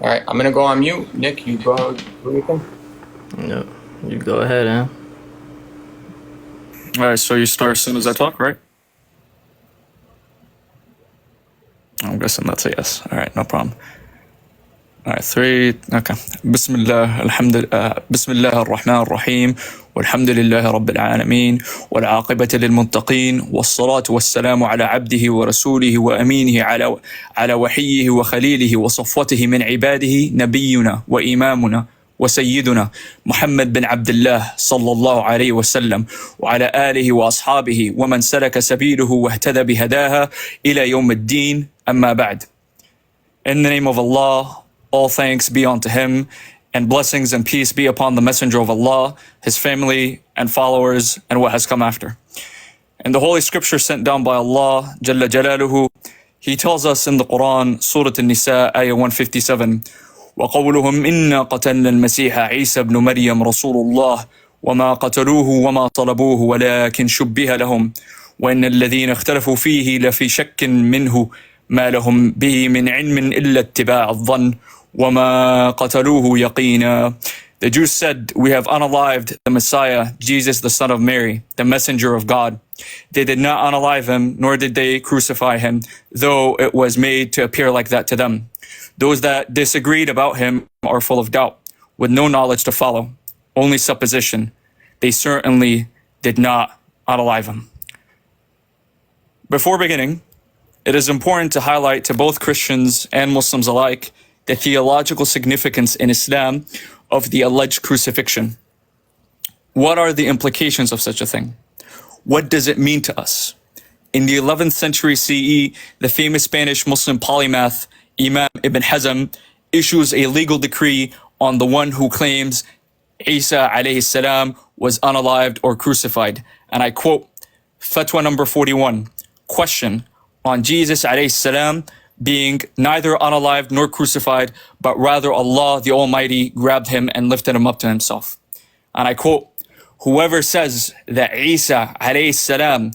All right, I'm gonna go on mute. Nick, you go. What do you think? No, you go ahead, huh? All right, so you start as soon as I talk, right? I'm guessing that's a yes. All right, no problem. All right, three. Okay. Bismillah, alhamdulillah, Bismillah ar-Rahman ar-Rahim, walhamdulillahi rabbil alameen, wal-aqibati lil-muttaqeen, was-salatu was-salamu ala abdihi wa rasulihi wa aminihi ala wahiyyihi wa khalilihi wa safwatihi min ibadihi nabiyyuna wa imamuna وسيدنا محمد بن عبد الله صلى الله عليه وسلم وعلى آله وأصحابه ومن سلك سبيله واهتدى بهداها إلى يوم الدين أما بعد. In the name of Allah, all thanks be unto Him, and blessings and peace be upon the Messenger of Allah, his family and followers, and what has come after. In the Holy Scripture sent down by Allah, Jalla Jalaluhu, He tells us in the Quran, Surah An-Nisa, Ayah 157, وقولهم إنا قتلنا المسيح عيسى ابن مريم رسول الله وما قتلوه وما طلبوه ولكن شبه لهم وإن الذين اختلفوا فيه لفي شك منه ما لهم به من علم إلا اتباع الظن وما قتلوه يقينا. The Jews said, we have unalived the Messiah, Jesus the son of Mary, the messenger of God. They did not unalive him, nor did they crucify him, though it was made to appear like that to them. Those that disagreed about him are full of doubt, with no knowledge to follow, only supposition. They certainly did not unalive him. Before beginning, it is important to highlight to both Christians and Muslims alike the theological significance in Islam of the alleged crucifixion. What are the implications of such a thing? What does it mean to us? In the 11th century CE, the famous Spanish Muslim polymath Imam Ibn Hazm issues a legal decree on the one who claims Isa alayhi salam was unalived or crucified. And I quote, Fatwa number 41, question on Jesus alayhi salam being neither unalived nor crucified, but rather Allah the Almighty grabbed him and lifted him up to himself. And I quote, whoever says that Isa alayhi salam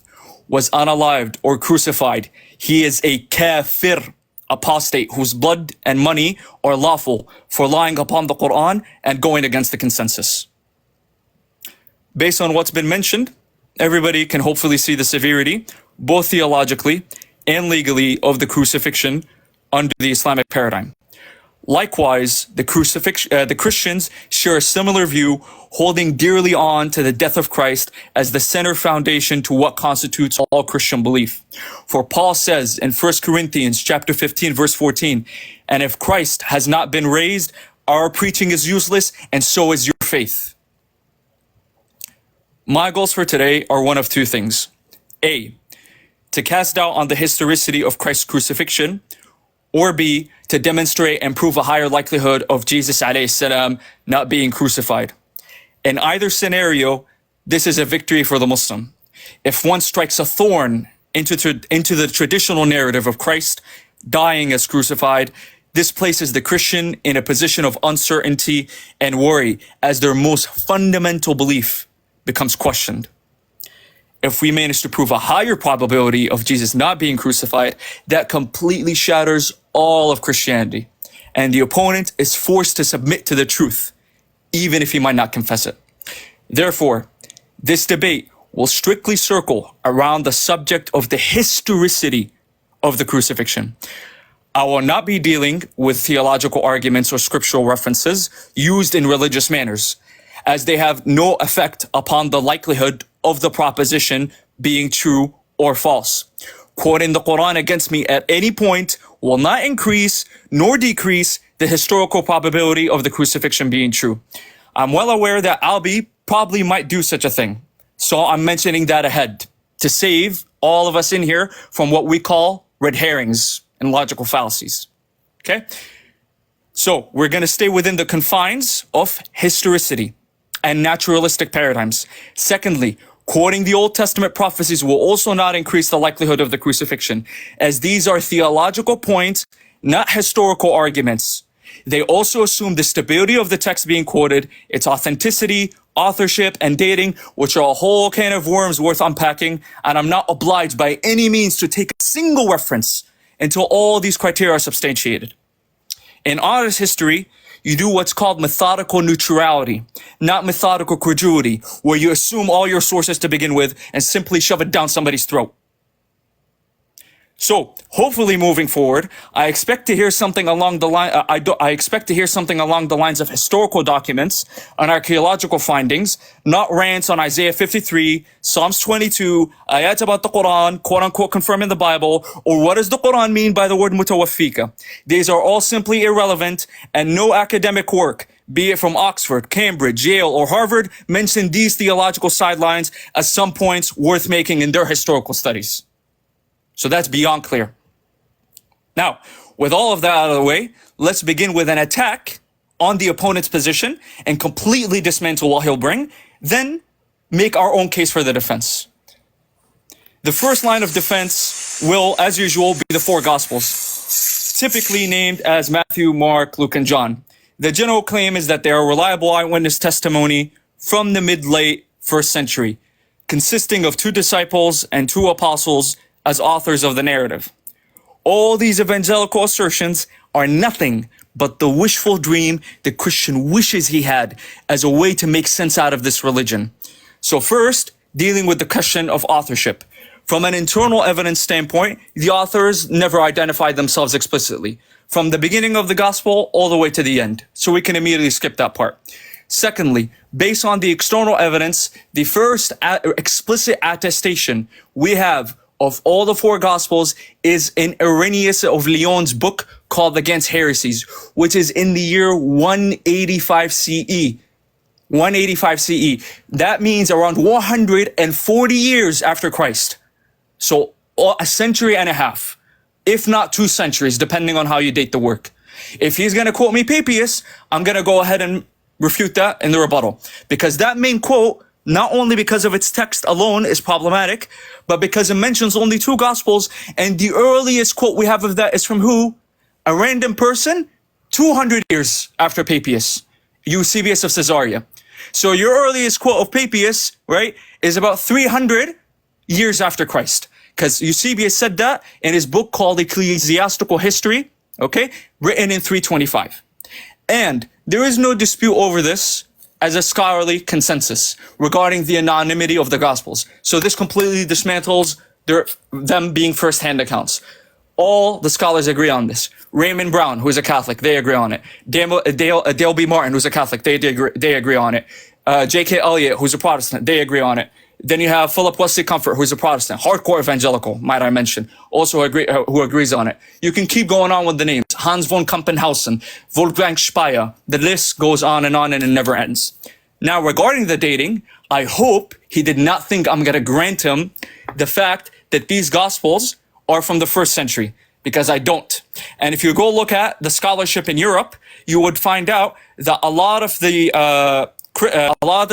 was unalived or crucified, he is a kafir, apostate whose blood and money are lawful for lying upon the Quran and going against the consensus. Based on what's been mentioned, everybody can hopefully see the severity, both theologically and legally, of the crucifixion under the Islamic paradigm. Likewise, the Christians share a similar view, holding dearly on to the death of Christ as the center foundation to what constitutes all Christian belief. For Paul says in 1 Corinthians chapter 15, verse 14, and if Christ has not been raised, our preaching is useless, and so is your faith. My goals for today are one of two things. A, to cast doubt on the historicity of Christ's crucifixion, or B, to demonstrate and prove a higher likelihood of Jesus alayhi salam not being crucified. In either scenario, this is a victory for the Muslim. If one strikes a thorn into the traditional narrative of Christ dying as crucified, this places the Christian in a position of uncertainty and worry as their most fundamental belief becomes questioned. If we manage to prove a higher probability of Jesus not being crucified, that completely shatters all of Christianity, and the opponent is forced to submit to the truth, even if he might not confess it. Therefore, this debate will strictly circle around the subject of the historicity of the crucifixion. I will not be dealing with theological arguments or scriptural references used in religious manners, as they have no effect upon the likelihood of the proposition being true or false. Quoting the Quran against me at any point will not increase nor decrease the historical probability of the crucifixion being true. I'm well aware that Albee probably might do such a thing, so I'm mentioning that ahead to save all of us in here from what we call red herrings and logical fallacies. Okay? So we're going to stay within the confines of historicity and naturalistic paradigms. Secondly, quoting the Old Testament prophecies will also not increase the likelihood of the crucifixion, as these are theological points, not historical arguments. They also assume the stability of the text being quoted, its authenticity, authorship, and dating, which are a whole can of worms worth unpacking, and I'm not obliged by any means to take a single reference until all these criteria are substantiated. In honest history, you do what's called methodical neutrality, not methodical credulity, where you assume all your sources to begin with and simply shove it down somebody's throat. So, hopefully, moving forward, I expect to hear something along the line. I expect to hear something along the lines of historical documents and archaeological findings, not rants on Isaiah 53, Psalms 22, ayats about the Quran, quote unquote, confirming the Bible, or what does the Quran mean by the word mutawaffika. These are all simply irrelevant, and no academic work, be it from Oxford, Cambridge, Yale, or Harvard, mention these theological sidelines as some points worth making in their historical studies. So that's beyond clear. Now, with all of that out of the way, let's begin with an attack on the opponent's position and completely dismantle what he'll bring, then make our own case for the defense. The first line of defense will, as usual, be the four Gospels, typically named as Matthew, Mark, Luke, and John. The general claim is that they are reliable eyewitness testimony from the mid-late first century, consisting of 2 disciples and 2 apostles as authors of the narrative. All these evangelical assertions are nothing but the wishful dream the Christian wishes he had as a way to make sense out of this religion. So first, dealing with the question of authorship. From an internal evidence standpoint, the authors never identified themselves explicitly, from the beginning of the gospel all the way to the end. So we can immediately skip that part. Secondly, based on the external evidence, the first explicit attestation we have of all the 4 Gospels is in Irenaeus of Lyon's book called Against Heresies, which is in the year 185 CE. 185 CE. That means around 140 years after Christ. So a century and a half, if not 2 centuries, depending on how you date the work. If he's going to quote me Papias, I'm going to go ahead and refute that in the rebuttal. Because that main quote, not only because of its text alone is problematic, but because it mentions only 2 Gospels, and the earliest quote we have of that is from who? A random person 200 years after Papias, Eusebius of Caesarea. So your earliest quote of Papias, right, is about 300 years after Christ. Because Eusebius said that in his book called Ecclesiastical History, okay, written in 325. And there is no dispute over this as a scholarly consensus regarding the anonymity of the Gospels. So this completely dismantles them being first-hand accounts. All the scholars agree on this. Raymond Brown, who is a Catholic, they agree on it. Dale B. Martin, who's a Catholic, they agree on it. J.K. Elliott, who's a Protestant, they agree on it. Then you have Philip Wesley Comfort, who's a Protestant, hardcore evangelical, might I mention, also who agrees on it. You can keep going on with the names. Hans von Kampenhausen, Wolfgang Speyer. The list goes on and it never ends. Now, regarding the dating, I hope he did not think I'm going to grant him the fact that these Gospels are from the 1st century, because I don't. And if you go look at the scholarship in Europe, you would find out that a lot of the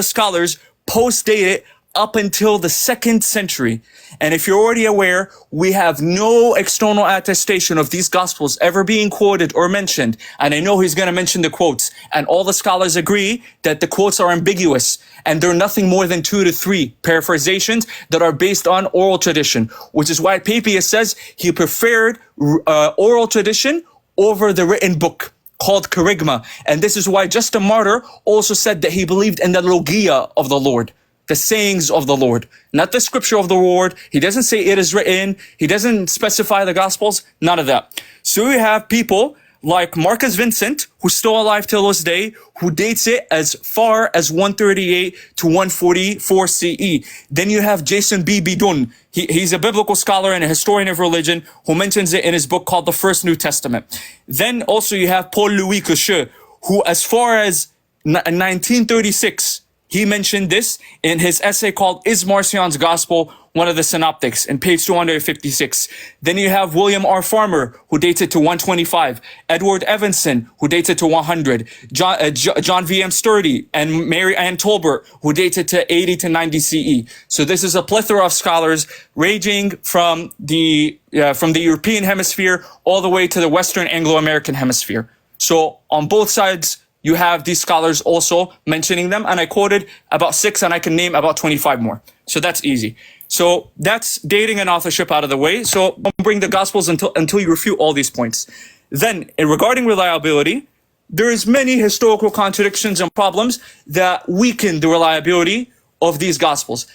scholars post-date it up until the 2nd century. And if you're already aware, we have no external attestation of these Gospels ever being quoted or mentioned. And I know he's going to mention the quotes. And all the scholars agree that the quotes are ambiguous and they're nothing more than 2 to 3 paraphrasetions that are based on oral tradition, which is why Papias says he preferred oral tradition over the written book called Kerygma. And this is why Justin Martyr also said that he believed in the logia of the Lord, the sayings of the Lord, not the scripture of the Lord. He doesn't say it is written. He doesn't specify the Gospels, none of that. So we have people like Marcus Vincent, who's still alive till this day, who dates it as far as 138 to 144 CE. Then you have Jason B. Bidun. He's a biblical scholar and a historian of religion who mentions it in his book called The First New Testament. Then also you have Paul-Louis Caucheux, who as far as 1936, he mentioned this in his essay called Is Marcion's Gospel one of the Synoptics in page 256. Then you have William R. Farmer, who dates it to 125. Edward Evanson, who dates it to 100. John V.M. Sturdy and Mary Ann Tolbert, who dates it to 80 to 90 CE. So this is a plethora of scholars ranging from the European hemisphere all the way to the Western Anglo-American hemisphere. So on both sides, you have these scholars also mentioning them, and I quoted about 6, and I can name about 25 more. So that's easy. So that's dating and authorship out of the way. So I'll bring the Gospels until you refute all these points. Then, regarding reliability, there is many historical contradictions and problems that weaken the reliability of these Gospels.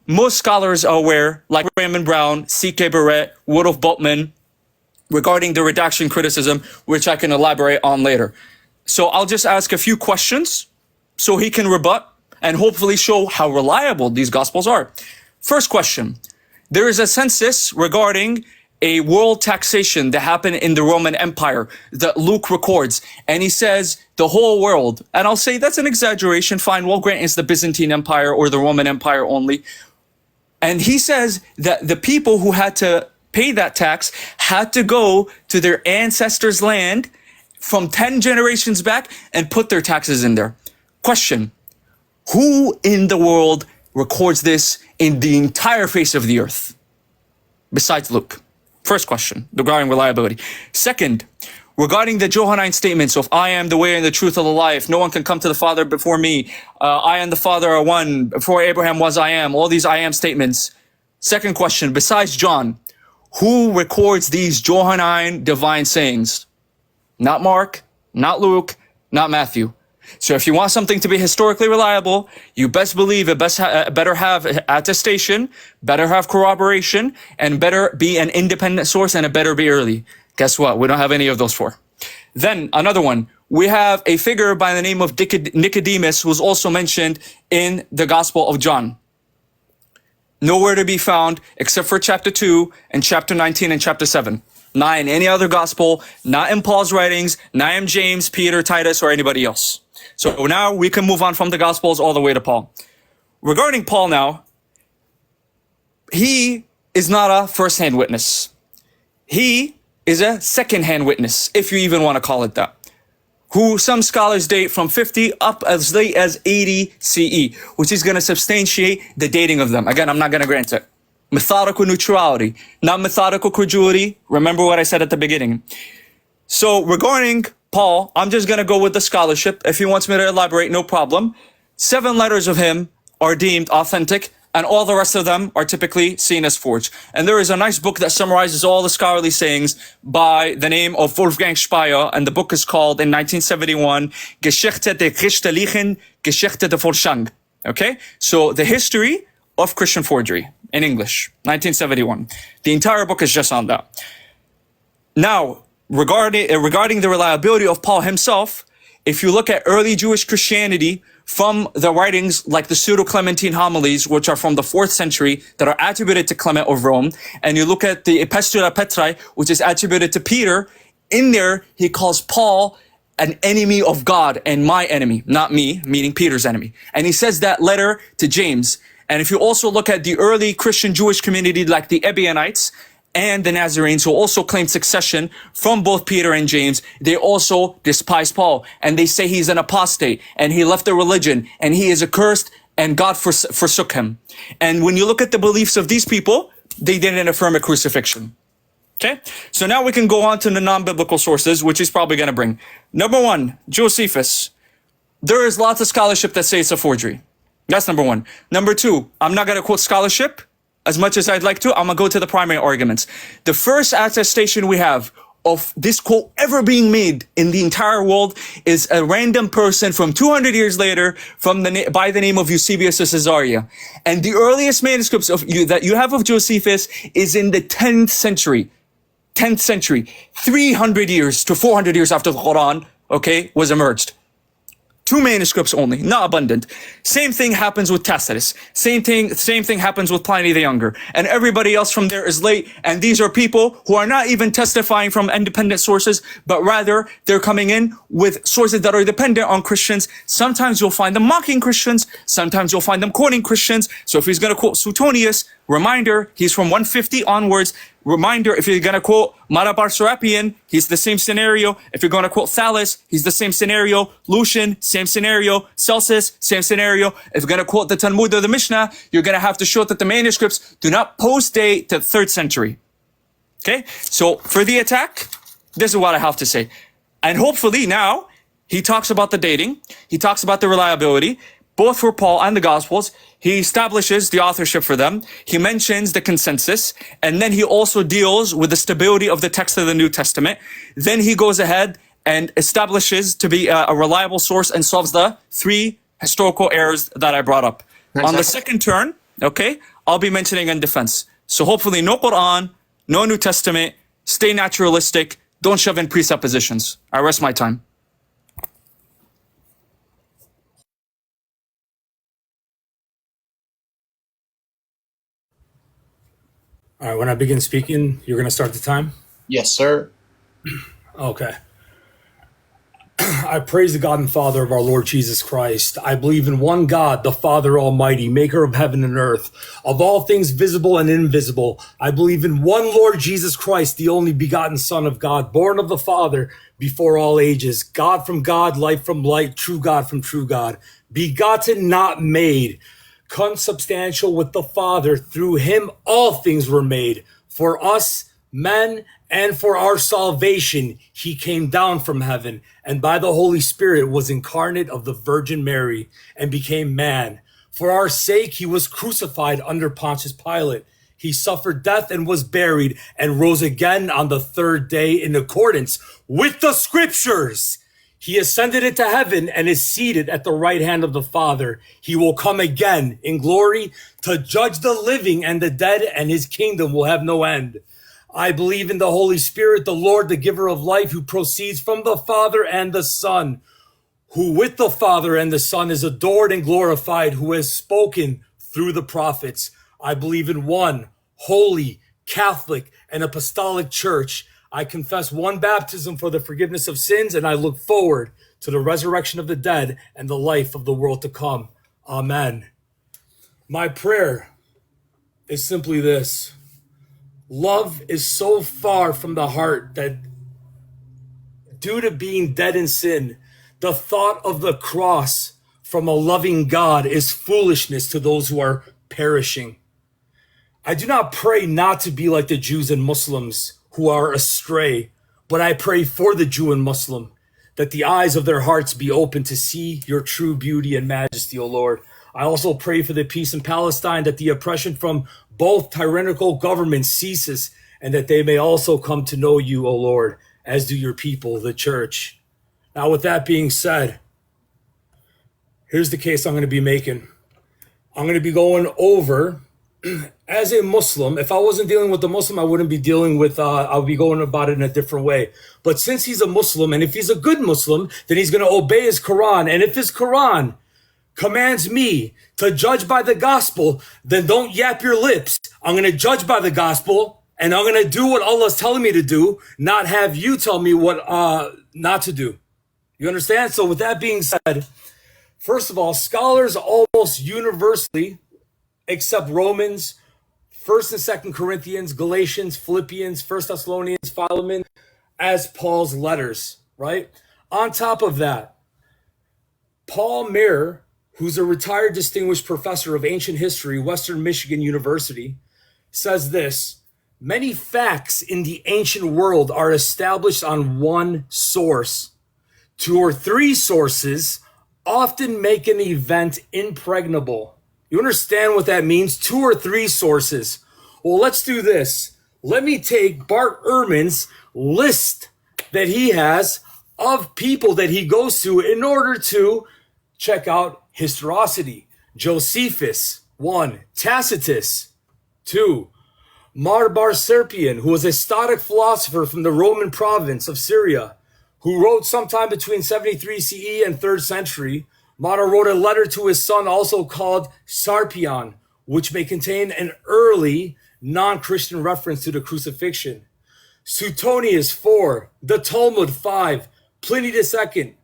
Most scholars are aware, like Raymond Brown, C.K. Barrett, Woodruff Bultmann, regarding the redaction criticism, which I can elaborate on later. So I'll just ask a few questions so he can rebut and hopefully show how reliable these Gospels are. First question. There is a census regarding a world taxation that happened in the Roman Empire that Luke records. And he says the whole world. And I'll say that's an exaggeration. Fine, we'll grant it's the Byzantine Empire or the Roman Empire only. And he says that the people who had to pay that tax had to go to their ancestors' land from 10 generations back and put their taxes in there. Question. Who in the world records this in the entire face of the earth besides Luke? First question regarding reliability. Second, regarding the Johannine statements of I am the way and the truth of the life. No one can come to the Father before me. I and the Father are one. Before Abraham was I am. All these I am statements. Second question, besides John, who records these Johannine divine sayings? Not Mark, not Luke, not Matthew. So if you want something to be historically reliable, you best believe it better have attestation, better have corroboration, and better be an independent source, and it better be early. Guess what? We don't have any of those four. Then another one. We have a figure by the name of Nicodemus, who's also mentioned in the Gospel of John. Nowhere to be found except for chapter 2 and chapter 19 and chapter 7. Not in any other gospel, not in Paul's writings, not in James, Peter, Titus, or anybody else. So now we can move on from the Gospels all the way to Paul. Regarding Paul now, he is not a first-hand witness. He is a second-hand witness, if you even want to call it that, who some scholars date from 50 up as late as 80 CE, which is going to substantiate the dating of them. Again, I'm not going to grant it. Methodical neutrality, not methodical credulity. Remember what I said at the beginning. So regarding Paul, I'm just going to go with the scholarship. If he wants me to elaborate, no problem. 7 letters of him are deemed authentic, and all the rest of them are typically seen as forged. And there is a nice book that summarizes all the scholarly sayings by the name of Wolfgang Speyer, and the book is called, in 1971, Geschichte der Christlichen Geschichte der Forschung. Okay? So, the history of Christian forgery, in English, 1971. The entire book is just on that. Now, regarding the reliability of Paul himself, if you look at early Jewish Christianity from the writings like the Pseudo-Clementine homilies, which are from the 4th century, that are attributed to Clement of Rome, and you look at the Epistula Petrae, which is attributed to Peter, in there he calls Paul an enemy of God and my enemy, not me, meaning Peter's enemy. And he says that letter to James. And if you also look at the early Christian Jewish community like the Ebionites and the Nazarenes, who also claimed succession from both Peter and James, they also despise Paul. And they say he's an apostate and he left the religion and he is accursed and God forsook him. And when you look at the beliefs of these people, they didn't affirm a crucifixion. Okay? So now we can go on to the non-biblical sources, which he's probably going to bring. Number 1, Josephus. There is lots of scholarship that say it's a forgery. That's number 1. Number 2, I'm not going to quote scholarship as much as I'd like to. I'm going to go to the primary arguments. The first attestation we have of this quote ever being made in the entire world is a random person from 200 years later by the name of Eusebius of Caesarea. And the earliest manuscripts that you have of Josephus is in the 10th century. 10th century. 300 years to 400 years after the Quran, okay, was emerged. 2 manuscripts only, not abundant. Same thing happens with Tacitus. Same thing happens with Pliny the Younger. And everybody else from there is late. And these are people who are not even testifying from independent sources, but rather they're coming in with sources that are dependent on Christians. Sometimes you'll find them mocking Christians. Sometimes you'll find them quoting Christians. So if he's going to quote Suetonius, reminder, he's from 150 onwards. Reminder, if you're going to quote Marabar Serapion, he's the same scenario. If you're going to quote Thales, he's the same scenario. Lucian, same scenario. Celsus, same scenario. If you're going to quote the Talmud or the Mishnah, you're going to have to show that the manuscripts do not post-date to the 3rd century. Okay? So for the attack, this is what I have to say. And hopefully now, he talks about the dating. He talks about the reliability. both for Paul and the Gospels. He establishes the authorship for them. He mentions the consensus, and then he also deals with the stability of the text of the New Testament. Then he goes ahead and establishes to be a reliable source and solves the 3 historical errors that I brought up. On the second turn, okay, I'll be mentioning in defense. So hopefully no Quran, no New Testament, stay naturalistic, don't shove in presuppositions. I rest my time. All right, when I begin speaking, you're going to start the time? Yes, sir. Okay. I praise the God and Father of our Lord Jesus Christ. I believe in one God, the Father Almighty, maker of heaven and earth, of all things visible and invisible. I believe in one Lord Jesus Christ, the only begotten Son of God, born of the Father before all ages, God from God, light from light, true God from true God, begotten, not made, consubstantial with the Father. Through him all things were made. For us, men, and for our salvation, he came down from heaven, and by the Holy Spirit was incarnate of the Virgin Mary and became man. For our sake, he was crucified under Pontius Pilate. He suffered death and was buried and rose again on the 3rd day in accordance with the scriptures. He ascended into heaven and is seated at the right hand of the Father. He will come again in glory to judge the living and the dead, and his kingdom will have no end. I believe in the Holy Spirit, the Lord, the giver of life, who proceeds from the Father and the Son, who with the Father and the Son is adored and glorified, who has spoken through the prophets. I believe in one holy, Catholic, and apostolic church. I confess one baptism for the forgiveness of sins, and I look forward to the resurrection of the dead and the life of the world to come. Amen. My prayer is simply this. Love is so far from the heart that due to being dead in sin, the thought of the cross from a loving God is foolishness to those who are perishing. I do not pray not to be like the Jews and Muslims who are astray, but I pray for the Jew and Muslim that the eyes of their hearts be open to see your true beauty and majesty, O Lord. I also pray for the peace in Palestine, that the oppression from both tyrannical governments ceases, and that they may also come to know you, O Lord, as do your people, the church. Now, with that being said, here's the case I'm going to be making. I'm going to be going over, as a Muslim, if I wasn't dealing with the Muslim, I wouldn't be dealing with, I would be going about it in a different way. But since he's a Muslim, and if he's a good Muslim, then he's going to obey his Quran. And if his Quran commands me to judge by the gospel, then don't yap your lips. I'm going to judge by the gospel, and I'm going to do what Allah's telling me to do, not have you tell me what not to do. You understand? So with that being said, first of all, scholars almost universally accept Romans, 1st and 2nd Corinthians, Galatians, Philippians, 1st Thessalonians, Philemon as Paul's letters, right? On top of that, Paul Meir, who's a retired distinguished professor of ancient history, Western Michigan University, says this: many facts in the ancient world are established on one source. 2 or 3 sources often make an event impregnable. You understand what that means? 2 or 3 sources. Well, let's do this. Let me take Bart Ehrman's list that he has of people that he goes to in order to check out Historicity. Josephus, 1. Tacitus, 2. Marbar Serpian, who was a Stoic philosopher from the Roman province of Syria, who wrote sometime between 73 CE and 3rd century. Mara wrote a letter to his son, also called Sarpion, which may contain an early non-Christian reference to the crucifixion. Suetonius, 4. The Talmud, 5. Pliny II,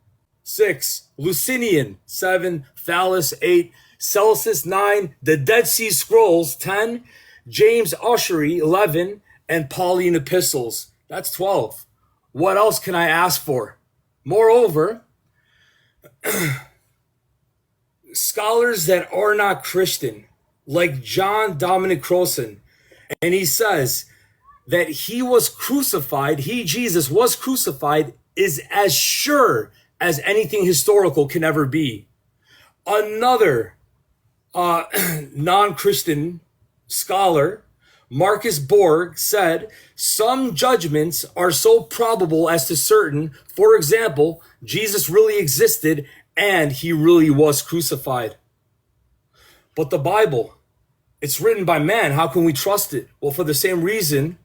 6. Lucinian, 7. Thales, 8. Celsus, 9. The Dead Sea Scrolls, 10. James Ushery, 11. And Pauline epistles. That's 12. What else can I ask for? Moreover, scholars that are not Christian, like John Dominic Crossan, and he says that he was crucified, Jesus was crucified, is as sure as anything historical can ever be. Another non-Christian scholar, Marcus Borg, said some judgments are so probable as to certain. For example, Jesus really existed and he really was crucified. But the Bible, it's written by man. How can we trust it? Well, for the same reason,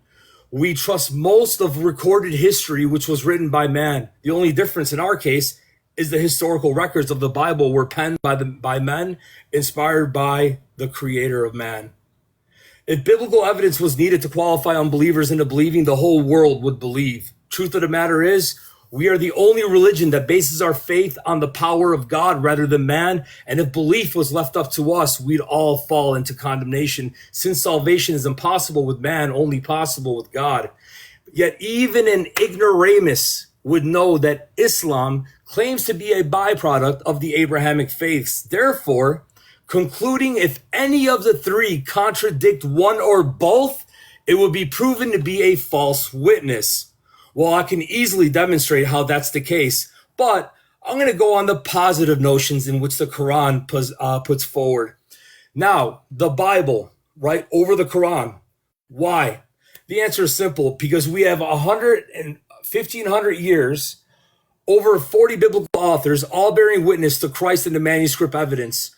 we trust most of recorded history, which was written by man. The only difference in our case is the historical records of the Bible were penned by men, inspired by the creator of man. If biblical evidence was needed to qualify unbelievers into believing, the whole world would believe. Truth of the matter is, we are the only religion that bases our faith on the power of God rather than man. And if belief was left up to us, we'd all fall into condemnation, since salvation is impossible with man, only possible with God. Yet even an ignoramus would know that Islam claims to be a byproduct of the Abrahamic faiths. Therefore, concluding if any of the three contradict one or both, it would be proven to be a false witness. Well, I can easily demonstrate how that's the case, but I'm going to go on the positive notions in which the Quran puts forward. Now, the Bible, right, over the Quran. Why? The answer is simple, because we have 1,500 years, over 40 biblical authors, all bearing witness to Christ and the manuscript evidence,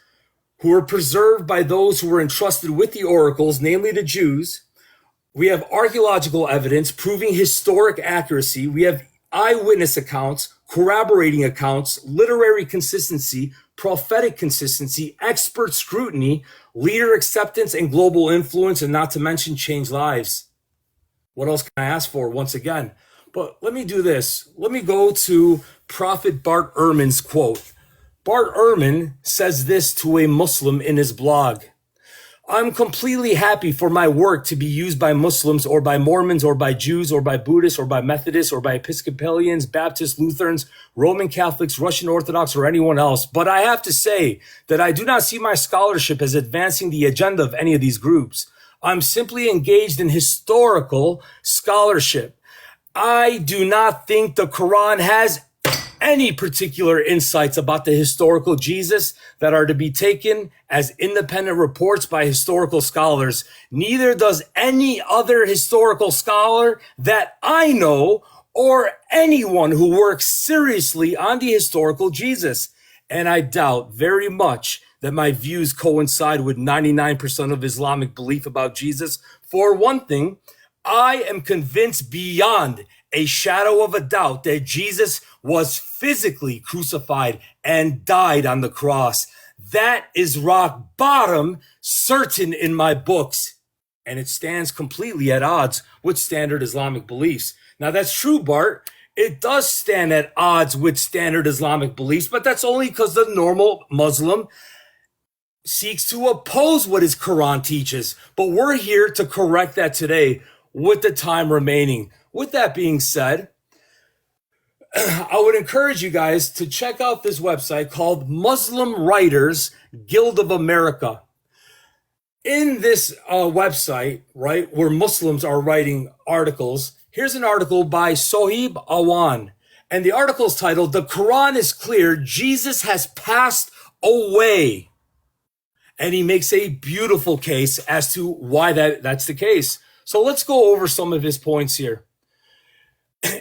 who were preserved by those who were entrusted with the oracles, namely the Jews. We have archaeological evidence proving historic accuracy. We have eyewitness accounts, corroborating accounts, literary consistency, prophetic consistency, expert scrutiny, leader acceptance, and global influence, and not to mention change lives. What else can I ask for once again? But let me do this. Let me go to Prophet Bart Ehrman's quote. Bart Ehrman says this to a Muslim in his blog. I'm completely happy for my work to be used by Muslims or by Mormons or by Jews or by Buddhists or by Methodists or by Episcopalians, Baptists, Lutherans, Roman Catholics, Russian Orthodox, or anyone else. But I have to say that I do not see my scholarship as advancing the agenda of any of these groups. I'm simply engaged in historical scholarship. I do not think the Quran has any particular insights about the historical Jesus that are to be taken as independent reports by historical scholars. Neither does any other historical scholar that I know or anyone who works seriously on the historical Jesus. And I doubt very much that my views coincide with 99% of Islamic belief about Jesus. For one thing, I am convinced beyond a shadow of a doubt that Jesus was physically crucified and died on the cross. That is rock bottom certain in my books, and it stands completely at odds with standard Islamic beliefs. Now that's true, Bart. It does stand at odds with standard Islamic beliefs, but that's only because the normal Muslim seeks to oppose what his Quran teaches. But we're here to correct that today with the time remaining. With that being said, I would encourage you guys to check out this website called Muslim Writers Guild of America. In this website, right, where Muslims are writing articles, here's an article by Sohib Awan. And the article is titled, "The Quran is Clear, Jesus Has Passed Away." And he makes a beautiful case as to why that's the case. So let's go over some of his points here.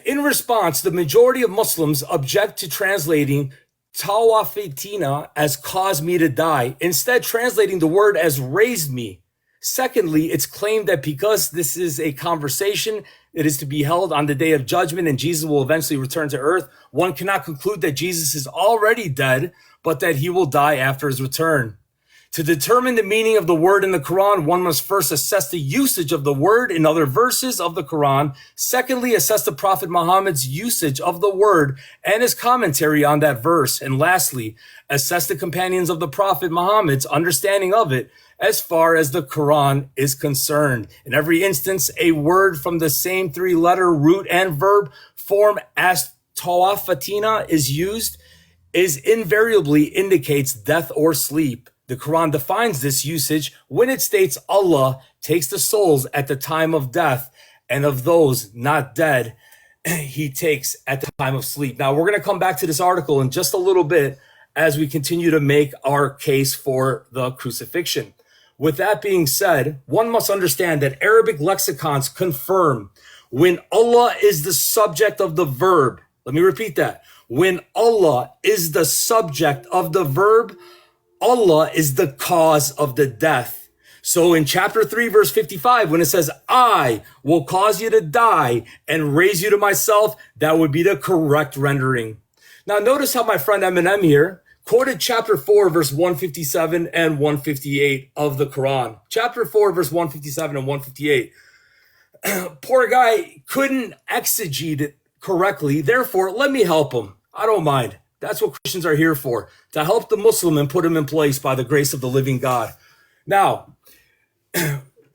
In response, the majority of Muslims object to translating tawafitina as caused me to die, instead translating the word as raised me. Secondly, it's claimed that because this is a conversation, it is to be held on the day of judgment and Jesus will eventually return to earth, one cannot conclude that Jesus is already dead, but that he will die after his return. To determine the meaning of the word in the Quran, one must first assess the usage of the word in other verses of the Quran. Secondly, assess the Prophet Muhammad's usage of the word and his commentary on that verse. And lastly, assess the companions of the Prophet Muhammad's understanding of it as far as the Quran is concerned. In every instance, a word from the same three-letter root and verb form as tawafatina is used is invariably indicates death or sleep. The Quran defines this usage when it states Allah takes the souls at the time of death, and of those not dead, he takes at the time of sleep. Now, we're going to come back to this article in just a little bit as we continue to make our case for the crucifixion. With that being said, one must understand that Arabic lexicons confirm when Allah is the subject of the verb. Let me repeat that. When Allah is the subject of the verb, Allah is the cause of the death. So in chapter 3, verse 55, when it says, I will cause you to die and raise you to myself, that would be the correct rendering. Now notice how my friend Eminem here quoted chapter 4, verse 157 and 158 of the Quran. Chapter 4, verse 157 and 158. Poor guy couldn't exegete it correctly. Therefore, let me help him. I don't mind. That's what Christians are here for, to help the Muslim and put him in place by the grace of the living God. Now,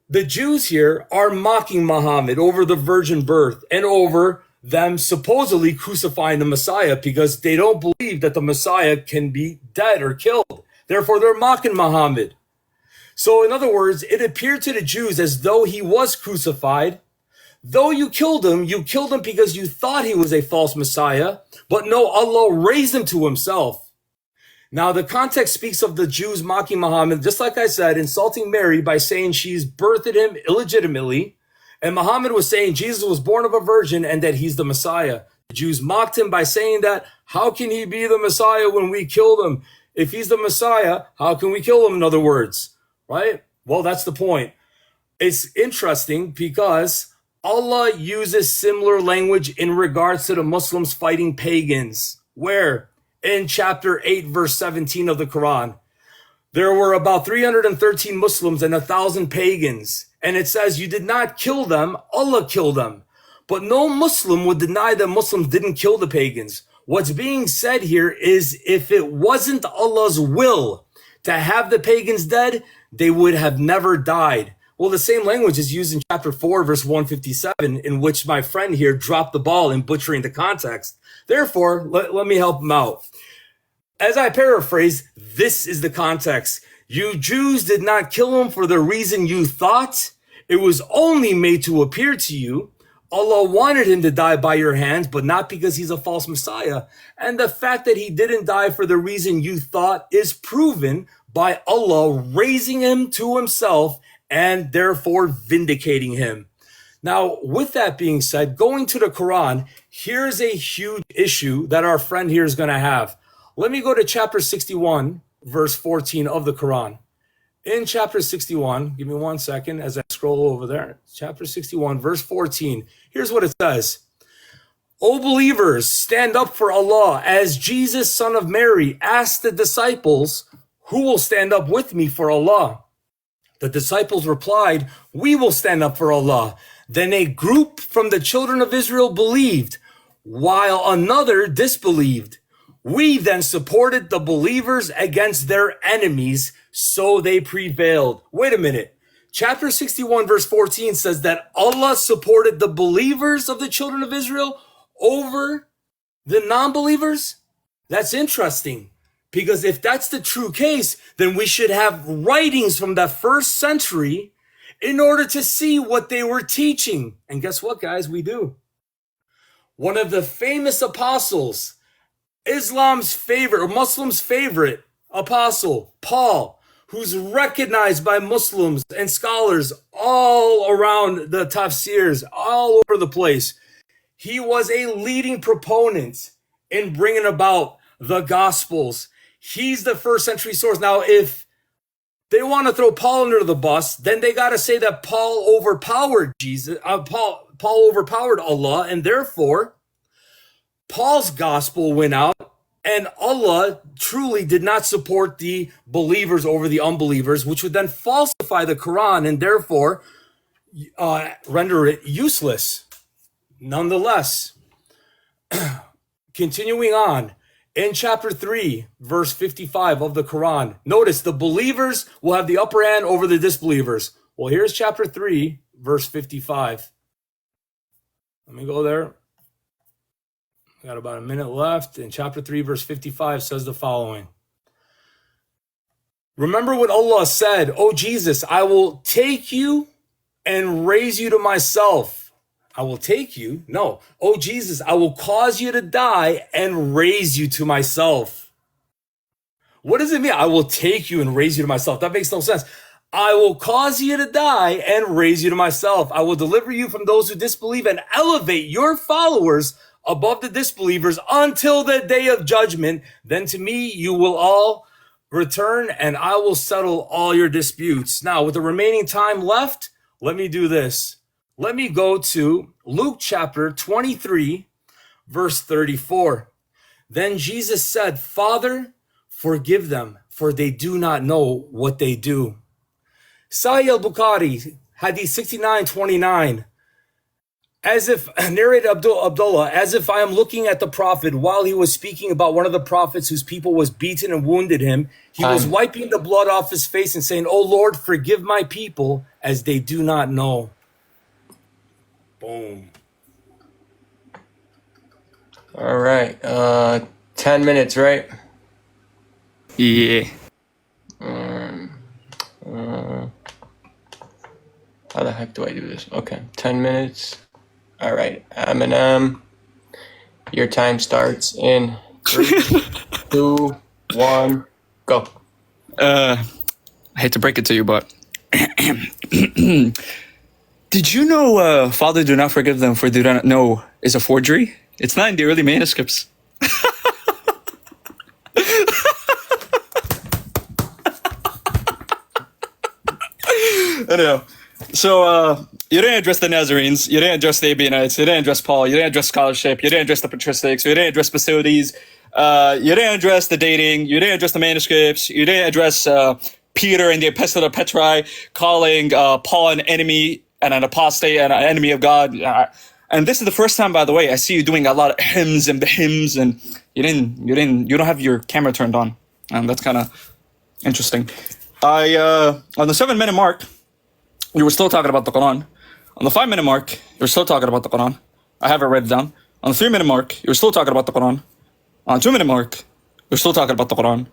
the Jews here are mocking Muhammad over the virgin birth and over them supposedly crucifying the Messiah because they don't believe that the Messiah can be dead or killed. Therefore, they're mocking Muhammad. So in other words, it appeared to the Jews as though he was crucified. Though you killed him because you thought he was a false Messiah, but no, Allah raised him to himself. Now, the context speaks of the Jews mocking Muhammad, just like I said, insulting Mary by saying she's birthed him illegitimately. And Muhammad was saying Jesus was born of a virgin and that he's the Messiah. The Jews mocked him by saying that, how can he be the Messiah when we killed him? If he's the Messiah, how can we kill him, in other words? Right? Well, that's the point. It's interesting because Allah uses similar language in regards to the Muslims fighting pagans, where in chapter 8, verse 17 of the Quran, there were about 313 Muslims and 1,000 pagans. And it says, you did not kill them, Allah killed them. But no Muslim would deny that Muslims didn't kill the pagans. What's being said here is if it wasn't Allah's will to have the pagans dead, they would have never died. Well, the same language is used in chapter 4, verse 157, in which my friend here dropped the ball in butchering the context. Therefore, let me help him out. As I paraphrase, this is the context. You Jews did not kill him for the reason you thought. It was only made to appear to you. Allah wanted him to die by your hands, but not because he's a false Messiah. And the fact that he didn't die for the reason you thought is proven by Allah raising him to himself and therefore vindicating him. Now, with that being said, going to the Quran, here's a huge issue that our friend here is going to have. Let me go to chapter 61, verse 14 of the Quran. In chapter 61, give me 1 second as I scroll over there. Chapter 61, verse 14. Here's what it says. O believers, stand up for Allah. As Jesus, son of Mary, asked the disciples, who will stand up with me for Allah? The disciples replied, we will stand up for Allah. Then a group from the children of Israel believed, while another disbelieved. We then supported the believers against their enemies, so they prevailed. Wait a minute. Chapter 61, verse 14 says that Allah supported the believers of the children of Israel over the non-believers? That's interesting, because if that's the true case, then we should have writings from the first century in order to see what they were teaching. And guess what, guys? We do. One of the famous apostles, Islam's favorite, or Muslims' favorite apostle, Paul, who's recognized by Muslims and scholars all around the tafsirs, all over the place. He was a leading proponent in bringing about the Gospels. He's the first century source. Now, if they want to throw Paul under the bus, then they got to say that Paul overpowered Jesus. Paul overpowered Allah, and therefore Paul's gospel went out, and Allah truly did not support the believers over the unbelievers, which would then falsify the Quran and therefore render it useless. Nonetheless, continuing on, in chapter 3, verse 55 of the Quran, notice the believers will have the upper hand over the disbelievers. Well, here's chapter 3, verse 55. Let me go there. Got about a minute left. And chapter 3, verse 55 says the following. Remember what Allah said, O Jesus, I will take you and raise you to myself. I will take you. No. Oh, Jesus, I will cause you to die and raise you to myself. What does it mean? I will take you and raise you to myself. That makes no sense. I will cause you to die and raise you to myself. I will deliver you from those who disbelieve and elevate your followers above the disbelievers until the day of judgment. Then to me you will all return, and I will settle all your disputes. Now, with the remaining time left, let me do this. Let me go to Luke chapter 23, verse 34. Then Jesus said, Father, forgive them, for they do not know what they do. Sahih al-Bukhari, Hadith 6929. As if, narrated Abdullah, as if I am looking at the Prophet while he was speaking about one of the prophets whose people was beaten and wounded him. He was wiping the blood off his face and saying, Oh Lord, forgive my people as they do not know. Boom. All right. 10 minutes, right? Yeah. How the heck do I do this? Okay, 10 minutes. All right, Eminem, your time starts in 3, 2, 1, go. I hate to break it to you, but did you know Father, do not forgive them, for they do not know is a forgery? It's not in the early manuscripts. Anyhow, so you didn't address the Nazarenes, you didn't address the Ebionites, you didn't address Paul, you didn't address scholarship, you didn't address the patristics, you didn't address Basilides, you didn't address the dating, you didn't address the manuscripts, you didn't address Peter in the Epistle of Petri calling Paul an enemy and an apostate and an enemy of God. And this is the first time, by the way, I see you doing a lot of hymns and hymns, and you don't have your camera turned on, and that's kind of interesting. On the 7-minute mark, you were still talking about the Quran. On the 5-minute mark, you're still talking about the Quran. I have it written down. On the 3-minute mark, you're still talking about the Quran. On the 2-minute mark, you're still talking about the Quran.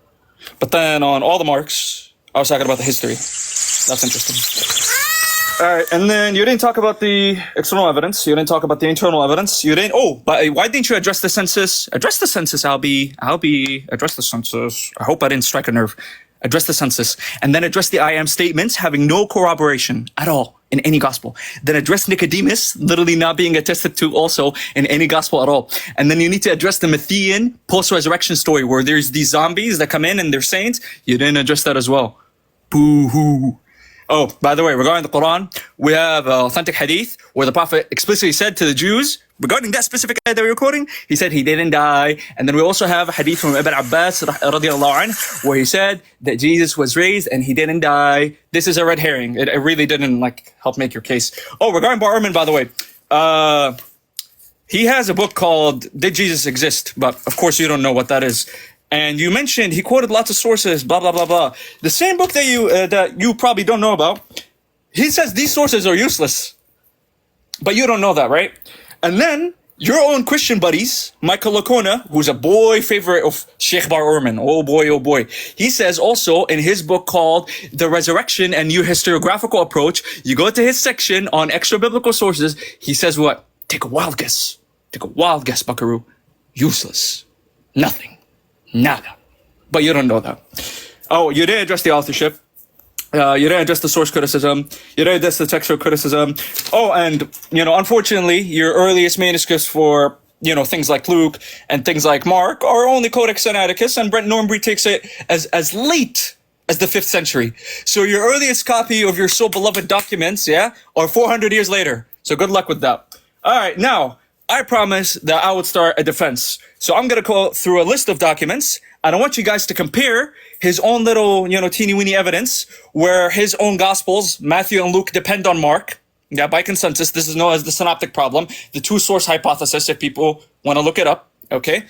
But then on all the marks, I was talking about the history. That's interesting. All right, and then you didn't talk about the external evidence. You didn't talk about the internal evidence. You didn't. Oh, but why didn't you address the census? Address the census, Albee. Address the census. I hope I didn't strike a nerve. Address the census, and then address the I am statements having no corroboration at all in any gospel. Then address Nicodemus literally not being attested to also in any gospel at all. And then you need to address the Matthean post-resurrection story where there's these zombies that come in and they're saints. You didn't address that as well. Boo-hoo. Oh, by the way, regarding the Quran, we have authentic hadith where the Prophet explicitly said to the Jews, regarding that specific ayah that we're quoting, he said he didn't die. And then we also have a hadith from Ibn Abbas radiallahu anh, where he said that Jesus was raised and he didn't die. This is a red herring. It really didn't help make your case. Oh, regarding Bar Ehrman, by the way, he has a book called Did Jesus Exist? But of course you don't know what that is. And you mentioned he quoted lots of sources, blah, blah, blah, blah. The same book that you probably don't know about, he says these sources are useless. But you don't know that, right? And then your own Christian buddies, Michael Lacona, who's a boy favorite of Sheikh Bar Ehrman, oh boy, he says also in his book called The Resurrection and New Historiographical Approach, you go to his section on extra biblical sources, he says what? Take a wild guess. Take a wild guess, buckaroo. Useless. Nothing. Nada. But you don't know that. Oh, you didn't address the authorship. You didn't address the source criticism. You didn't address the textual criticism. Oh, and, unfortunately, your earliest manuscripts for, things like Luke and things like Mark are only Codex Sinaiticus, and Brent Norbury takes it as late as the 5th century. So your earliest copy of your so beloved documents, are 400 years later. So good luck with that. All right, now, I promised that I would start a defense. So I'm going to go through a list of documents, and I want you guys to compare his own little, teeny-weeny evidence where his own gospels, Matthew and Luke, depend on Mark. Yeah, by consensus, this is known as the synoptic problem, the two-source hypothesis, if people want to look it up, okay?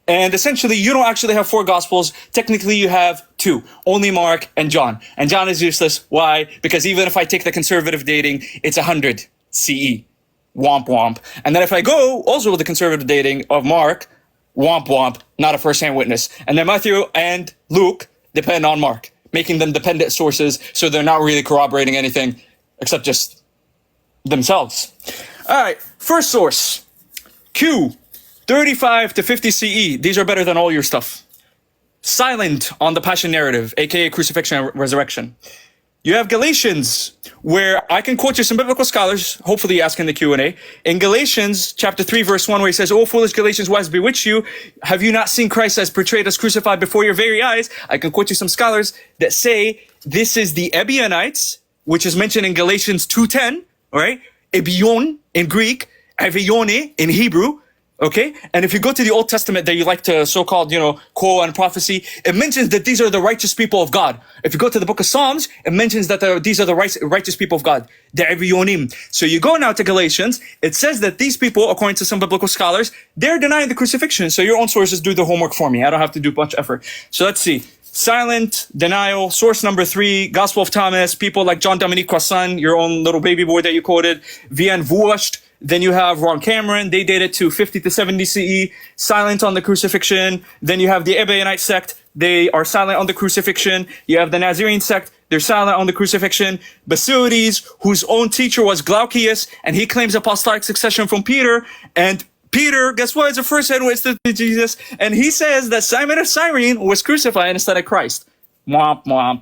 And essentially, you don't actually have 4 gospels. Technically, you have 2, only Mark and John. And John is useless. Why? Because even if I take the conservative dating, it's 100 CE. Womp womp. And then if I go also with the conservative dating of Mark, womp womp, not a first-hand witness. And then Matthew and Luke depend on Mark, making them dependent sources, so they're not really corroborating anything except just themselves. All right, first source, Q, 35 to 50 CE. These are better than all your stuff. silent on the passion narrative, aka crucifixion and resurrection. You have Galatians, where I can quote you some biblical scholars, hopefully asking the Q&A. In Galatians chapter 3, verse 1, where he says, "O foolish Galatians, why has bewitched you? Have you not seen Christ as portrayed as crucified before your very eyes?" I can quote you some scholars that say this is the Ebionites, which is mentioned in Galatians 2:10, all right? Ebion in Greek, Avione in Hebrew. Okay, and if you go to the Old Testament that you like to so-called, quote on prophecy, it mentions that these are the righteous people of God. If you go to the book of Psalms, it mentions that these are the righteous people of God, the Evionim. So you go now to Galatians, it says that these people, according to some biblical scholars, they're denying the crucifixion. So your own sources do the homework for me. I don't have to do much effort. So let's see. Silent, denial, source number 3, Gospel of Thomas, people like John Dominique Croissant, your own little baby boy that you quoted, Vian Vuosht. Then you have Ron Cameron, they date it to 50 to 70 CE, silent on the crucifixion. Then you have the Ebionite sect, they are silent on the crucifixion. You have the Nazarene sect, they're silent on the crucifixion. Basilides, whose own teacher was Glaucius, and he claims apostolic succession from Peter. And Peter, guess what, is the first hand witness to Jesus. And he says that Simon of Cyrene was crucified instead of Christ. Mwah, mwah.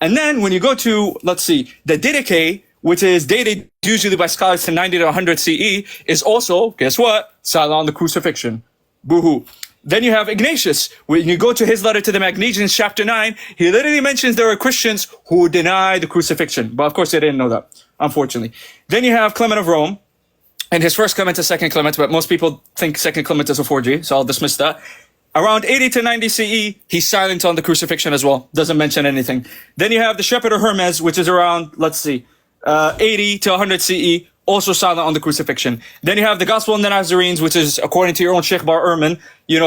And then when you go to, let's see, the Didache, which is dated usually by scholars to 90 to 100 CE, is also, guess what? Silent on the crucifixion. Boo-hoo. Then you have Ignatius. When you go to his letter to the Magnesians, chapter 9, he literally mentions there are Christians who deny the crucifixion. But of course, they didn't know that, unfortunately. Then you have Clement of Rome, and his first Clement is second Clement, but most people think second Clement is a forgery, so I'll dismiss that. Around 80 to 90 CE, he's silent on the crucifixion as well. Doesn't mention anything. Then you have the Shepherd of Hermes, which is around, let's see, 80 to 100 CE, also silent on the crucifixion. Then you have the Gospel of the Nazarenes, which is, according to your own Sheikh Bar Ehrman,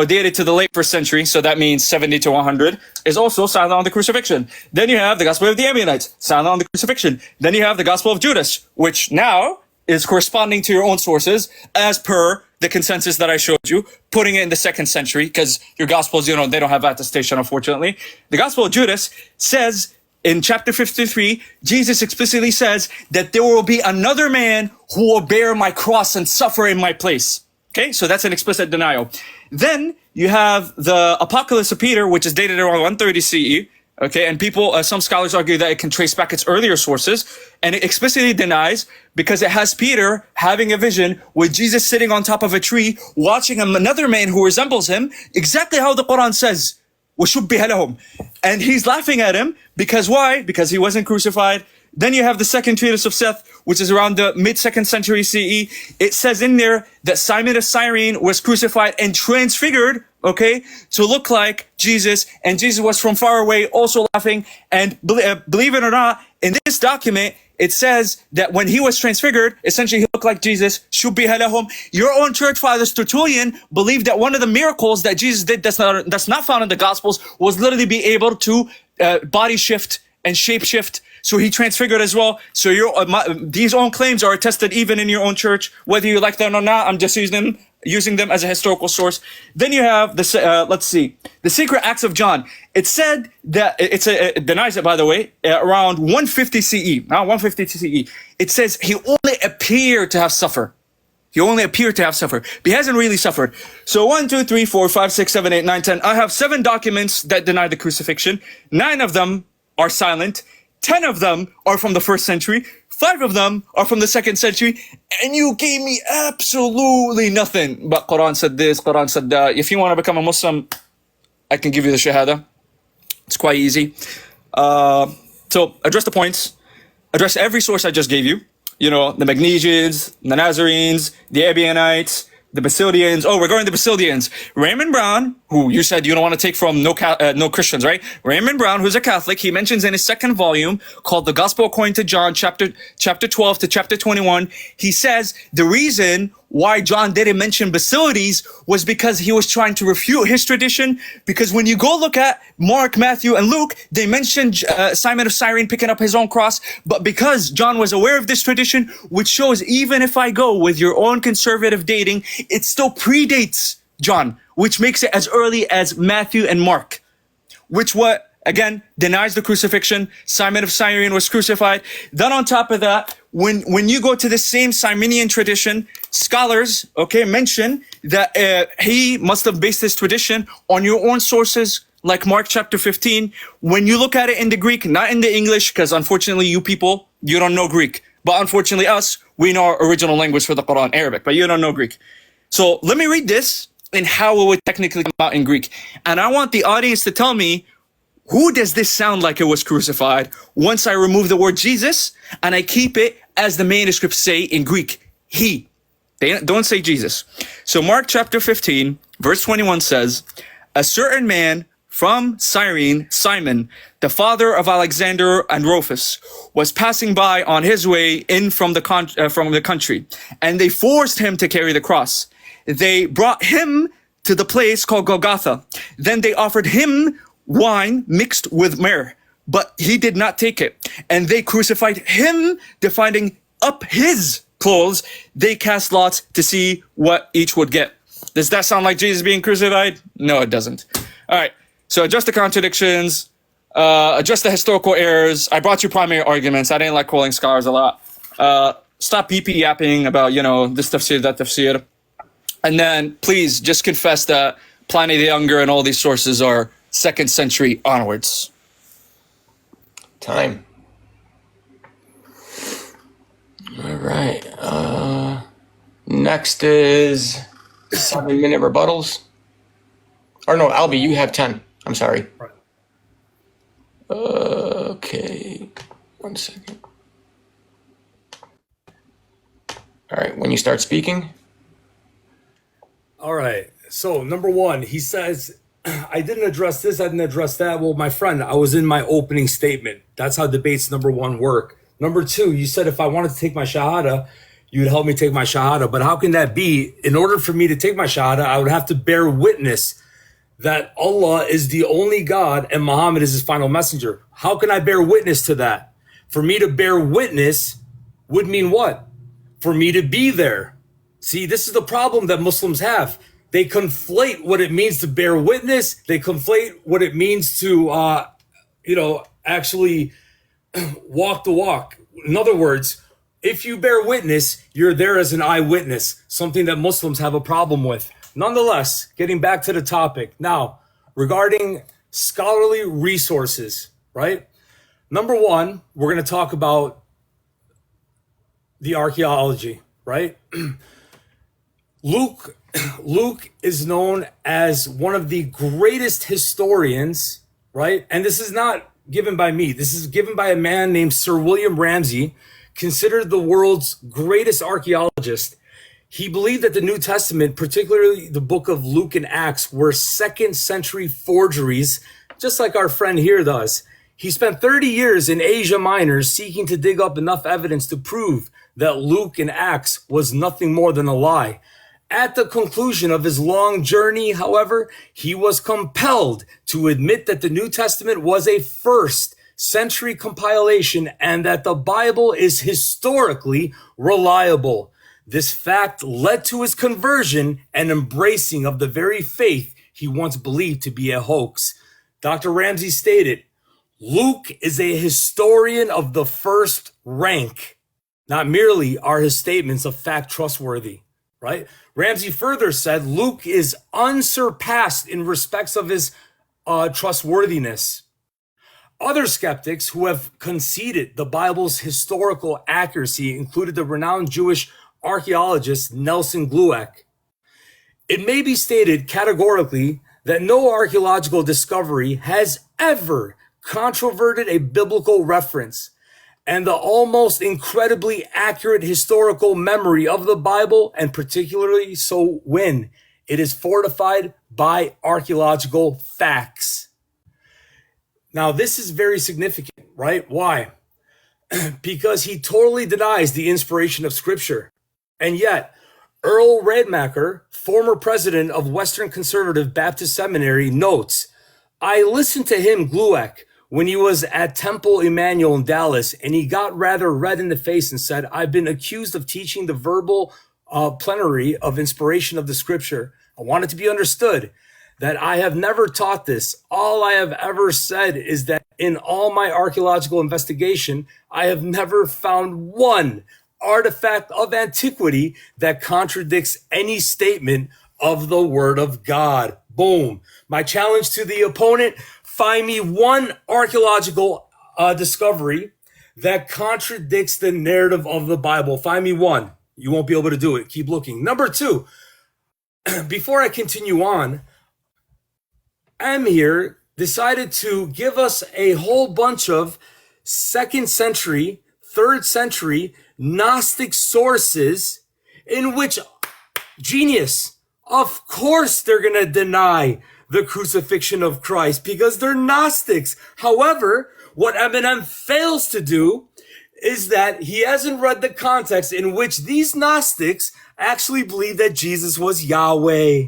dated to the late 1st century, so that means 70 to 100, is also silent on the crucifixion. Then you have the Gospel of the Ammonites, silent on the crucifixion. Then you have the Gospel of Judas, which now is corresponding to your own sources, as per the consensus that I showed you, putting it in the 2nd century, because your Gospels, they don't have attestation, unfortunately. The Gospel of Judas says, in chapter 53, Jesus explicitly says that there will be another man who will bear my cross and suffer in my place. Okay, so that's an explicit denial. Then you have the Apocalypse of Peter, which is dated around 130 CE. Okay, and people, some scholars argue that it can trace back its earlier sources, and it explicitly denies because it has Peter having a vision with Jesus sitting on top of a tree, watching another man who resembles him, exactly how the Quran says. وَشُبِّهَ لَهُمْ. And he's laughing at him because why? Because he wasn't crucified. Then you have the second treatise of Seth, which is around the mid-2nd century CE. It says in there that Simon of Cyrene was crucified and transfigured, okay, to look like Jesus, and Jesus was from far away also laughing. And believe it or not, in this document, it says that when he was transfigured, essentially he looked like Jesus. Shubbiha lahum. Your own church fathers, Tertullian, believed that one of the miracles that Jesus did that's not found in the Gospels was literally be able to body shift and shape shift. So he transfigured as well. So these own claims are attested even in your own church, whether you like them or not. I'm just using them as a historical source. Then you have let's see, the Secret Acts of John. It said that it denies it, by the way, around 150 CE. Now 150 CE. It says he only appeared to have suffered. He only appeared to have suffered, but he hasn't really suffered. So 1, 2, 3, 4, 5, 6, 7, 8, 9, 10. I have 7 documents that deny the crucifixion. 9 of them are silent. 10 of them are from the 1st century. 5 of them are from the 2nd century. And you gave me absolutely nothing. But Quran said this, Quran said that. If you want to become a Muslim, I can give you the Shahada. It's quite easy. So address the points. Address every source I just gave you. The Magnesians, the Nazarenes, the Ebionites, the Basilidians. Oh, regarding the Basilidians, Raymond Brown, who you said you don't want to take from no Christians, right? Raymond Brown, who's a Catholic, he mentions in his 2nd volume called The Gospel According to John, chapter 12 to chapter 21, he says the reason why John didn't mention Basilides was because he was trying to refute his tradition. Because when you go look at Mark, Matthew, and Luke, they mentioned Simon of Cyrene picking up his own cross. But because John was aware of this tradition, which shows even if I go with your own conservative dating, it still predates John, which makes it as early as Matthew and Mark, which again, denies the crucifixion. Simon of Cyrene was crucified. Then on top of that, when you go to the same Simonian tradition, scholars, mention that he must have based his tradition on your own sources, like Mark chapter 15, when you look at it in the Greek, not in the English, because unfortunately you people, you don't know Greek. But unfortunately us, we know our original language for the Quran, Arabic, but you don't know Greek. So let me read this and how it would technically come out in Greek. And I want the audience to tell me, who does this sound like it was crucified once I remove the word Jesus and I keep it as the manuscripts say in Greek, he. They don't say Jesus. So Mark chapter 15, verse 21 says, a certain man from Cyrene, Simon, the father of Alexander and Rufus, was passing by on his way in from the country, and they forced him to carry the cross. They brought him to the place called Golgotha. Then they offered him wine mixed with myrrh, but he did not take it. And they crucified him, dividing up his clothes. They cast lots to see what each would get. Does that sound like Jesus being crucified? No, it doesn't. All right. So address the contradictions, address the historical errors. I brought you primary arguments. I didn't like quoting scholars a lot. Stop yapping about, this tafsir, that tafsir. And then please just confess that Pliny the Younger and all these sources are 2nd century onwards. Time. All right. Next is 7-minute rebuttals. Or no, Albee, you have 10. I'm sorry. Right. Okay. 1 second. All right. When you start speaking. All right. So number one, he says, I didn't address this, I didn't address that. Well, my friend, I was in my opening statement. That's how debates, number one, work. Number two, you said if I wanted to take my shahada, you'd help me take my shahada. But how can that be? In order for me to take my shahada, I would have to bear witness that Allah is the only God and Muhammad is his final messenger. How can I bear witness to that? For me to bear witness would mean what? For me to be there. See, this is the problem that Muslims have. They conflate what it means to bear witness. They conflate what it means to, actually walk the walk. In other words, if you bear witness, you're there as an eyewitness, something that Muslims have a problem with. Nonetheless, getting back to the topic. Now, regarding scholarly resources, right? Number one, we're going to talk about the archaeology, right? Luke is known as one of the greatest historians, right? And this is not given by me. This is given by a man named Sir William Ramsay, considered the world's greatest archaeologist. He believed that the New Testament, particularly the book of Luke and Acts, were 2nd century forgeries, just like our friend here does. He spent 30 years in Asia Minor seeking to dig up enough evidence to prove that Luke and Acts was nothing more than a lie. At the conclusion of his long journey, however, he was compelled to admit that the New Testament was a 1st century compilation and that the Bible is historically reliable. This fact led to his conversion and embracing of the very faith he once believed to be a hoax. Dr. Ramsay stated, Luke is a historian of the first rank. Not merely are his statements of fact trustworthy, right? Ramsay further said Luke is unsurpassed in respects of his trustworthiness. Other skeptics who have conceded the Bible's historical accuracy included the renowned Jewish archaeologist Nelson Glueck. It may be stated categorically that no archaeological discovery has ever controverted a biblical reference, and the almost incredibly accurate historical memory of the Bible, and particularly so when it is fortified by archaeological facts. Now, this is very significant, right? Why? Because he totally denies the inspiration of Scripture. And yet, Earl Radmacher, former president of Western Conservative Baptist Seminary, notes, I listened to him, Glueck, when he was at Temple Emmanuel in Dallas, and he got rather red in the face and said, I've been accused of teaching the verbal plenary of inspiration of the Scripture. I want it to be understood that I have never taught this. All I have ever said is that in all my archaeological investigation, I have never found one artifact of antiquity that contradicts any statement of the Word of God. Boom. My challenge to the opponent, find me one archaeological discovery that contradicts the narrative of the Bible. Find me one. You won't be able to do it. Keep looking. Number two, before I continue on, M here decided to give us a whole bunch of 2nd century, 3rd century Gnostic sources in which, genius, of course they're going to deny the crucifixion of Christ because they're Gnostics. However, what Eminem fails to do is that he hasn't read the context in which these Gnostics actually believe that Jesus was Yahweh.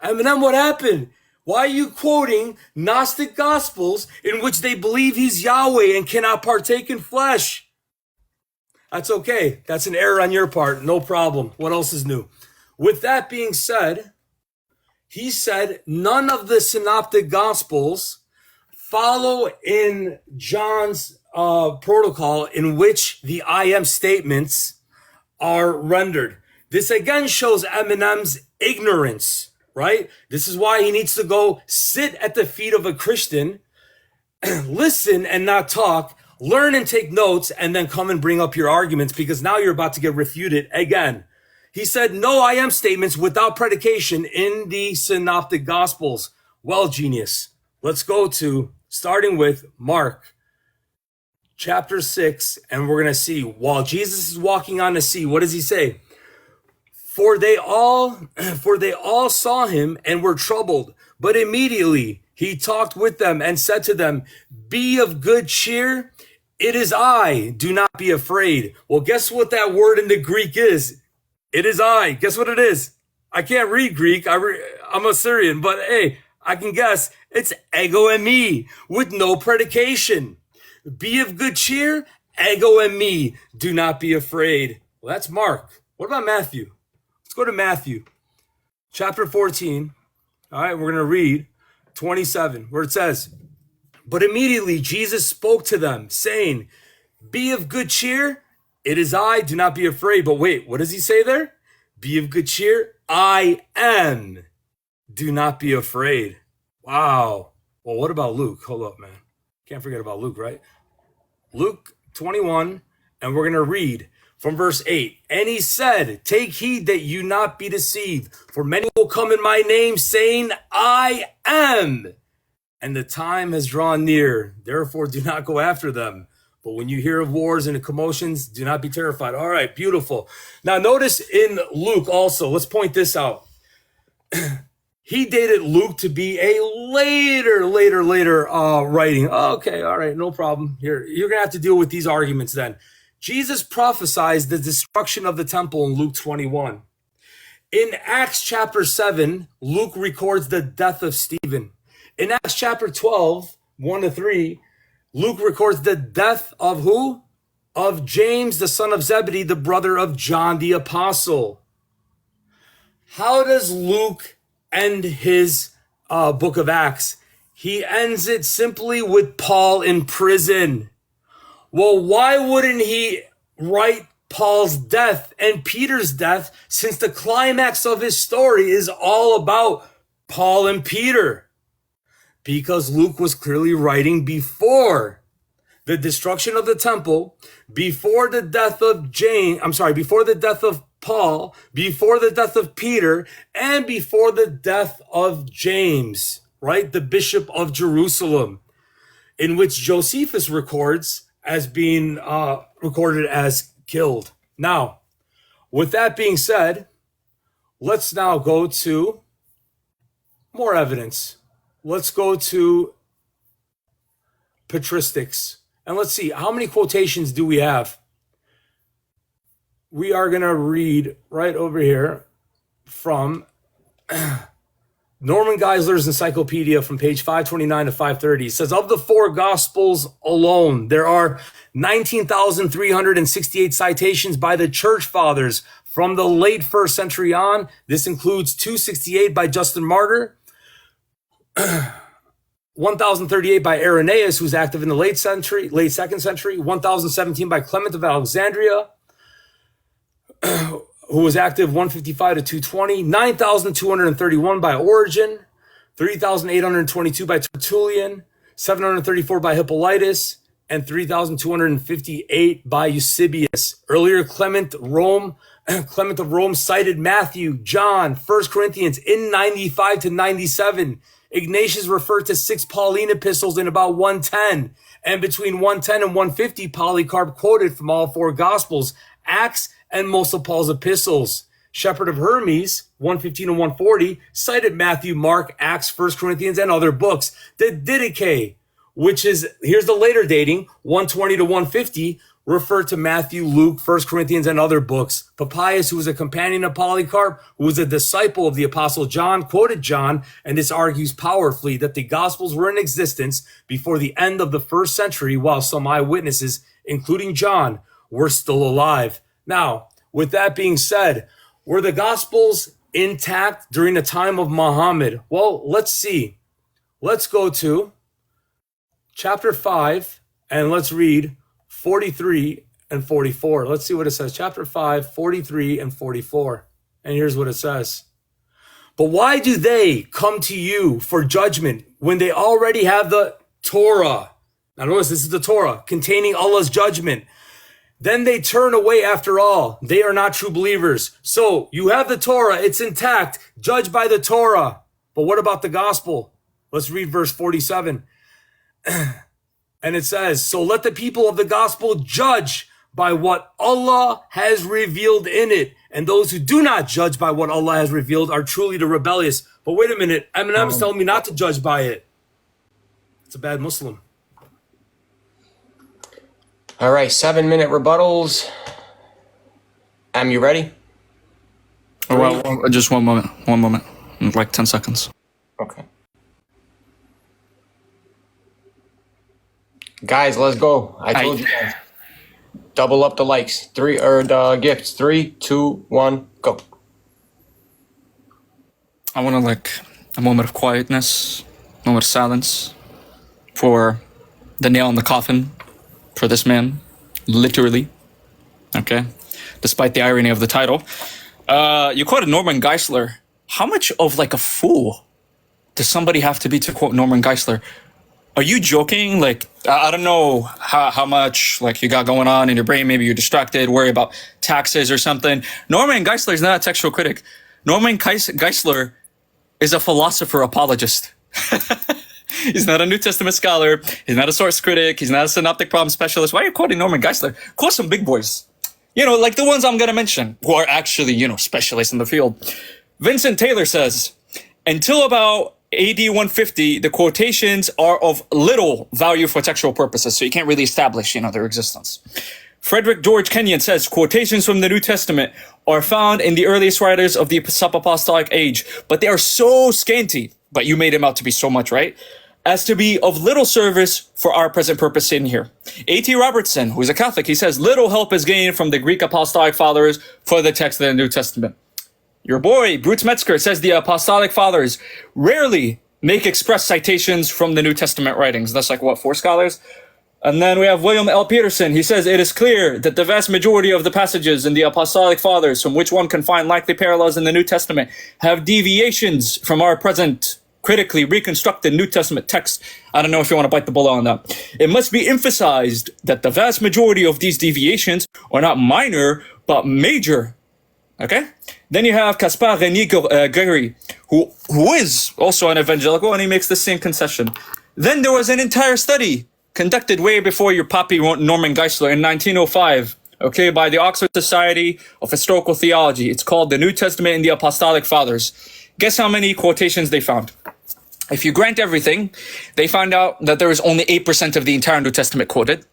Eminem, what happened? Why are you quoting Gnostic Gospels in which they believe he's Yahweh and cannot partake in flesh? That's okay. That's an error on your part. No problem. What else is new? With that being said, he said none of the synoptic Gospels follow in John's protocol in which the I am statements are rendered. This again shows Eminem's ignorance, right? This is why he needs to go sit at the feet of a Christian, listen and not talk, learn and take notes, and then come and bring up your arguments because now you're about to get refuted again. He said no I am statements without predication in the synoptic Gospels. Well, genius. Let's go to, starting with Mark chapter 6, and we're going to see, while Jesus is walking on the sea, what does he say? For they all saw him and were troubled, but immediately he talked with them and said to them, be of good cheer. It is I. Do not be afraid. Well, guess what that word in the Greek is? It is I. Guess what it is? I can't read Greek. I'm Assyrian, but hey, I can guess. It's ego and me with no predication. Be of good cheer. Ego and me. Do not be afraid. Well, that's Mark. What about Matthew? Let's go to Matthew chapter 14. All right, we're going to read 27 where it says, but immediately Jesus spoke to them saying, be of good cheer. It is I. Do not be afraid. But wait, what does he say there? Be of good cheer. I am. Do not be afraid. Wow. Well, what about Luke? Hold up, man. Can't forget about Luke, right? Luke 21, and we're going to read from verse 8. And he said, take heed that you not be deceived, for many will come in my name, saying, I am. And the time has drawn near. Therefore, do not go after them. But when you hear of wars and commotions, do not be terrified. All right, beautiful. Now, notice in Luke also, let's point this out. He dated Luke to be a later writing. Okay, all right, no problem. Here, you're going to have to deal with these arguments then. Jesus prophesied the destruction of the temple in Luke 21. In Acts chapter 7, Luke records the death of Stephen. In Acts chapter 12, 1-3, Luke records the death of who? Of James, the son of Zebedee, the brother of John the apostle. How does Luke end his book of Acts? He ends it simply with Paul in prison. Well, why wouldn't he write Paul's death and Peter's death, since the climax of his story is all about Paul and Peter? Because Luke was clearly writing before the destruction of the temple, before the death of before the death of Paul, before the death of Peter, and before the death of James, right? The bishop of Jerusalem, in which Josephus records as being recorded as killed. Now, with that being said, let's now go to more evidence. Let's go to patristics. And let's see, how many quotations do we have? We are going to read right over here from Norman Geisler's encyclopedia from page 529 to 530. It says, of the four gospels alone, there are 19,368 citations by the church fathers from the late 1st century on. This includes 268 by Justin Martyr, 1,038 by Irenaeus, who's active in the late 2nd century, 1,017 by Clement of Alexandria, who was active 155 to 220, 9,231 by Origen, 3,822 by Tertullian, 734 by Hippolytus, and 3,258 by Eusebius. Earlier, Clement of Rome cited Matthew, John, 1 Corinthians in 95 to 97. Ignatius referred to 6 Pauline epistles in about 110. And between 110 and 150, Polycarp quoted from all 4 Gospels, Acts, and most of Paul's epistles. Shepherd of Hermes, 115 and 140, cited Matthew, Mark, Acts, 1 Corinthians, and other books. The Didache, which is, here's the later dating, 120 to 150, referred to Matthew, Luke, 1 Corinthians, and other books. Papias, who was a companion of Polycarp, who was a disciple of the Apostle John, quoted John, and this argues powerfully that the Gospels were in existence before the end of the 1st century, while some eyewitnesses, including John, were still alive. Now, with that being said, were the Gospels intact during the time of Muhammad? Well, let's see. Let's go to chapter 5, and let's read 43 and 44. Let's see what it says. Chapter 5, 43 and 44. And here's what it says. But why do they come to you for judgment when they already have the Torah? Now notice this is the Torah containing Allah's judgment. Then they turn away after all. They are not true believers. So you have the Torah. It's intact. Judged by the Torah. But what about the gospel? Let's read verse 47. And it says, so let the people of the gospel judge by what Allah has revealed in it. And those who do not judge by what Allah has revealed are truly the rebellious. But wait a minute. Eminem is telling me not to judge by it. It's a bad Muslim. All right, 7-minute rebuttals. You ready? Well, just one moment, like 10 seconds. Okay. Guys, let's go. I told you guys. Double up the likes. The gifts. 3, 2, 1, go. I want to like a moment of quietness, a moment of silence for the nail in the coffin for this man, literally. Okay, despite the irony of the title. You quoted Norman Geisler. How much of like a fool does somebody have to be to quote Norman Geisler? Are you joking? Like, I don't know how much like you got going on in your brain. Maybe you're distracted, worry about taxes or something. Norman Geisler is not a textual critic. Norman Geisler is a philosopher apologist. He's not a New Testament scholar. He's not a source critic. He's not a synoptic problem specialist. Why are you quoting Norman Geisler? Quote some big boys. You know, like the ones I'm going to mention, who are actually, you know, specialists in the field. Vincent Taylor says, until about AD 150, the quotations are of little value for textual purposes, so you can't really establish, you know, their existence. Frederick George Kenyon says, quotations from the New Testament are found in the earliest writers of the sub-apostolic age, but they are so scanty, but you made them out to be so much, right? As to be of little service for our present purpose in here. A.T. Robertson, who is a Catholic, he says, little help is gained from the Greek apostolic fathers for the text of the New Testament. Your boy, Brutes Metzger, says the apostolic fathers rarely make express citations from the New Testament writings. That's like, what, 4 scholars? And then we have William L. Peterson. He says, it is clear that the vast majority of the passages in the apostolic fathers from which one can find likely parallels in the New Testament have deviations from our present critically reconstructed New Testament text. I don't know if you want to bite the bullet on that. It must be emphasized that the vast majority of these deviations are not minor, but major. Okay? Then you have Caspar René Guéry, who is also an evangelical, and he makes the same concession. Then there was an entire study conducted way before your poppy Norman Geisler in 1905, okay, by the Oxford Society of Historical Theology. It's called The New Testament and the Apostolic Fathers. Guess how many quotations they found? If you grant everything, they found out that there is only 8% of the entire New Testament quoted.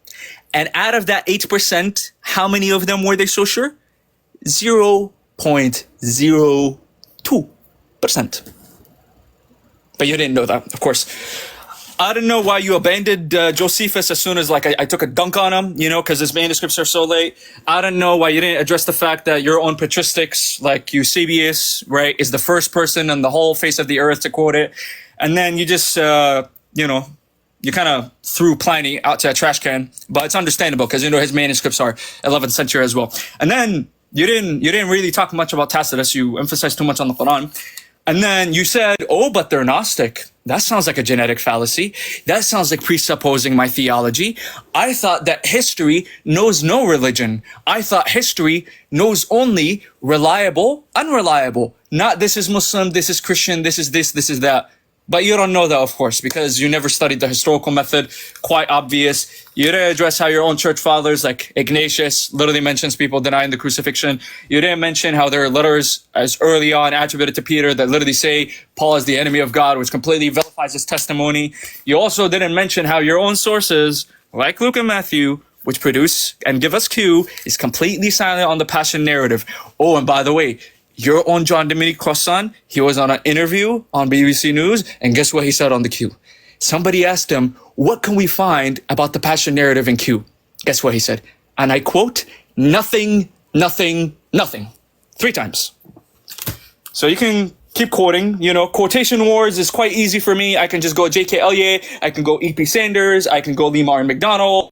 And out of that 8%, how many of them were they so sure? 0.02%. But you didn't know that, of course. I don't know why you abandoned Josephus as soon as like I took a dunk on him, you know, because his manuscripts are so late. I don't know why you didn't address the fact that your own patristics, like Eusebius, right, is the first person on the whole face of the earth to quote it. And then you just, you know, you kind of threw Pliny out to a trash can. But it's understandable because, you know, his manuscripts are 11th century as well. And then you didn't really talk much about Tacitus. You emphasized too much on the Quran. And then you said, oh, but they're Gnostic. That sounds like a genetic fallacy. That sounds like presupposing my theology. I thought that history knows no religion. I thought history knows only reliable, unreliable. Not this is Muslim, this is Christian, this is that. But you don't know that, of course, because you never studied the historical method. Quite obvious. You didn't address how your own church fathers, like Ignatius, literally mentions people denying the crucifixion. You didn't mention how there are letters as early on attributed to Peter that literally say Paul is the enemy of God, which completely vilifies his testimony. You also didn't mention how your own sources, like Luke and Matthew, which produce and give us Q, is completely silent on the passion narrative. Oh, and by the way, your own John Dominique Crossan, he was on an interview on BBC News, and guess what he said on the Q? Somebody asked him, what can we find about the passion narrative in Q? Guess what he said? And I quote, nothing, nothing, nothing. 3 times. So you can keep quoting, quotation wars is quite easy for me. I can just go J.K. Elliott, I can go E.P. Sanders, I can go Lee Martin McDonald,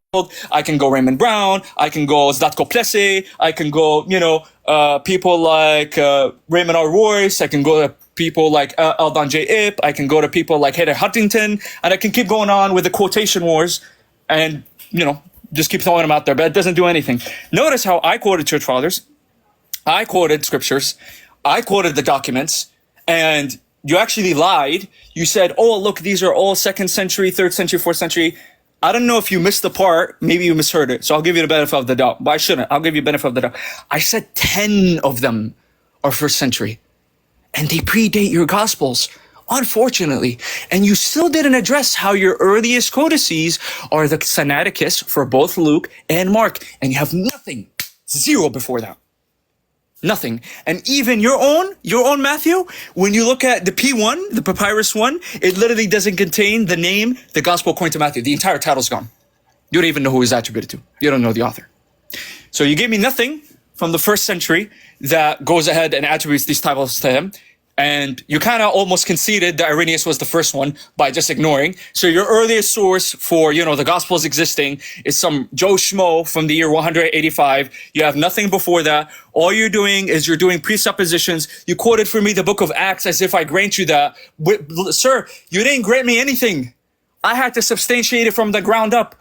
I can go Raymond Brown, I can go Zlatko Plessy, I can go, people like Raymond R. Royce, I can go to people like Eldon J. Ip, I can go to people like Heather Huntington, and I can keep going on with the quotation wars and, just keep throwing them out there, but it doesn't do anything. Notice how I quoted church fathers, I quoted scriptures, I quoted the documents, and you actually lied. You said, oh, look, these are all 2nd century, 3rd century, 4th century. I don't know if you missed the part. Maybe you misheard it. So I'll give you the benefit of the doubt. But I shouldn't. I'll give you the benefit of the doubt. I said 10 of them are 1st century. And they predate your Gospels, unfortunately. And you still didn't address how your earliest codices are the Sinaiticus for both Luke and Mark. And you have nothing, 0 before that. Nothing. And even your own Matthew, when you look at the P1, the papyrus one, it literally doesn't contain the name, the gospel according to Matthew. The entire title's gone. You don't even know who it's attributed to. You don't know the author. So you gave me nothing from the 1st century that goes ahead and attributes these titles to him. And you kind of almost conceded that Irenaeus was the first one by just ignoring. So your earliest source for, the Gospels existing is some Joe Schmo from the year 185. You have nothing before that. All you're doing is you're doing presuppositions. You quoted for me the book of Acts as if I grant you that. Sir, you didn't grant me anything. I had to substantiate it from the ground up.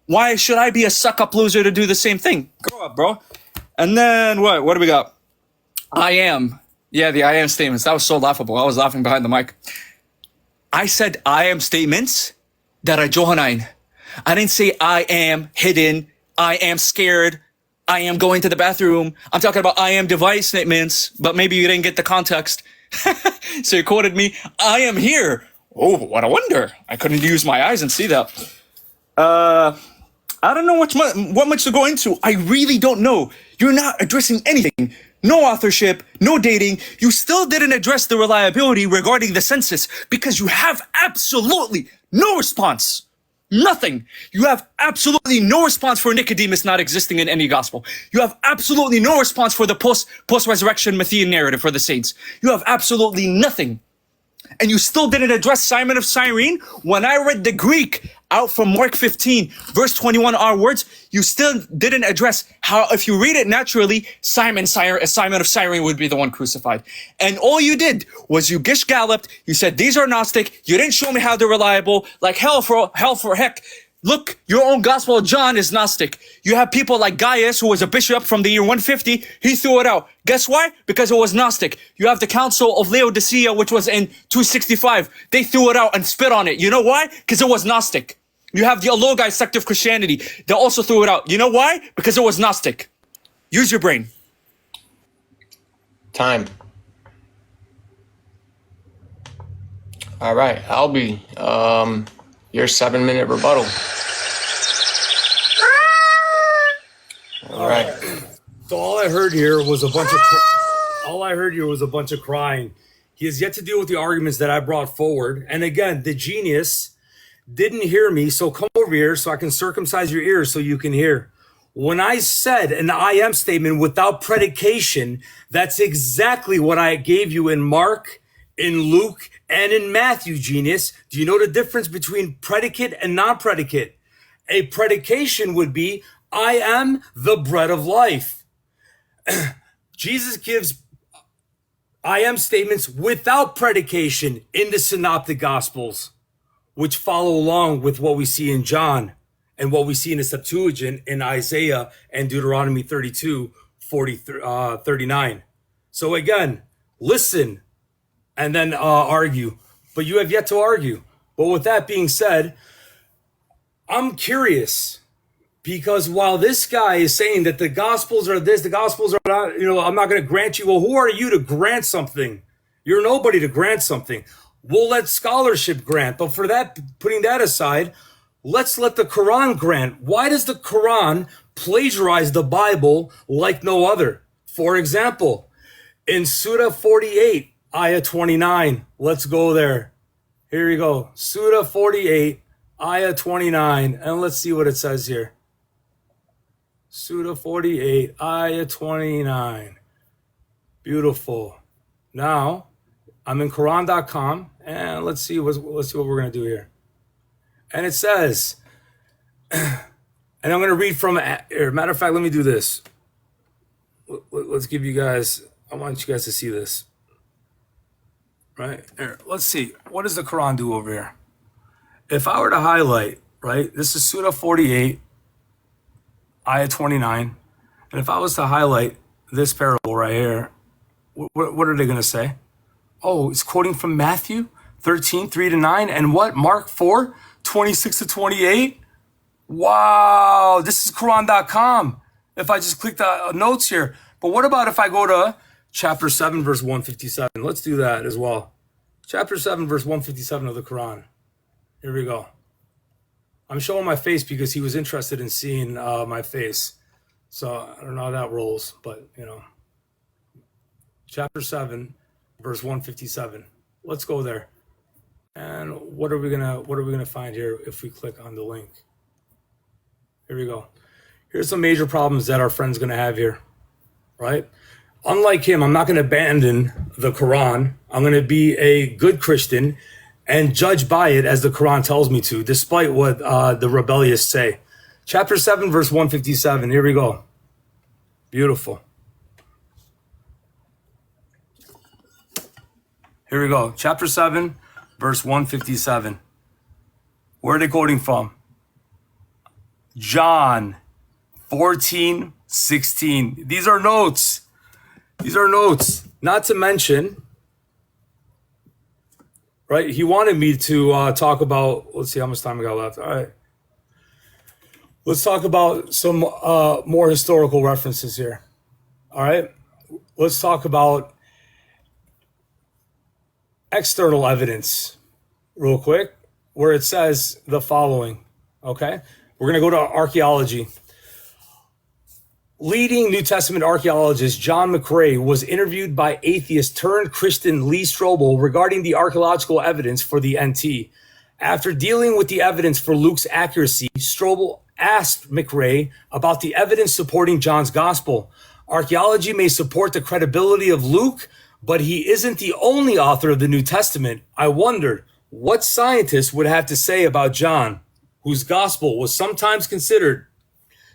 Why should I be a suck-up loser to do the same thing? Grow up, bro. And then what? What do we got? I am. Yeah, the I am statements. That was so laughable. I was laughing behind the mic. I said I am statements that are Johannine. I didn't say I am hidden. I am scared. I am going to the bathroom. I'm talking about I am device statements, but maybe you didn't get the context. So you quoted me. I am here. Oh, what a wonder. I couldn't use my eyes and see that. I don't know what much to go into. I really don't know. You're not addressing anything. No authorship, no dating. You still didn't address the reliability regarding the census because you have absolutely no response. Nothing. You have absolutely no response for Nicodemus not existing in any gospel. You have absolutely no response for the post-resurrection Matthean narrative for the saints. You have absolutely nothing. And you still didn't address Simon of Cyrene. When I read the Greek out from Mark 15, verse 21, our words, you still didn't address how, if you read it naturally, Simon of Cyrene would be the one crucified. And all you did was you gish-galloped. You said, these are Gnostic. You didn't show me how they're reliable. Like hell for heck. Look, your own Gospel of John is Gnostic. You have people like Gaius, who was a bishop from the year 150. He threw it out. Guess why? Because it was Gnostic. You have the Council of Laodicea, which was in 265. They threw it out and spit on it. You know why? Because it was Gnostic. You have the Alogai sect of Christianity. They also threw it out. You know why? Because it was Gnostic. Use your brain. Time. All right, Albee, your 7-minute rebuttal. All right. So all I heard here was a bunch of crying. He has yet to deal with the arguments that I brought forward. And again, the genius didn't hear me, so come over here so I can circumcise your ears so you can hear. When I said an I am statement without predication, that's exactly what I gave you in Mark, in Luke, and in Matthew, genius. Do you know the difference between predicate and non-predicate? A predication would be, I am the bread of life. Jesus gives I am statements without predication in the synoptic gospels, which follow along with what we see in John and what we see in the Septuagint in Isaiah and Deuteronomy 32, 39. So again, listen and then argue. But you have yet to argue. But with that being said, I'm curious because while this guy is saying that the gospels are this, the gospels are not, I'm not going to grant you. Well, who are you to grant something? You're nobody to grant something. We'll let scholarship grant. But for that, putting that aside, let's let the Quran grant. Why does the Quran plagiarize the Bible like no other? For example, in Surah 48, Ayah 29, let's go there. Here we go. Surah 48, Ayah 29, and let's see what it says here. Surah 48, Ayah 29. Beautiful. Now, I'm in Quran.com, and let's see what we're going to do here. And it says, and I'm going to read from, matter of fact, let me do this. Let's give you guys, I want you guys to see this. Right here, let's see. What does the Quran do over here? If I were to highlight, right, this is Surah 48, Ayah 29. And if I was to highlight this parable right here, what are they going to say? Oh, it's quoting from Matthew 13, 3-9. And what? Mark 4, 26 to 28. Wow, this is Quran.com. If I just click the notes here. But what about if I go to chapter 7, verse 157? Let's do that as well. Chapter 7, verse 157 of the Quran. Here we go. I'm showing my face because he was interested in seeing my face. So I don't know how that rolls, but Chapter 7, verse 157. Let's go there. And what are we gonna find here if we click on the link? Here we go. Here's some major problems that our friend's gonna have here, right? Unlike him, I'm not gonna abandon the Quran. I'm gonna be a good Christian and judge by it as the Quran tells me to, despite what the rebellious say. Chapter 7, verse 157. Here we go. Beautiful. Here we go. Chapter 7, verse 157. Where are they quoting from? John 14, 16. These are notes. Not to mention, right? He wanted me to talk about, let's see how much time I got left. All right. Let's talk about some more historical references here. All right. Let's talk about external evidence real quick, where it says the following. Okay. We're going to go to archaeology. Leading New Testament archaeologist John McRae was interviewed by atheist turned Christian Lee Strobel regarding the archaeological evidence for the NT. After dealing with the evidence for Luke's accuracy, Strobel asked McRae about the evidence supporting John's gospel. Archaeology may support the credibility of Luke, but he isn't the only author of the New Testament. I wondered what scientists would have to say about John, whose gospel was sometimes considered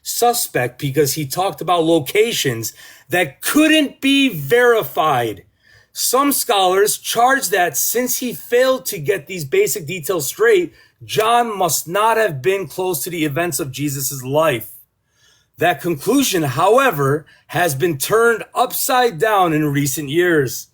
suspect because he talked about locations that couldn't be verified. Some scholars charge that since he failed to get these basic details straight, John must not have been close to the events of Jesus' life. That conclusion, however, has been turned upside down in recent years.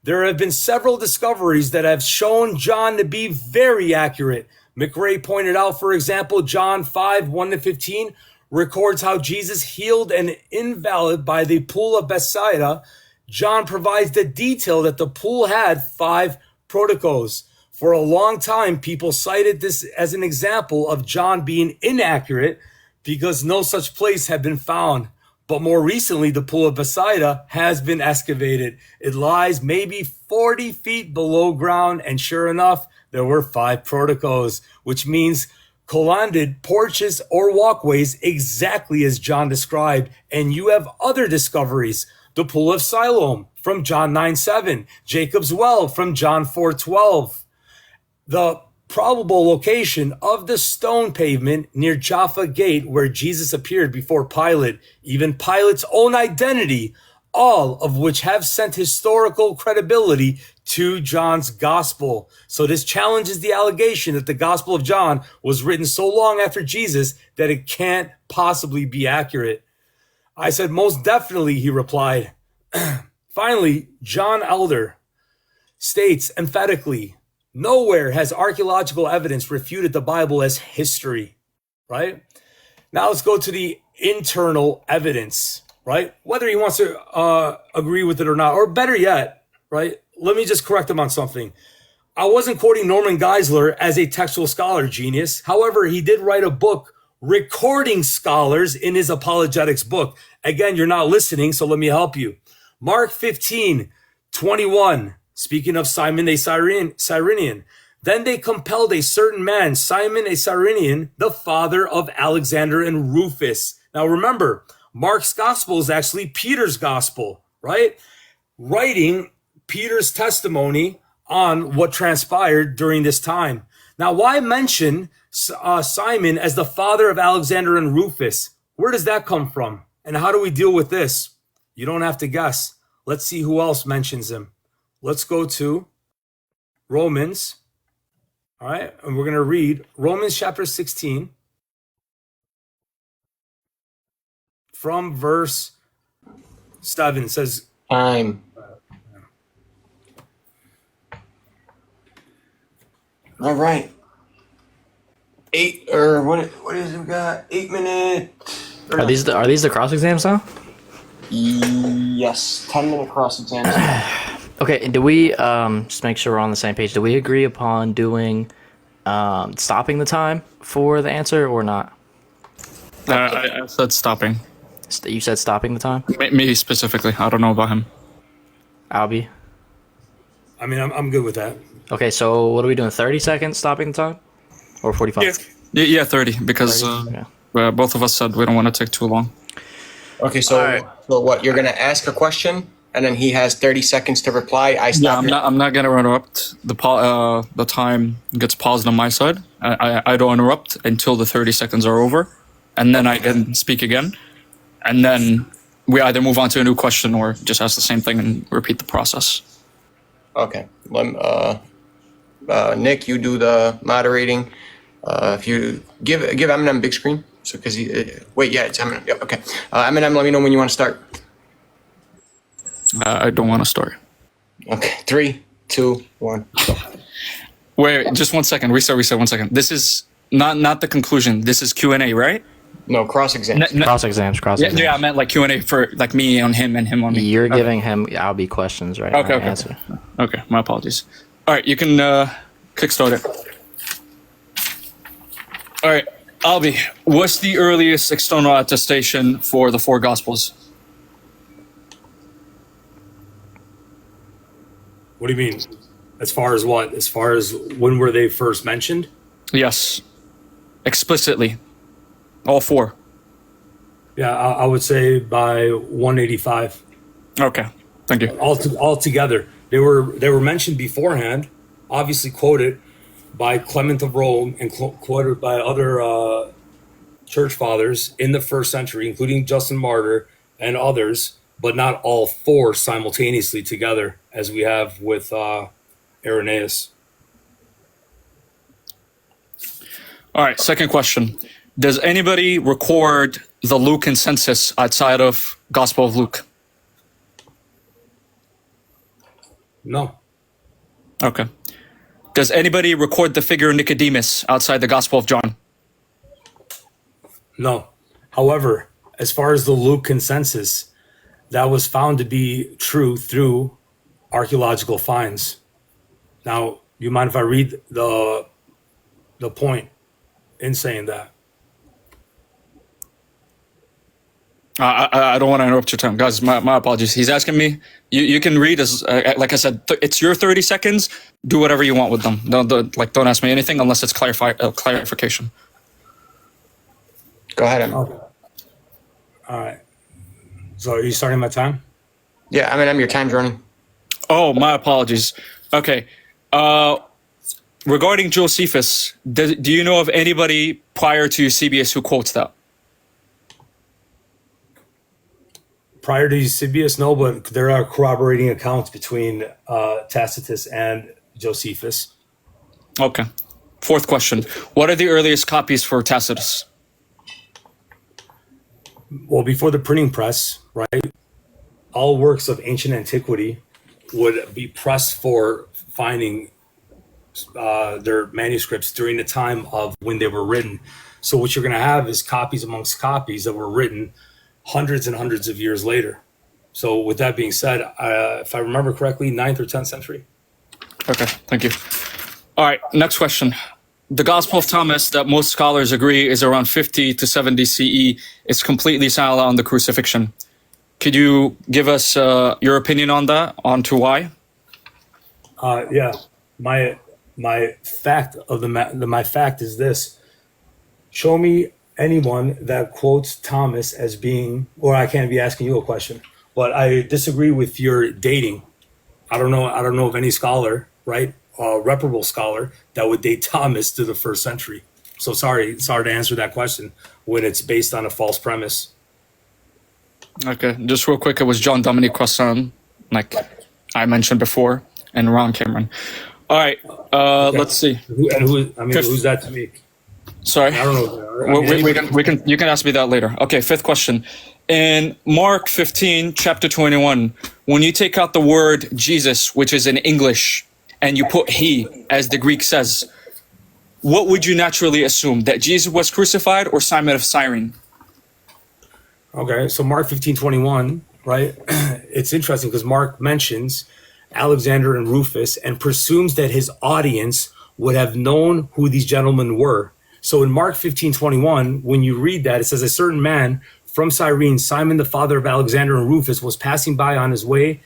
There have been several discoveries that have shown John to be very accurate. McRae pointed out, for example, John 5, 1-15, records how Jesus healed an invalid by the pool of Bethsaida. John provides the detail that the pool had 5 porticos. For a long time, people cited this as an example of John being inaccurate because no such place had been found. But more recently, the pool of Bethsaida has been excavated. It lies maybe 40 feet below ground, and sure enough, there were 5 porticos, which means colonnaded porches or walkways exactly as John described. And you have other discoveries. The pool of Siloam from John 9:7, Jacob's well from John 4:12. The probable location of the stone pavement near Jaffa Gate where Jesus appeared before Pilate, even Pilate's own identity all of which have sent historical credibility to John's gospel. So this challenges the allegation that the Gospel of John was written so long after Jesus that it can't possibly be accurate. I said, most definitely, he replied. Finally, John Elder states emphatically, nowhere has archaeological evidence refuted the Bible as history, right? Now let's go to the internal evidence, right? Whether he wants to agree with it or not, or better yet, right? Let me just correct him on something. I wasn't quoting Norman Geisler as a textual scholar genius. However, he did write a book recording scholars in his apologetics book. Again, you're not listening, so let me help you. Mark 15:21, speaking of Simon a Cyrenian. Then they compelled a certain man, Simon a Cyrenian, the father of Alexander and Rufus. Now remember, Mark's gospel is actually Peter's gospel, right? Writing Peter's testimony on what transpired during this time. Now, why mention Simon as the father of Alexander and Rufus? Where does that come from? And how do we deal with this? You don't have to guess. Let's see who else mentions him. Let's go to Romans. All right, and we're going to read Romans chapter 16 from verse 7. It says, Time. All right. What is it we got? 8 minutes. Are these the cross exams now? Yes, 10-minute cross exams. Okay, do we just make sure we're on the same page? Do we agree upon doing stopping the time for the answer or not? I said stopping. You said stopping the time? Me specifically. I don't know about him. Albee? I mean, I'm good with that. Okay, so what are we doing? 30 seconds stopping the time? Or 45? Yeah, 30, because 30? Okay. both of us said we don't want to take too long. Okay, so, All right. So what? You're gonna ask a question, and then he has 30 seconds to reply. I stop. Yeah, I'm not gonna interrupt. The time gets paused on my side. I don't interrupt until the 30 seconds are over, and then I can speak again, and then we either move on to a new question or just ask the same thing and repeat the process. Okay. Nick, you do the moderating. If you give Eminem big screen, so because it's Eminem. Yep. Okay. Eminem, let me know when you want to start. I don't want to start. Okay. 3, 2, 1. Go. Wait, just 1 second. Reset. 1 second. This is not the conclusion. This is Q&A, right? No, cross exams. Cross exams. Yeah, I meant like Q&A for like me on him and him on me. You're giving him Albee questions, right? Okay. Answer. Okay, my apologies. All right, you can kickstart it. All right, Albee, what's the earliest external attestation for the 4 Gospels? What do you mean? As far as what? As far as when were they first mentioned? Yes, explicitly, all 4. Yeah, I would say by 185. Okay, thank you. All together, they were mentioned beforehand, obviously quoted by Clement of Rome and quoted by other church fathers in the first century, including Justin Martyr and others, but not all 4 simultaneously together, as we have with Irenaeus. All right, second question. Does anybody record the Luke consensus outside of Gospel of Luke? No. Okay. Does anybody record the figure of Nicodemus outside the Gospel of John? No. However, as far as the Luke consensus, that was found to be true through archaeological finds. Now, you mind if I read the point in saying that? I don't want to interrupt your time, guys. My apologies. He's asking me. You can read as like I said. It's your 30 seconds. Do whatever you want with them. Don't ask me anything unless it's clarification. Go ahead, Em. Okay. All right. So are you starting my time? Yeah, Eminem, your time's running. Oh, my apologies. Okay. Regarding Josephus, do you know of anybody prior to Eusebius who quotes that? Prior to Eusebius, no, but there are corroborating accounts between Tacitus and Josephus. Okay. Fourth question. What are the earliest copies for Tacitus? Well, before the printing press, right, all works of ancient antiquity would be pressed for finding their manuscripts during the time of when they were written. So what you're going to have is copies amongst copies that were written hundreds and hundreds of years later. So with that being said, if I remember correctly, 9th or 10th century. Okay, thank you. All right, next question. The Gospel of Thomas, that most scholars agree is around 50 to 70 CE, is completely silent on the crucifixion. Could you give us your opinion on that, on to why? Yeah, my fact of my fact is this: show me anyone that quotes Thomas as being, or I can't be asking you a question, but I disagree with your dating. I don't know of any scholar, right, reputable scholar, that would date Thomas to the 1st century. So sorry to answer that question when it's based on a false premise. Okay, just real quick, it was John Dominic Croissant, like I mentioned before, and Ron Cameron. All right, let's see. Who's that to me? Sorry, I don't know. you can ask me that later. Okay, fifth question. In Mark 15, chapter 21, when you take out the word Jesus, which is in English, and you put he, as the Greek says, what would you naturally assume? That Jesus was crucified or Simon of Cyrene? Okay, so Mark 15:21, right? It's interesting because Mark mentions Alexander and Rufus and presumes that his audience would have known who these gentlemen were. So in Mark 15:21, when you read that, it says, a certain man from Cyrene, Simon, the father of Alexander and Rufus, was passing by on his way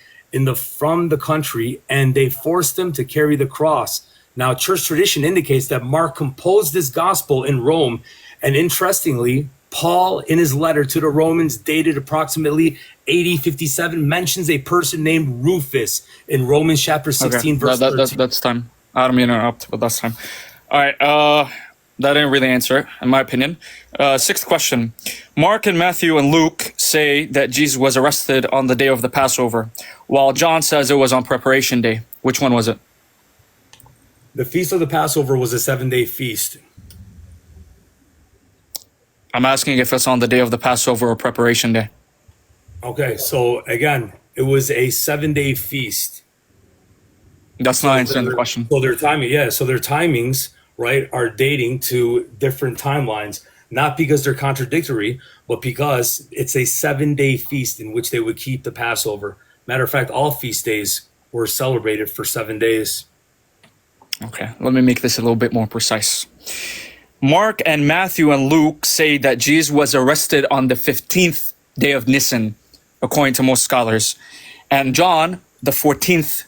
from the country, and they forced him to carry the cross. Now, church tradition indicates that Mark composed this gospel in Rome. And interestingly, Paul, in his letter to the Romans, dated approximately AD 57, mentions a person named Rufus in Romans chapter 16, verse 13. That's time. I don't mean to interrupt, but that's time. All right, that didn't really answer it, in my opinion. Sixth question. Mark and Matthew and Luke say that Jesus was arrested on the day of the Passover, while John says it was on preparation day. Which one was it? The feast of the Passover was a 7-day feast. I'm asking if it's on the day of the Passover or preparation day. Okay, so again, it was a 7-day feast. That's not answering the question. So their timings, right, are dating to different timelines, not because they're contradictory, but because it's a 7-day feast in which they would keep the Passover. Matter of fact, all feast days were celebrated for 7 days. Okay, let me make this a little bit more precise. Mark and Matthew and Luke say that Jesus was arrested on the 15th day of Nisan, according to most scholars, and John, the 14th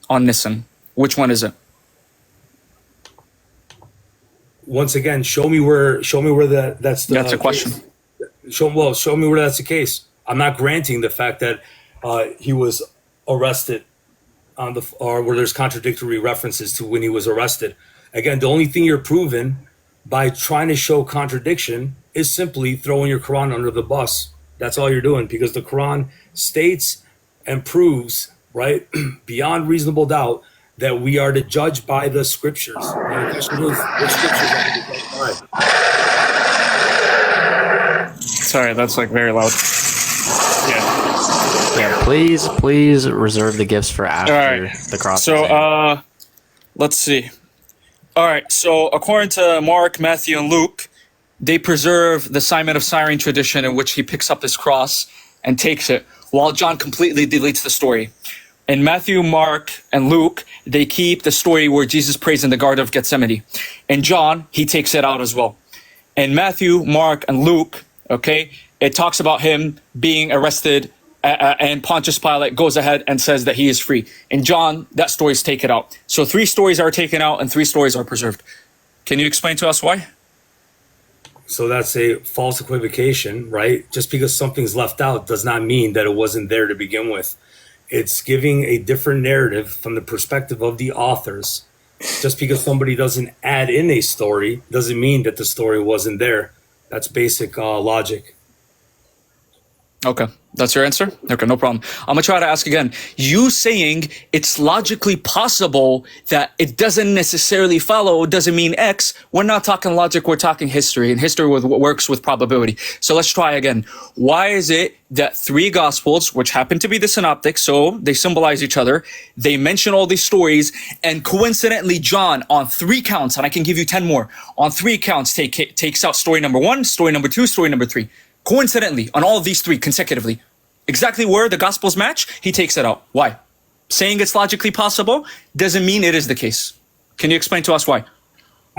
on Nisan. Which one is it? Once again, show me where that's a question. Show me where that's the case. I'm not granting the fact that he was arrested or where there's contradictory references to when he was arrested. Again, the only thing you're proving by trying to show contradiction is simply throwing your Quran under the bus. That's all you're doing, because the Quran states and proves, right, beyond reasonable doubt, that we are to judge by the scriptures. And the question is, what scriptures are we judged by? Sorry, that's like very loud. Yeah, please reserve the gifts for after the cross. So, let's see. All right, so according to Mark, Matthew, and Luke, they preserve the Simon of Cyrene tradition in which he picks up his cross and takes it, while John completely deletes the story. In Matthew, Mark, and Luke, they keep the story where Jesus prays in the Garden of Gethsemane. In John, he takes it out as well. In Matthew, Mark, and Luke, okay, it talks about him being arrested, and Pontius Pilate goes ahead and says that he is free. In John, that story is taken out. So 3 stories are taken out and 3 stories are preserved. Can you explain to us why? So that's a false equivocation, right? Just because something's left out does not mean that it wasn't there to begin with. It's giving a different narrative from the perspective of the authors. Just because somebody doesn't add in a story doesn't mean that the story wasn't there. That's basic logic. Okay. That's your answer? Okay, no problem. I'm gonna try to ask again. You saying it's logically possible that it doesn't necessarily follow doesn't mean X. We're not talking logic, we're talking history, and history works with probability. So let's try again. Why is it that 3 gospels, which happen to be the synoptic, so they symbolize each other, they mention all these stories, and coincidentally John on 3 counts, and I can give you 10 more, on 3 counts takes out story number 1, story number 2, story number 3. Coincidentally, on all of these 3 consecutively, exactly where the Gospels match, he takes it out. Why? Saying it's logically possible doesn't mean it is the case. Can you explain to us why?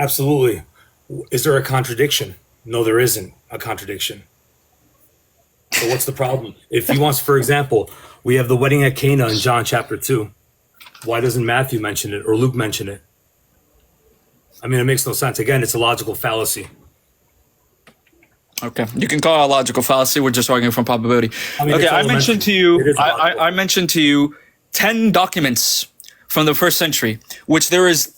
Absolutely. Is there a contradiction? No, there isn't a contradiction. So what's the problem? If he wants, for example, we have the wedding at Cana in John chapter 2. Why doesn't Matthew mention it or Luke mention it? I mean, it makes no sense. Again, it's a logical fallacy. Okay, you can call it a logical fallacy. We're just arguing from probability. I mean, Okay, it's I mentioned to you. It is logical. I mentioned to you 10 documents from the 1st century, which there is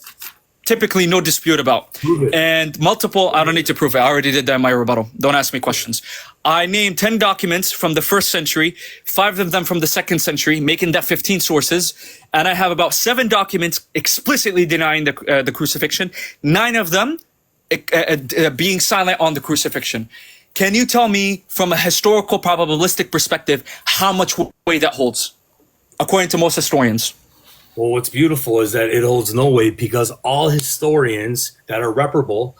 typically no dispute about, Prove it. and multiple. I don't need to prove it. I already did that in my rebuttal. Don't ask me questions. I named 10 documents from the 1st century, 5 of them from the 2nd century, making that 15 sources, and I have about 7 documents explicitly denying the crucifixion. 9 of them being silent on the crucifixion. Can you tell me, from a historical probabilistic perspective, how much weight that holds, according to most historians? Well, what's beautiful is that it holds no weight because all historians that are reparable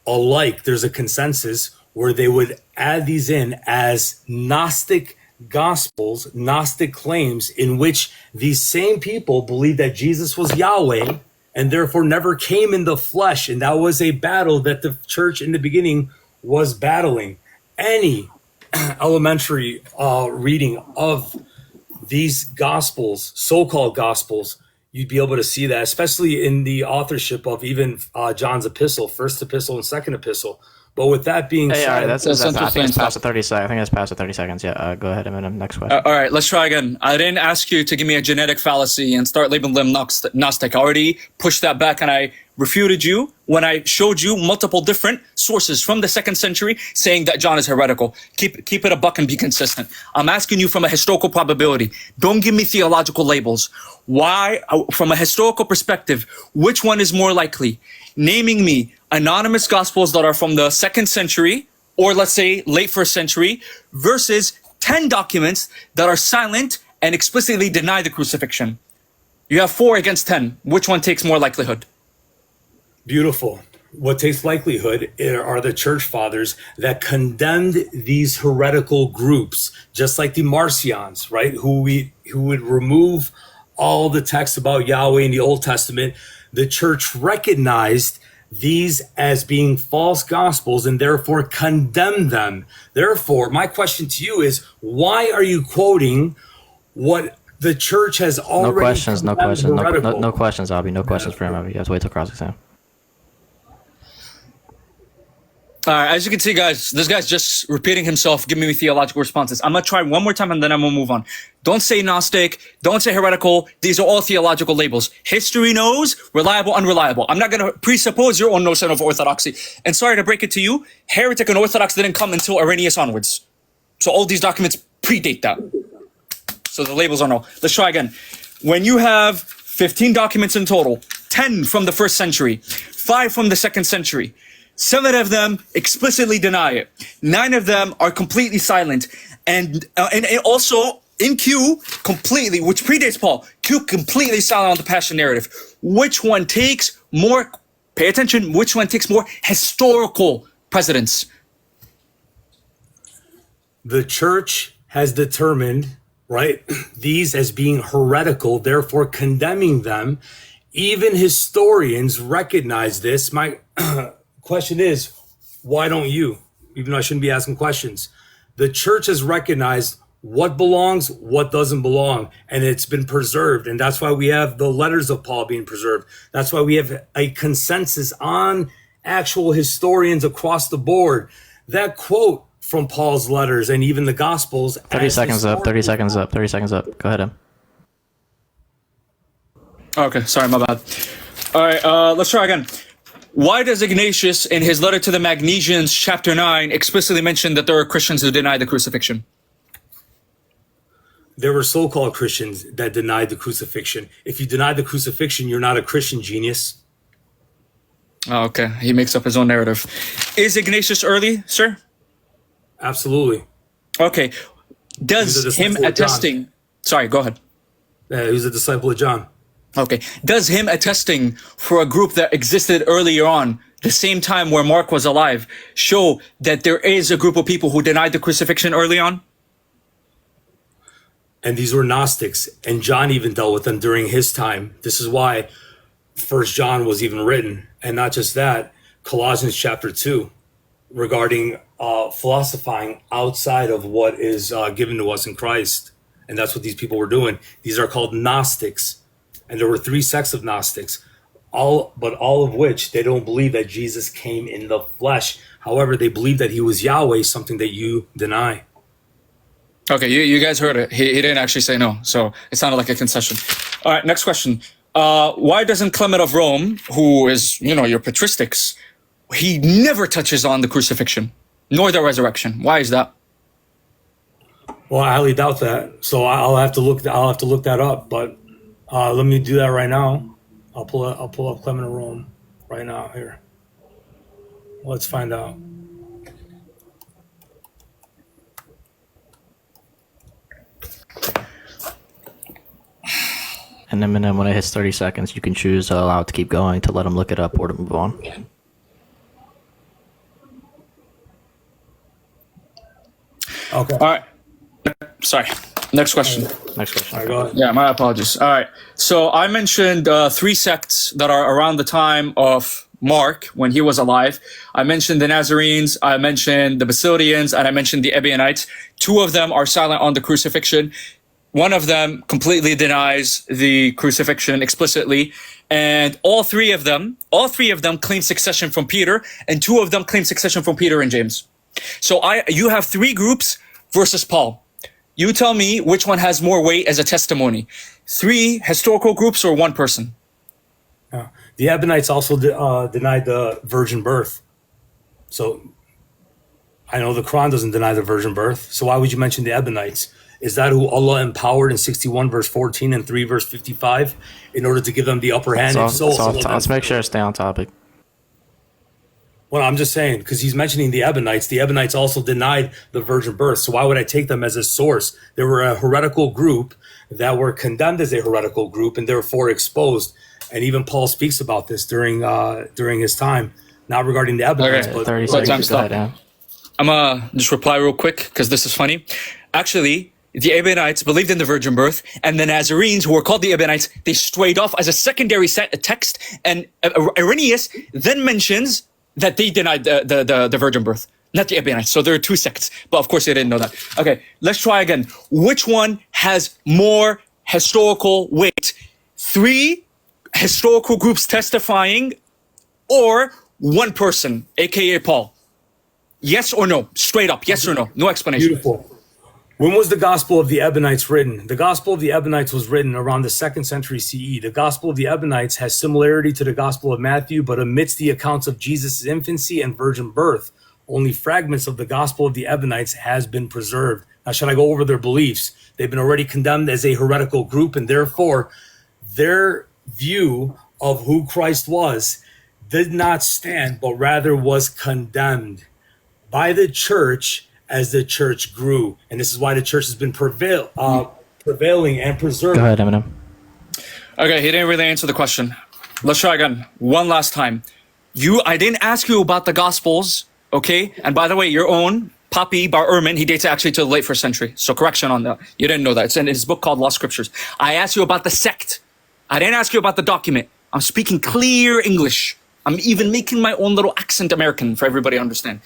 alike, there's a consensus where they would add these in as Gnostic gospels, Gnostic claims, in which these same people believed that Jesus was Yahweh and therefore never came in the flesh. And that was a battle that the church in the beginning was battling. Any elementary reading of these gospels, so-called gospels, you'd be able to see that, especially in the authorship of even John's epistle, 1st epistle and 2nd epistle. But with that being Hey, all said, right, that's That's I think it's interesting. past the 30 seconds. I think it's past the 30 seconds. Yeah, go ahead, Eminem. Next question. All right, let's try again. I didn't ask you to give me a genetic fallacy and start labeling them Gnostic. I already pushed that back, and I refuted you when I showed you multiple different sources from the 2nd century saying that John is heretical. Keep it a buck and be consistent. I'm asking you from a historical probability. Don't give me theological labels. Why, from a historical perspective, which one is more likely? Naming me anonymous gospels that are from the 2nd century, or let's say late 1st century, versus 10 documents that are silent and explicitly deny the crucifixion. You have 4 against 10. Which one takes more likelihood? beautiful. What takes likelihood are the church fathers that condemned these heretical groups, just like the Marcions, right? Who would remove all the texts about Yahweh in the Old Testament. The church recognized these as being false gospels and therefore condemned them. Therefore, my question to you is, why are you quoting what the church has already No questions, no condemned questions, heretical? no questions, Albee. No questions for him, Albee. You have to wait till cross-exam. All right, as you can see, guys, this guy's just repeating himself, giving me theological responses. I'm going to try one more time and then I'm going to move on. Don't say Gnostic. Don't say heretical. These are all theological labels. History knows, reliable, unreliable. I'm not going to presuppose your own notion of orthodoxy. And sorry to break it to you, heretic and orthodox didn't come until Irenaeus onwards. So all these documents predate that. So the labels are no. Let's try again. When you have 15 documents in total, 10 from the 1st century, 5 from the 2nd century, 7 of them explicitly deny it. 9 of them are completely silent. And also in Q, completely, which predates Paul, Q completely silent on the passion narrative. Which one takes more, pay attention, which one takes more historical precedence? The church has determined, right, these as being heretical, therefore condemning them. Even historians recognize this. My question is, why don't you? Even though I shouldn't be asking questions. The church has recognized what belongs, what doesn't belong, and it's been preserved. And that's why we have the letters of Paul being preserved. That's why we have a consensus on actual historians across the board. That quote from Paul's letters and even the Gospels. 30 seconds up, 30 seconds up, 30 seconds up. Go ahead, Em. Okay, sorry, my bad. All right, let's try again. Why does Ignatius, in his letter to the Magnesians, chapter 9, explicitly mention that there are Christians who deny the crucifixion? there were so-called Christians that denied the crucifixion. If you deny the crucifixion, you're not a Christian, genius. Oh, okay, he makes up his own narrative. Is Ignatius early, sir? Absolutely. Okay. He Does was a him disciple of John. attesting... Sorry, go ahead. He was a disciple of John. Okay. Does him attesting for a group that existed earlier on, the same time where Mark was alive, show that there is a group of people who denied the crucifixion early on? And these were Gnostics, and John even dealt with them during his time. This is why First John was even written. And not just that, Colossians chapter 2, regarding philosophizing outside of what is given to us in Christ. And that's what these people were doing. These are called Gnostics. And there were 3 sects of Gnostics, all of which they don't believe that Jesus came in the flesh. However, they believe that he was Yahweh, something that you deny. Okay, you guys heard it. He didn't actually say no, so it sounded like a concession. All right, next question. Why doesn't Clement of Rome, who is, your patristics, he never touches on the crucifixion, nor the resurrection? Why is that? Well, I highly doubt that. So I'll have to look that up. But let me do that right now. I'll pull up Clement of Rome right now here. Let's find out. And then when it hits 30 seconds, you can choose allow it to keep going, to let them look it up, or to move on. Okay. All right. Sorry. Next question. Next question. All right, go ahead. Yeah, my apologies. All right. So I mentioned 3 sects that are around the time of Mark when he was alive. I mentioned the Nazarenes, I mentioned the Basilidians, and I mentioned the Ebionites. 2 of them are silent on the crucifixion. One of them completely denies the crucifixion explicitly, and all three of them claim succession from Peter, and 2 of them claim succession from Peter and James. So you have 3 groups versus Paul. You tell me which one has more weight as a testimony: 3 historical groups or 1 person? Yeah. The Ebionites also denied the virgin birth. So I know the Quran doesn't deny the virgin birth. So why would you mention the Ebionites? Is that who Allah empowered in 61 verse 14 and 3 verse 55 in order to give them the upper hand? Let's make sure I stay on topic. Well, I'm just saying, because he's mentioning the Ebionites. The Ebionites also denied the virgin birth. So why would I take them as a source? They were a heretical group that were condemned as a heretical group and therefore exposed. And even Paul speaks about this during his time, not regarding the Ebionites, Okay, but 30 But seconds. time Go ahead, stop. yeah. I'm gonna just reply real quick because this is funny. Actually, the Ebionites believed in the virgin birth, and the Nazarenes, who were called the Ebionites, they strayed off as a secondary text. And Irenaeus then mentions that they denied the virgin birth, not the Ebionites. So there are 2 sects, but of course they didn't know that. Okay, let's try again. Which one has more historical weight? 3 historical groups testifying, or 1 person, aka Paul? Yes or no? Straight up, yes or no? No explanation. beautiful. When was the Gospel of the Ebionites written? The Gospel of the Ebionites was written around the 2nd century CE. The Gospel of the Ebionites has similarity to the Gospel of Matthew, but omits the accounts of Jesus' infancy and virgin birth. Only fragments of the Gospel of the Ebionites has been preserved. Now, should I go over their beliefs? They've been already condemned as a heretical group, and therefore their view of who Christ was did not stand, but rather was condemned by the church as the church grew. And this is why the church has been prevailing and preserved. Go ahead, Eminem. Okay, he didn't really answer the question. Let's try again. One last time. I didn't ask you about the Gospels, okay? And by the way, your own Papi Bar Ehrman, he dates actually to the late 1st century. So correction on that. You didn't know that. It's in his book called Lost Scriptures. I asked you about the sect. I didn't ask you about the document. I'm speaking clear English. I'm even making my own little accent American for everybody to understand.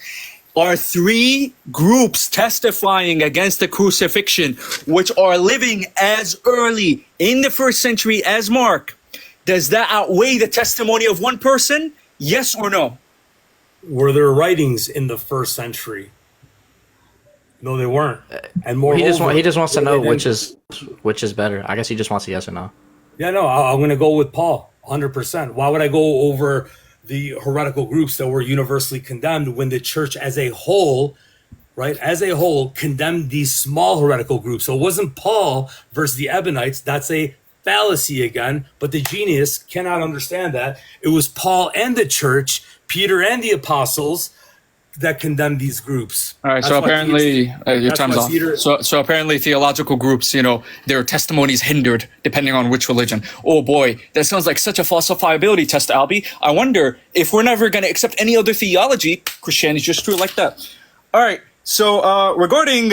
Are 3 groups testifying against the crucifixion, which are living as early in the 1st century as Mark. Does that outweigh the testimony of 1 person? Yes or no? Were there writings in the 1st century? No, they weren't. And moreover, He just wants to know which is better. I guess he just wants a yes or no. Yeah, no, I'm going to go with Paul, 100%. Why would I go over the heretical groups that were universally condemned when the church as a whole right, as a whole, condemned these small heretical groups. So it wasn't Paul versus the Ebionites. That's a fallacy again, but the genius cannot understand that. It was Paul and the church, Peter and the apostles, that condemned these groups. All right, That's so why apparently your that's time's why off. Peter- So apparently theological groups, their testimonies hindered depending on which religion. Oh boy, that sounds like such a falsifiability test, Albee. I wonder if we're never going to accept any other theology, Christianity is just true like that. All right, so regarding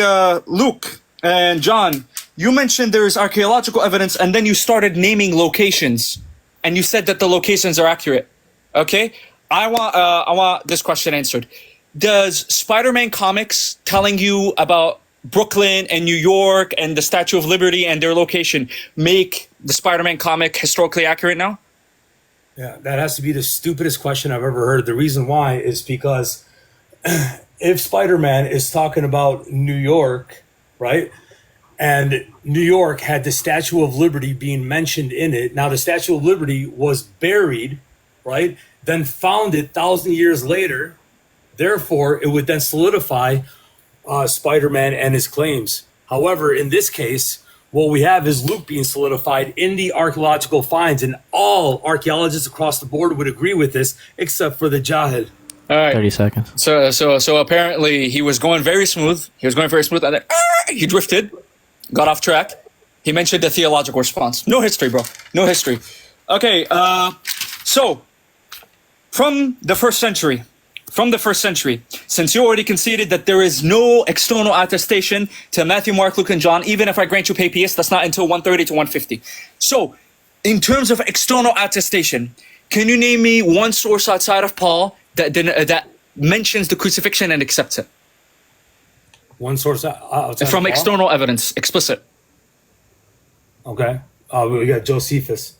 Luke and John, you mentioned there's archaeological evidence, and then you started naming locations, and you said that the locations are accurate. Okay, I want this question answered. Does Spider-Man comics telling you about Brooklyn and New York and the Statue of Liberty and their location make the Spider-Man comic historically accurate now? Yeah, that has to be the stupidest question I've ever heard. The reason why is because if Spider-Man is talking about New York, right? And New York had the Statue of Liberty being mentioned in it. Now, the Statue of Liberty was buried, right? Then found it 1,000 years later. Therefore, it would then solidify Spider-Man and his claims. However, in this case, what we have is Luke being solidified in the archaeological finds, and all archaeologists across the board would agree with this, except for the Jahid. All right. 30 seconds. So apparently he was going very smooth. And then he drifted, got off track. He mentioned the theological response. No history, bro. No history. Okay. So from the first century, since you already conceded that there is no external attestation to Matthew, Mark, Luke, and John, even if I grant you papias, that's not until 130 to 150. So, in terms of external attestation, can you name me one source outside of Paul that mentions the crucifixion and accepts it? One source outside From of Paul? external evidence, explicit. Okay. We got Josephus.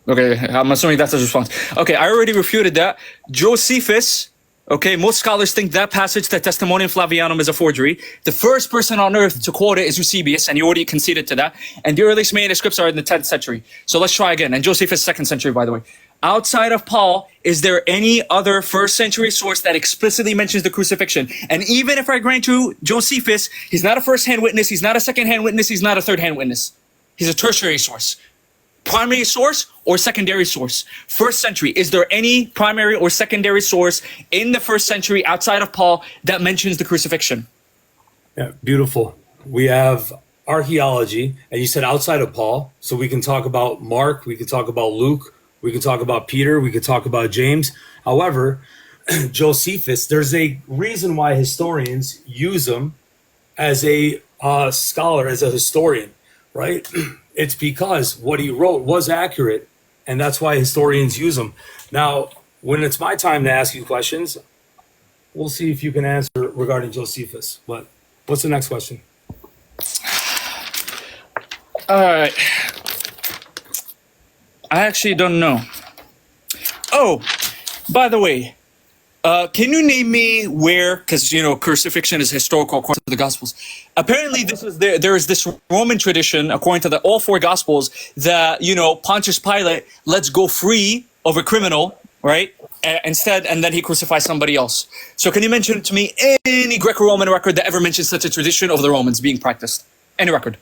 Okay, I'm assuming that's his response. Okay, I already refuted that. Josephus, okay, most scholars think that passage, the Testimonium Flavianum, is a forgery. The first person on earth to quote it is Eusebius, and you already conceded to that. And the earliest manuscripts are in the 10th century. So let's try again. And Josephus, 2nd century, by the way. Outside of Paul, is there any other first century source that explicitly mentions the crucifixion? And even if I grant you Josephus, he's not a first-hand witness, he's not a second-hand witness, he's not a third-hand witness. He's a tertiary source. Primary source or secondary source? First century, is there any primary or secondary source in the first century outside of Paul that mentions the crucifixion? Yeah, beautiful. We have archaeology, and you said outside of Paul, so we can talk about Mark, we can talk about Luke, we can talk about Peter, we can talk about James. However, Josephus, there's a reason why historians use him as a scholar, as a historian, right? It's because what he wrote was accurate, and that's why historians use him. Now, when it's my time to ask you questions, we'll see if you can answer regarding Josephus. But what's the next question? All right. I actually don't know. Oh, by the way, can you name me where, because, crucifixion is historical according to the Gospels. Apparently, there is this Roman tradition, according to all four Gospels, that, Pontius Pilate lets go free of a criminal, right? Instead, and then he crucifies somebody else. So can you mention to me any Greco-Roman record that ever mentions such a tradition of the Romans being practiced? Any record.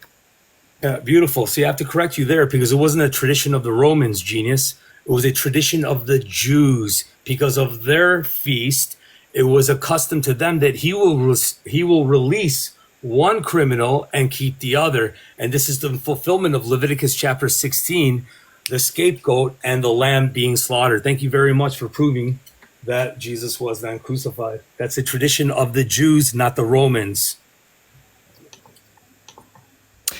Yeah, beautiful. So I have to correct you there because it wasn't a tradition of the Romans, genius. It was a tradition of the Jews. Because of their feast, it was a custom to them that he will release one criminal and keep the other. And this is the fulfillment of Leviticus chapter 16, the scapegoat and the lamb being slaughtered. Thank you very much for proving that Jesus was then crucified. That's a tradition of the Jews, not the Romans.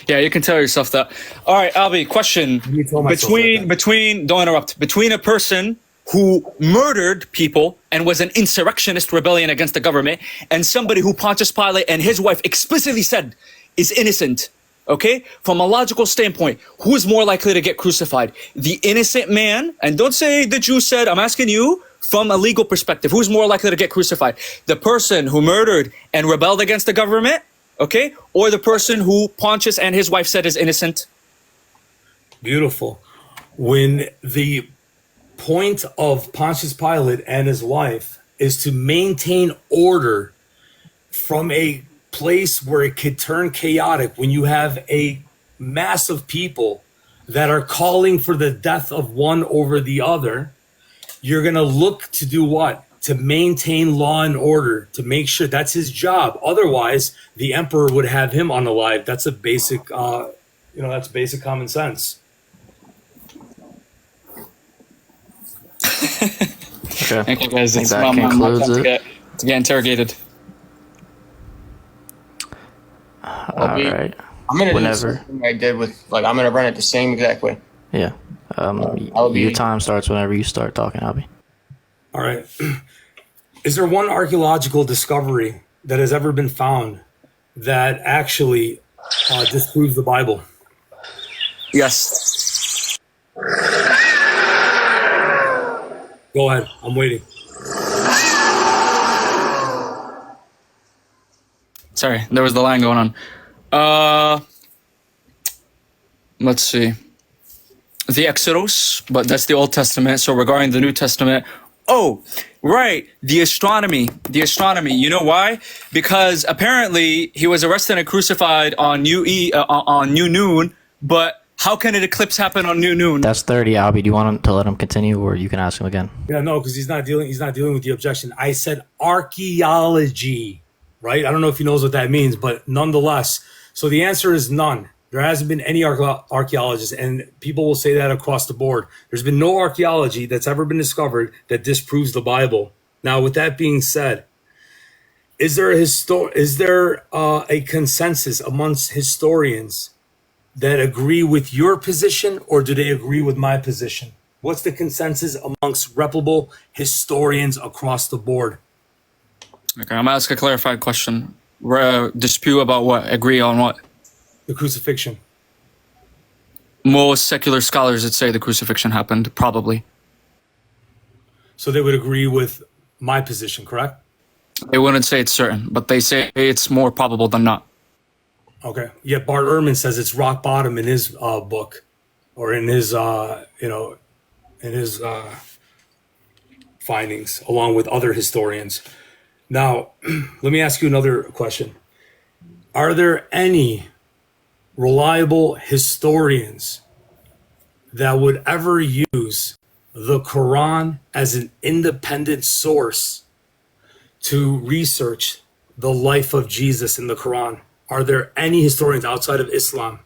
Yeah, you can tell yourself that. All right, Albee, question. Don't interrupt. Between a person who murdered people and was an insurrectionist rebellion against the government, and somebody who Pontius Pilate and his wife explicitly said is innocent, okay? From a logical standpoint, who is more likely to get crucified? The innocent man, and don't say the Jew said, I'm asking you from a legal perspective, who's more likely to get crucified? The person who murdered and rebelled against the government, okay? Or the person who Pontius and his wife said is innocent? Beautiful. When the point of Pontius Pilate and his wife is to maintain order from a place where it could turn chaotic when you have a mass of people that are calling for the death of one over the other. You're going to look to do what? To maintain law and order, to make sure that's his job. Otherwise, the emperor would have him unalive. That's a basic, that's basic common sense. Okay. Thank you, guys. I think It's that my concludes time it. to get interrogated. All right. I'm gonna do the Whenever. same thing I did with I'm gonna run it the same exact way. Yeah. Albee. Your time starts whenever you start talking, Albee. All right. Is there one archaeological discovery that has ever been found that actually disproves the Bible? Yes. Go ahead. I'm waiting. Sorry, there was the line going on. Let's see. The Exodus, but that's the Old Testament. So regarding the New Testament, oh, right, the astronomy. You know why? Because apparently he was arrested and crucified on New Noon. But how can an eclipse happen on New Noon? That's 30, Albee. Do you want to let him continue, or you can ask him again? Yeah, no, because he's not dealing with the objection. I said archaeology, right? I don't know if he knows what that means, but nonetheless. So the answer is none. There hasn't been any archaeologists, and people will say that across the board. There's been no archaeology that's ever been discovered that disproves the Bible. Now, with that being said, is there a consensus amongst historians that agree with your position, or do they agree with my position? What's the consensus amongst reputable historians across the board? Okay, I'm gonna ask a clarified question. Dispute about what? Agree on what? The crucifixion. Most secular scholars would say the crucifixion happened, probably. So they would agree with my position, correct? They wouldn't say it's certain, but they say it's more probable than not. Okay. Yet Bart Ehrman says it's rock bottom in his book, or in his findings, along with other historians. Now, let me ask you another question. Are there any reliable historians that would ever use the Quran as an independent source to research the life of Jesus in the Quran? Are there any historians outside of Islam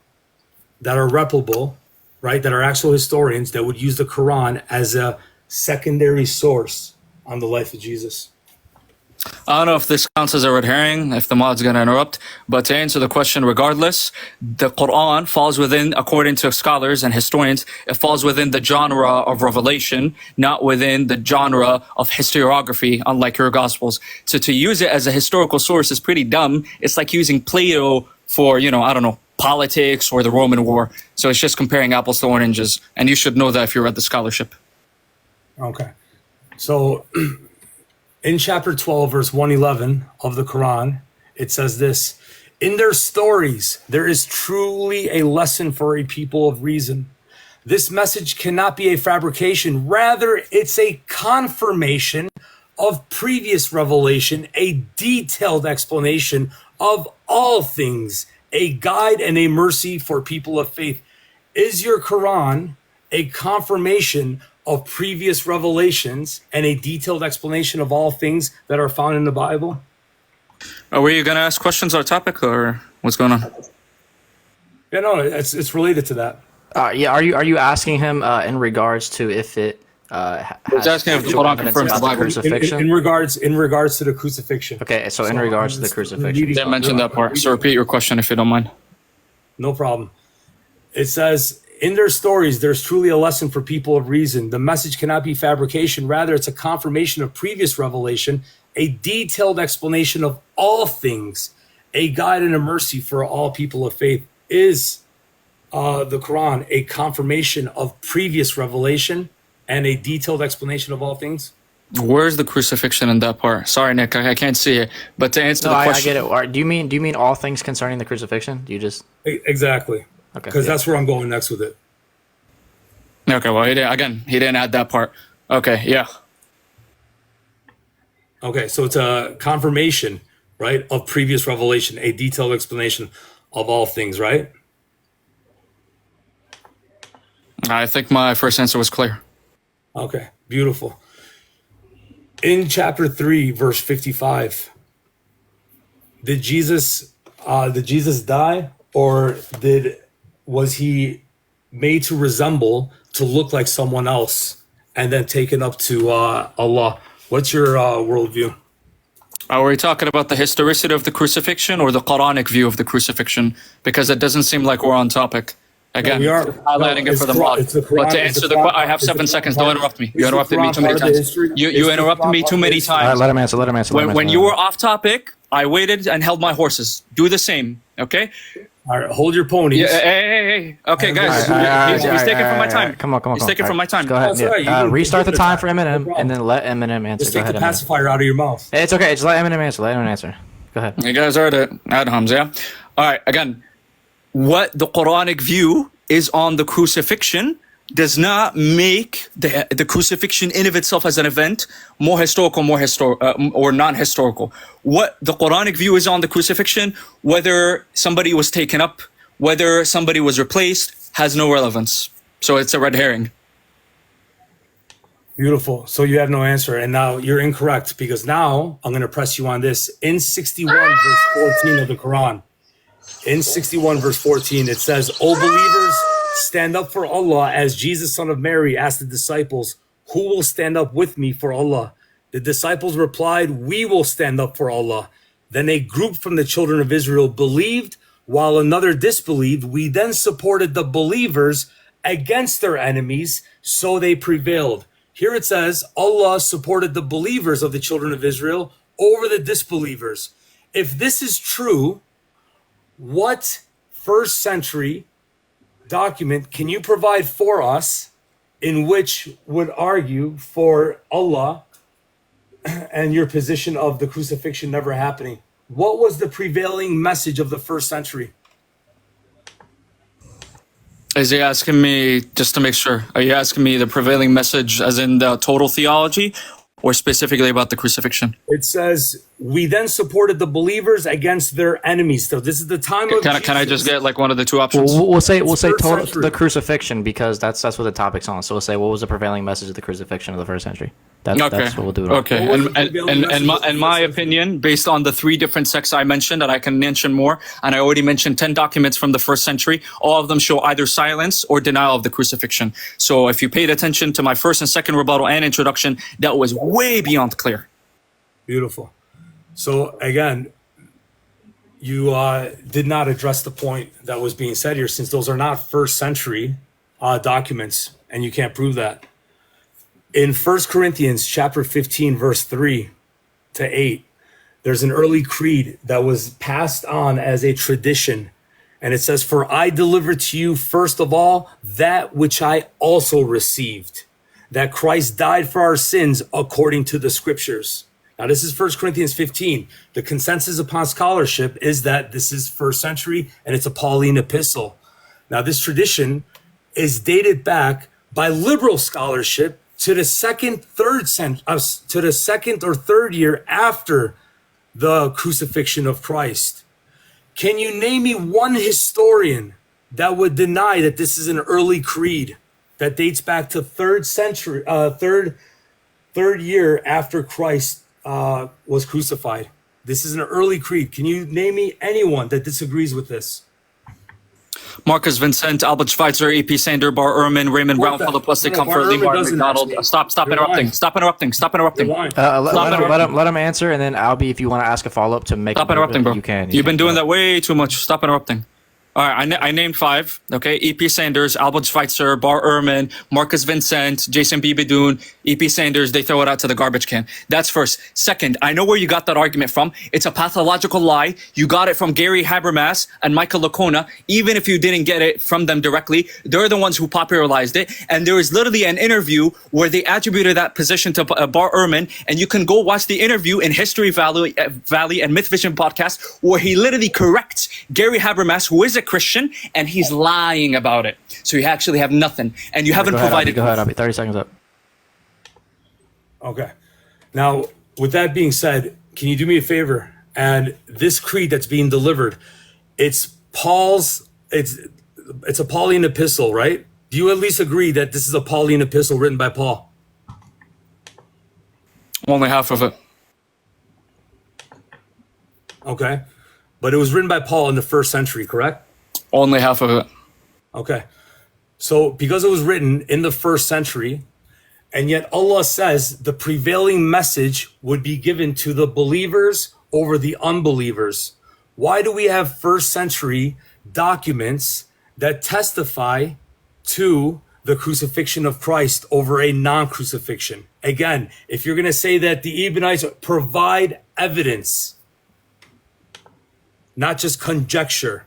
that are reputable, right, that are actual historians that would use the Quran as a secondary source on the life of Jesus? I don't know if this counts as a red herring, if the mod's going to interrupt, but to answer the question, regardless, the Quran falls within, according to scholars and historians, it falls within the genre of revelation, not within the genre of historiography, unlike your Gospels. So to use it as a historical source is pretty dumb. It's like using Plato for, politics or the Roman war. So it's just comparing apples to oranges, and you should know that if you read the scholarship. Okay. So in chapter 12, verse 111 of the Quran, it says this: in their stories, there is truly a lesson for a people of reason. This message cannot be a fabrication. Rather, it's a confirmation of previous revelation, a detailed explanation of all things, a guide and a mercy for people of faith. Is your Quran a confirmation of previous revelations and a detailed explanation of all things that are found in the Bible? Were you going to ask questions on topic, or what's going on? Yeah, no, it's related to that. Yeah, are you asking him in regards to if it has asking if the actual Quran evidence confirms about the the Bible. crucifixion? In regards to the crucifixion. Okay, so in regards to the crucifixion. Didn't mention that part, so repeat your question if you don't mind. No problem. It says, in their stories, there's truly a lesson for people of reason. The message cannot be fabrication. Rather, it's a confirmation of previous revelation, a detailed explanation of all things, a guide and a mercy for all people of faith. Is the Quran a confirmation of previous revelation and a detailed explanation of all things? Where's the crucifixion in that part? Sorry, Nick, I can't see it. But to answer No, the question, I get it. Do you mean all things concerning the crucifixion? Do you just Exactly. okay? Because Yeah. that's where I'm going next with it. Okay, well, he didn't add that part. Okay, yeah. Okay, so it's a confirmation, right, of previous revelation, a detailed explanation of all things, right? I think my first answer was clear. Okay, beautiful. In chapter 3, verse 55, did Jesus die, or was he made to resemble, to look like someone else, and then taken up to Allah? What's your worldview? Are we talking about the historicity of the crucifixion or the Quranic view of the crucifixion? Because it doesn't seem like we're on topic. Again, we are highlighting it for the mod. But to answer the question, I have 7 seconds. Don't interrupt me. You interrupted me too many times. You interrupted me too many times. Let him answer. When you were off topic, I waited and held my horses. Do the same, okay? All right, hold your ponies. Yeah, hey. Okay, guys. He's taking from my time. Come on. He's taking from my time. Go ahead. That's right. Yeah. You Restart the can time give for it Eminem, time. and then let Eminem answer. Just Go take ahead, the Eminem. pacifier out of your mouth. It's okay. Just let Eminem answer. Let Eminem answer. Go ahead. You guys are the ad-homs, yeah? All right, again, what the Quranic view is on the crucifixion does not make the crucifixion in of itself as an event more historical, or non-historical. What the Quranic view is on the crucifixion, whether somebody was taken up, whether somebody was replaced, has no relevance. So it's a red herring. Beautiful. So you have no answer. And now you're incorrect, because now I'm going to press you on this. In 61 verse 14 of the Quran, in 61 verse 14, it says, "O believers, stand up for Allah, as Jesus, son of Mary, asked the disciples, who will stand up with me for Allah? The disciples replied, we will stand up for Allah. Then a group from the children of Israel believed, while another disbelieved. We then supported the believers against their enemies, so they prevailed." Here it says, Allah supported the believers of the children of Israel over the disbelievers. If this is true, what first century document can you provide for us in which would argue for Allah and your position of the crucifixion never happening? What was the prevailing message of the first century? Is he asking me, just to make sure, are you asking me the prevailing message as in the total theology, or specifically about the crucifixion? It says, we then supported the believers against their enemies. So this is the time of Can I just get like one of the two options? We'll say first total century. the crucifixion, because that's what the topic's on. So we'll say, what was the prevailing message of the crucifixion of the first century? That's what we'll do. Okay. And my opinion, based on the 3 different sects I mentioned, and I can mention more, and I already mentioned 10 documents from the first century, all of them show either silence or denial of the crucifixion. So if you paid attention to my first and second rebuttal and introduction, that was way beyond clear. Beautiful. So again, you did not address the point that was being said here, since those are not first century documents, and you can't prove that. In 1 Corinthians chapter 15, verse 3 to 8, there's an early creed that was passed on as a tradition. And it says, "For I delivered to you first of all that which I also received, that Christ died for our sins according to the scriptures." Now, this is 1 Corinthians 15. The consensus upon scholarship is that this is first century and it's a Pauline epistle. Now, this tradition is dated back by liberal scholarship to the second or third year after the crucifixion of Christ. Can you name me one historian that would deny that this is an early creed that dates back to third year after Christ was crucified? This is an early creed. Can you name me anyone that disagrees with this? Marcus Vincent, Albert Schweitzer, E.P. Sander, Bar Ehrman, Raymond Brown, Philip Wesley, Comfort, Lee Martin, McDonald. Stop interrupting. Stop interrupting. Let him answer, and then Albee, if you want to ask a follow-up to make Stop interrupting, bro. you can. You've been doing that way too much. Stop interrupting. All right, I named 5. Okay, E.P. Sanders, Albert Schweitzer, Bar Ehrman, Marcus Vincent, Jason B. Bedun, E.P. Sanders. They throw it out to the garbage can. That's first. Second, I know where you got that argument from. It's a pathological lie. You got it from Gary Habermas and Michael Lacona. Even if you didn't get it from them directly, they're the ones who popularized it. And there is literally an interview where they attributed that position to Bar Ehrman, and you can go watch the interview in History Valley and Myth Vision podcast, where he literally corrects Gary Habermas, who is a Christian, and he's lying about it. So you actually have nothing, and you haven't provided. Go ahead, Albee. 30 seconds up. Okay. Now, With that being said, can you do me a favor? And this creed that's being delivered, it's Paul's. It's a Pauline epistle, right? Do you at least agree that this is a Pauline epistle written by Paul? Only half of it. Okay. But it was written by Paul in the 1st century, correct? Only half of it. Okay. So because it was written in the 1st century, and yet Allah says the prevailing message would be given to the believers over the unbelievers, why do we have 1st century documents that testify to the crucifixion of Christ over a non-crucifixion? Again, if you're going to say that the Ebionites provide evidence, not just conjecture.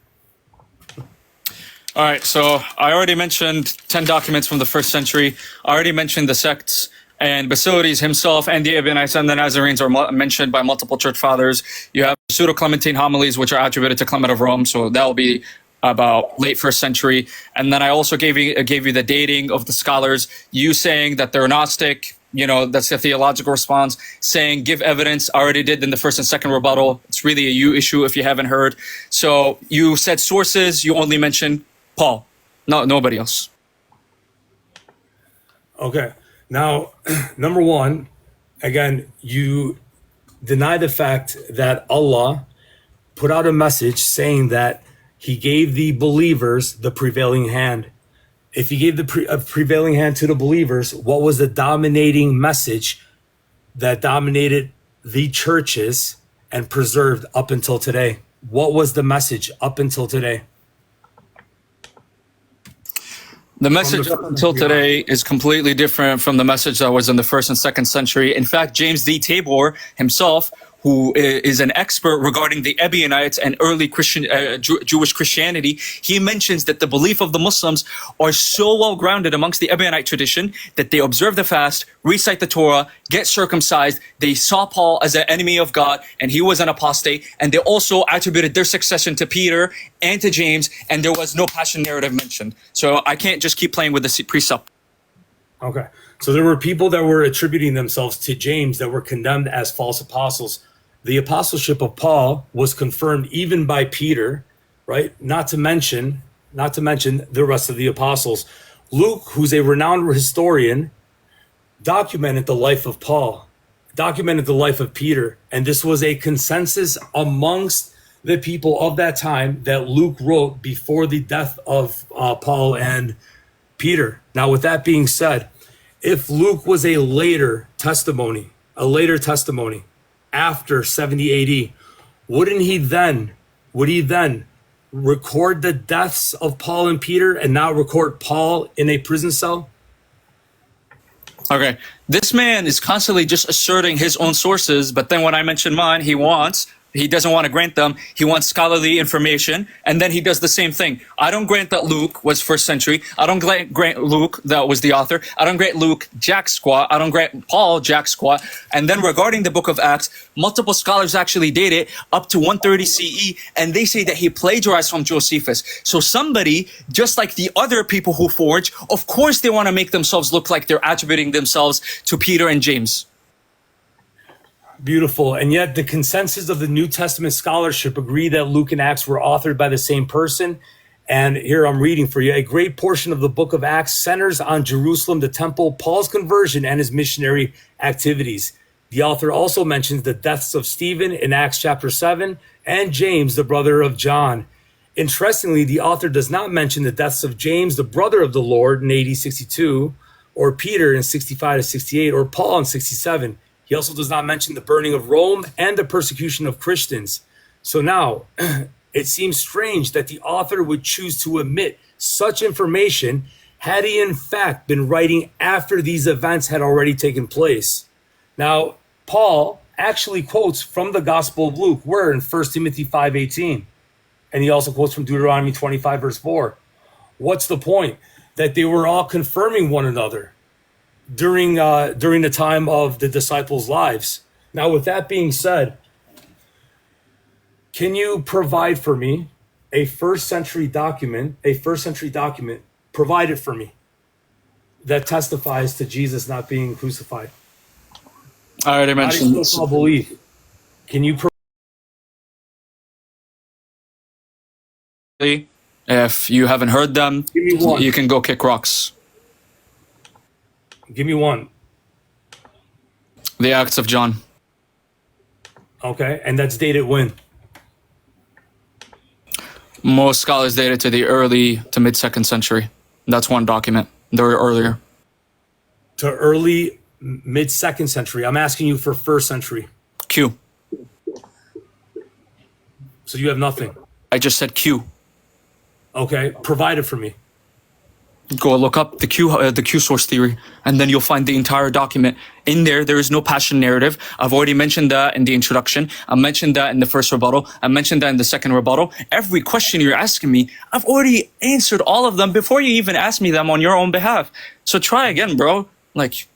All right, so I already mentioned 10 documents from the 1st century. I already mentioned the sects, and Basilides himself and the Ebionites and the Nazarenes are mentioned by multiple church fathers. You have pseudo-Clementine homilies, which are attributed to Clement of Rome, so that will be about late 1st century. And then I also gave you the dating of the scholars, you saying that they're Gnostic. That's a theological response. Saying give evidence, I already did in the 1st and 2nd rebuttal. It's really a you issue if you haven't heard. So you said sources, you only mentioned Paul, nobody else. Okay. Now, number one, again, you deny the fact that Allah put out a message saying that he gave the believers the prevailing hand. If he gave the prevailing hand to the believers, what was the dominating message that dominated the churches and preserved up until today? What was the message up until today? The message up until today is completely different from the message that was in the 1st and 2nd century. In fact, James D. Tabor himself, who is an expert regarding the Ebionites and early Jewish Christianity, he mentions that the belief of the Muslims are so well grounded amongst the Ebionite tradition that they observe the fast, recite the Torah, get circumcised. They saw Paul as an enemy of God, and he was an apostate. And they also attributed their succession to Peter and to James, and there was no passion narrative mentioned. So I can't just keep playing with the precept. Okay. So there were people that were attributing themselves to James that were condemned as false apostles. The apostleship of Paul was confirmed even by Peter, right? Not to mention the rest of the apostles. Luke, who's a renowned historian, documented the life of Paul, documented the life of Peter. And this was a consensus amongst the people of that time that Luke wrote before the death of Paul and Peter. Now, with that being said, if Luke was a later testimony after 70 AD, would he then record the deaths of Paul and Peter and now record Paul in a prison cell? Okay, this man is constantly just asserting his own sources, but then when I mention mine, he doesn't want to grant them. He wants scholarly information, and then he does the same thing. I don't grant that Luke was 1st century. I don't grant Luke that was the author. I don't grant Luke jack squat. I don't grant Paul jack squat. And then regarding the book of Acts, multiple scholars actually date it up to 130 CE, and they say that he plagiarized from Josephus. So somebody, just like the other people who forge, of course they want to make themselves look like they're attributing themselves to Peter and James. Beautiful. And yet the consensus of the New Testament scholarship agree that Luke and Acts were authored by the same person. And here I'm reading for you. A great portion of the book of Acts centers on Jerusalem, the temple, Paul's conversion, and his missionary activities. The author also mentions the deaths of Stephen in Acts chapter 7 and James, the brother of John. Interestingly, the author does not mention the deaths of James, the brother of the Lord, in AD 62, or Peter in 65 to 68, or Paul in 67. He also does not mention the burning of Rome and the persecution of Christians. So now, it seems strange that the author would choose to omit such information had he in fact been writing after these events had already taken place. Now, Paul actually quotes from the Gospel of Luke, where in 1 Timothy 5:18, and he also quotes from Deuteronomy 25 verse 4. What's the point? That they were all confirming one another during the time of the disciples' lives. Now, with that being said, can you provide for me a first century document, provide it for me, that testifies to Jesus not being crucified? I already How do you mentioned. still call belief? Can you? If you haven't heard them, Give me one. you can go kick rocks. Give me one. The Acts of John. Okay, and that's dated when? Most scholars date it to the early to mid 2nd century. That's one document. They're earlier. To early mid 2nd century. I'm asking you for 1st century. Q. So you have nothing. I just said Q. Okay, provide it for me. Go look up the Q source theory, and then you'll find the entire document. In there, there is no passion narrative. I've already mentioned that in the introduction. I mentioned that in the first rebuttal. I mentioned that in the second rebuttal. Every question you're asking me, I've already answered all of them before you even asked me them on your own behalf. So try again, bro. Like,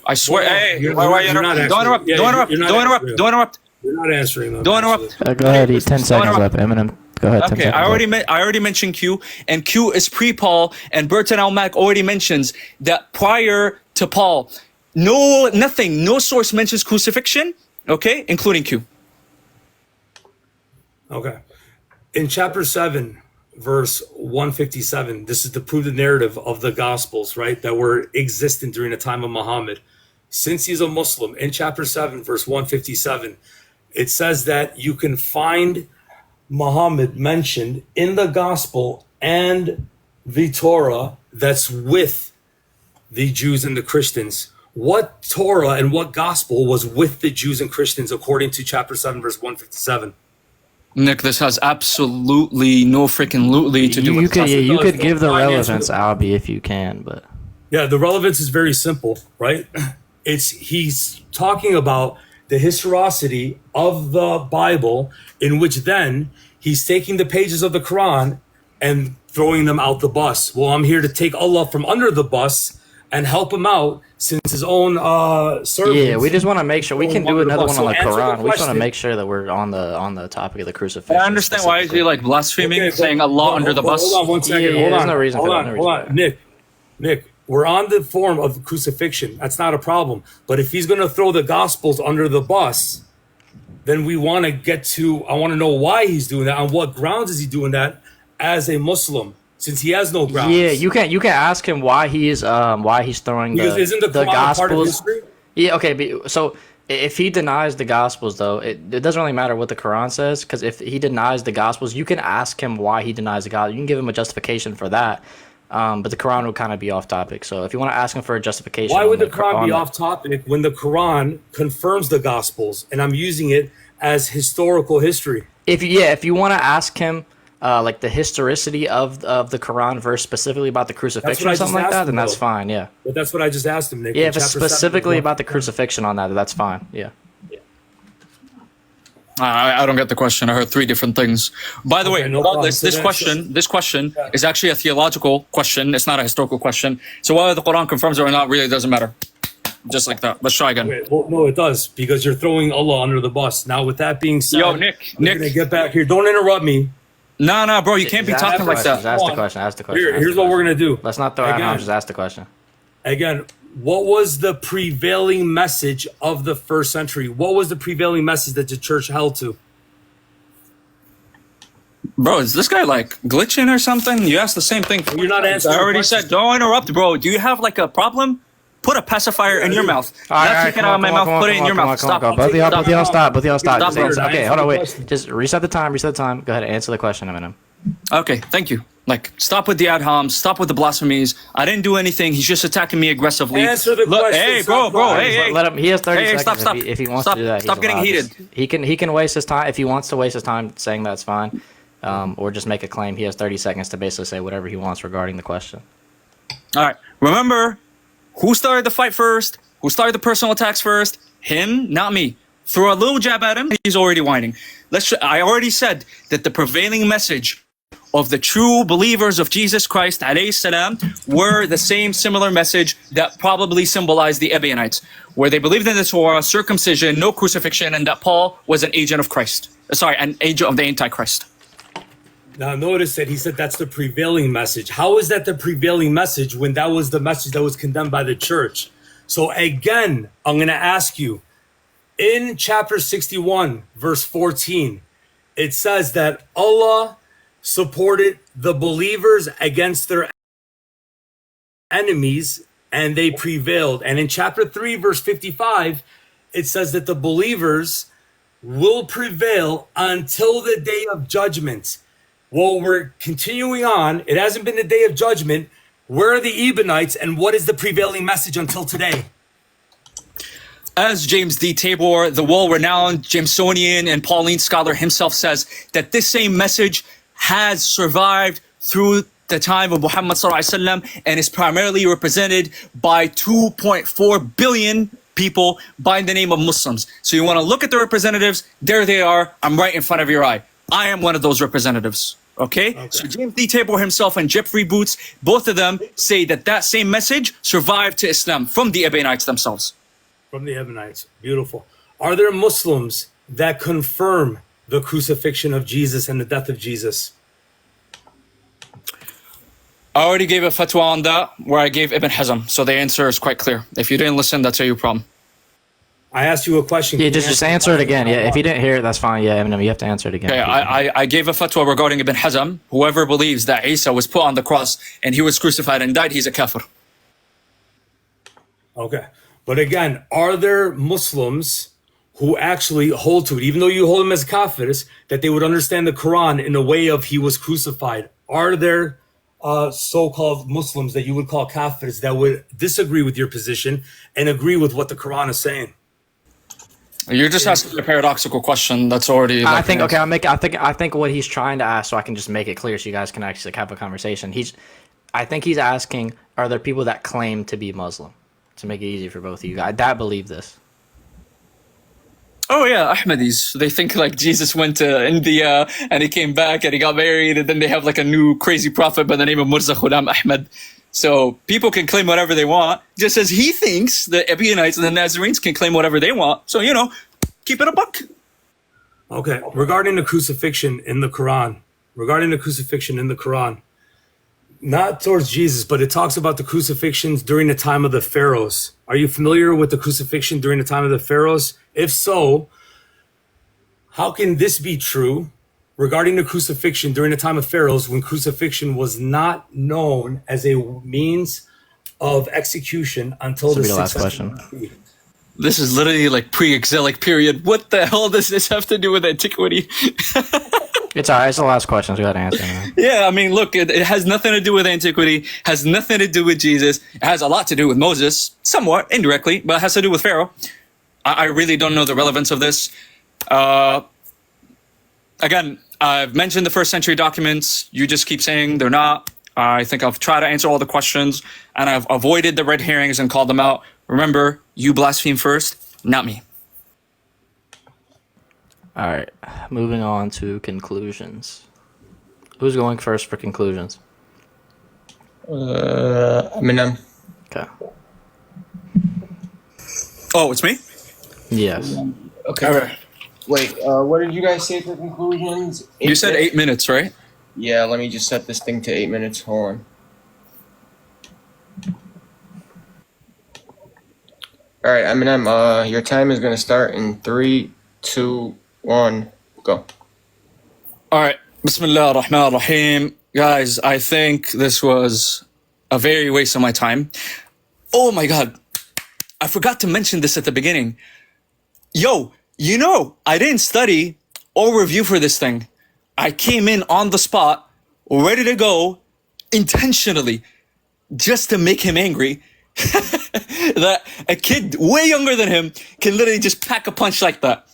I swear. Well, hey, you're why not don't answering. interrupt? Yeah, Don't interrupt. you're not Don't interrupt. answering. Don't interrupt. You're not answering them. Don't interrupt. actually. Go ahead. 10 seconds interrupt. left. Eminem. Go ahead. 10 Okay, seconds I already mentioned Q, and Q is pre-Paul, and Burton Almack already mentions that prior to Paul, no source mentions crucifixion, okay, including Q. Okay. In chapter 7, verse 157, this is to prove the narrative of the Gospels, right, that were existent during the time of Muhammad. Since he's a Muslim, in chapter 7, verse 157, it says that you can find Muhammad mentioned in the Gospel and the Torah that's with the Jews and the Christians. What Torah and what Gospel was with the Jews and Christians according to chapter 7, verse 157? Nick, this has absolutely no freaking lootly to do You with could, yeah, you could Don't give the try and answer relevance, the- Albee, if you can, but Yeah, the relevance is very simple, right? He's talking about the historicity of the Bible, in which then he's taking the pages of the Quran and throwing them out the bus. Well, I'm here to take Allah from under the bus and help him out, since his own servants. yeah, we just want to make sure we can do another one on the So answer the Quran. We just want to question. make sure that we're on the topic of the crucifixion. I understand why is he like blaspheming, Okay, but- saying Allah under the hold- bus. Hold on one second. Yeah, hold there's on. no reason for hold that, on. no Hold reason on. Nick, we're on the form of crucifixion. That's not a problem. But if he's going to throw the Gospels under the bus, then we want to get to, I want to know why he's doing that. On what grounds is he doing that as a Muslim? Since he has no grounds. Yeah, you can ask him why he's throwing Because isn't the Quran part of Gospels. history? Yeah, okay, but, so if he denies the Gospels, though, it doesn't really matter what the Quran says, because if he denies the Gospels, you can ask him why he denies the Gospels. You can give him a justification for that, but the Quran will kind of be off topic. So if you want to ask him for a justification, Why on would the Quran be on off topic when the Quran confirms the Gospels and I'm using it as historical history? If you want to ask him, like the historicity of the Quran verse specifically about the crucifixion I or something just like that, asked then him, that's though. fine. Yeah, But that's what I just asked him, Nick. yeah. in If it's chapter 7, specifically verse about the crucifixion on that, that's fine. Yeah. I don't get the question. I heard three different things. By the way, no about problem. this So this question is actually a theological question. It's not a historical question. So whether the Quran confirms it or not really doesn't matter. Just like that. Let's try again. Wait, well, no, it does, because you're throwing Allah under the bus. Now, with that being said, Yo, Nick, we're Nick. gonna get back here. Don't interrupt me. No, bro, you can't be Just talking ask like the question, that. Ask the on. question. Ask the question. Here's what we're gonna do. Let's not throw out Again. harms. Just ask the question. Again, what was the prevailing message of the first century? What was the prevailing message that the church held to? Bro, is this guy like glitching or something? You asked the same thing. You're not answering I already the question. said don't interrupt, bro. Do you have like a problem? Put a pacifier in your mouth. Not take it out of my mouth. Put it in your mouth. Stop. Both of y'all stop. Both of y'all stop. Stop, Just bro. okay, hold on, wait. Question. Just reset the time. Reset the time. Go ahead and answer the question, Eminem. Okay, thank you. Like, stop with the ad homs. Stop with the blasphemies. I didn't do anything. He's just attacking me aggressively. Answer the question, Hey, stop bro. lying. Hey. Let him. He has 30 Hey, seconds stop. if he wants Stop. to do that. Stop he's getting allowed. heated. He can waste his time if he wants to waste his time saying that's fine, or just make a claim. He has 30 seconds to basically say whatever he wants regarding the question. All right. Remember, who started the fight first? Who started the personal attacks first? Him, not me. Throw a little jab at him. He's already whining. I already said that the prevailing message of the true believers of Jesus Christ, alayhi salam, were the same similar message that probably symbolized the Ebionites, where they believed in the Torah, circumcision, no crucifixion, and that Paul was an agent of Christ. An agent of the Antichrist. Now, notice that he said that's the prevailing message. How is that the prevailing message when that was the message that was condemned by the church? So again, I'm going to ask you, In chapter 61, verse 14, it says that Allah supported the believers against their enemies and they prevailed. And in chapter 3, verse 55, it says that the believers will prevail until the day of judgment. Well, we're continuing on. It hasn't been the day of judgment. Where are the Ebionites and what is the prevailing message until today? As James D. Tabor, the well-renowned Jamesonian and Pauline scholar himself says, that this same message has survived through the time of Muhammad ﷺ and is primarily represented by 2.4 billion people by the name of Muslims. So you want to look at the representatives, there they are, I'm right in front of your eye. I am one of those representatives. Okay? So James D. Tabor himself and Jeffrey Boots, both of them say that that same message survived to Islam from the Ebionites themselves. From the Ebionites. Beautiful. Are there Muslims that confirm the crucifixion of Jesus and the death of Jesus? I already gave a fatwa on that where I gave Ibn Hazm, so the answer is quite clear. If you didn't listen, that's your problem. I asked you a question. Yeah, just answer it again. Yeah, if you didn't hear it, that's fine. Yeah, Eminem, you have to answer it again. Okay, I gave a fatwa regarding Ibn Hazm. Whoever believes that Isa was put on the cross and he was crucified and died, he's a kafir. Okay. But again, are there Muslims who actually hold to it, even though you hold them as kafirs, that they would understand the Quran in a way of he was crucified? Are there so-called Muslims that you would call kafirs that would disagree with your position and agree with what the Quran is saying? You're just asking a paradoxical question that's already. I think okay. I think what he's trying to ask, so I can just make it clear, so you guys can actually have a conversation. I think he's asking, are there people that claim to be Muslim, to make it easy for both of you guys that believe this? Oh yeah, Ahmadis. They think like Jesus went to India and he came back and he got married, and then they have like a new crazy prophet by the name of Mirza Ghulam Ahmad. So people can claim whatever they want, just as he thinks the Ebionites and the Nazarenes can claim whatever they want. So, you know, keep it a buck. Okay. Regarding the crucifixion in the Quran, not towards Jesus, but it talks about the crucifixions during the time of the pharaohs. Are you familiar with the crucifixion during the time of the pharaohs? If so, how can this be true regarding the crucifixion during the time of pharaohs when crucifixion was not known as a means of execution until the last 6th question. century? This is literally like pre-exilic period. What the hell does this have to do with antiquity? It's all right. It's the last question. So we got to answer. Man. Yeah, I mean, look, it has nothing to do with antiquity, has nothing to do with Jesus. It has a lot to do with Moses, somewhat, indirectly, but it has to do with Pharaoh. I really don't know the relevance of this. Again, I've mentioned the first century documents. You just keep saying they're not. I think I've tried to answer all the questions, and I've avoided the red herrings and called them out. Remember, you blaspheme first, not me. All right. Moving on to conclusions. Who's going first for conclusions? Eminem. Okay. Oh, it's me? Yes. Okay. All right. Wait, what did you guys say for conclusions? You said 8 minutes, right? Yeah, let me just set this thing to 8 minutes. Hold on. All right, Eminem, your time is going to start in 3, 2, 1, go. All right. Bismillah ar-Rahman ar-Rahim. Guys, I think this was a very waste of my time. Oh my God. I forgot to mention this at the beginning. Yo, you know, I didn't study or review for this thing. I came in on the spot, ready to go, intentionally, just to make him angry. That a kid way younger than him can literally just pack a punch like that.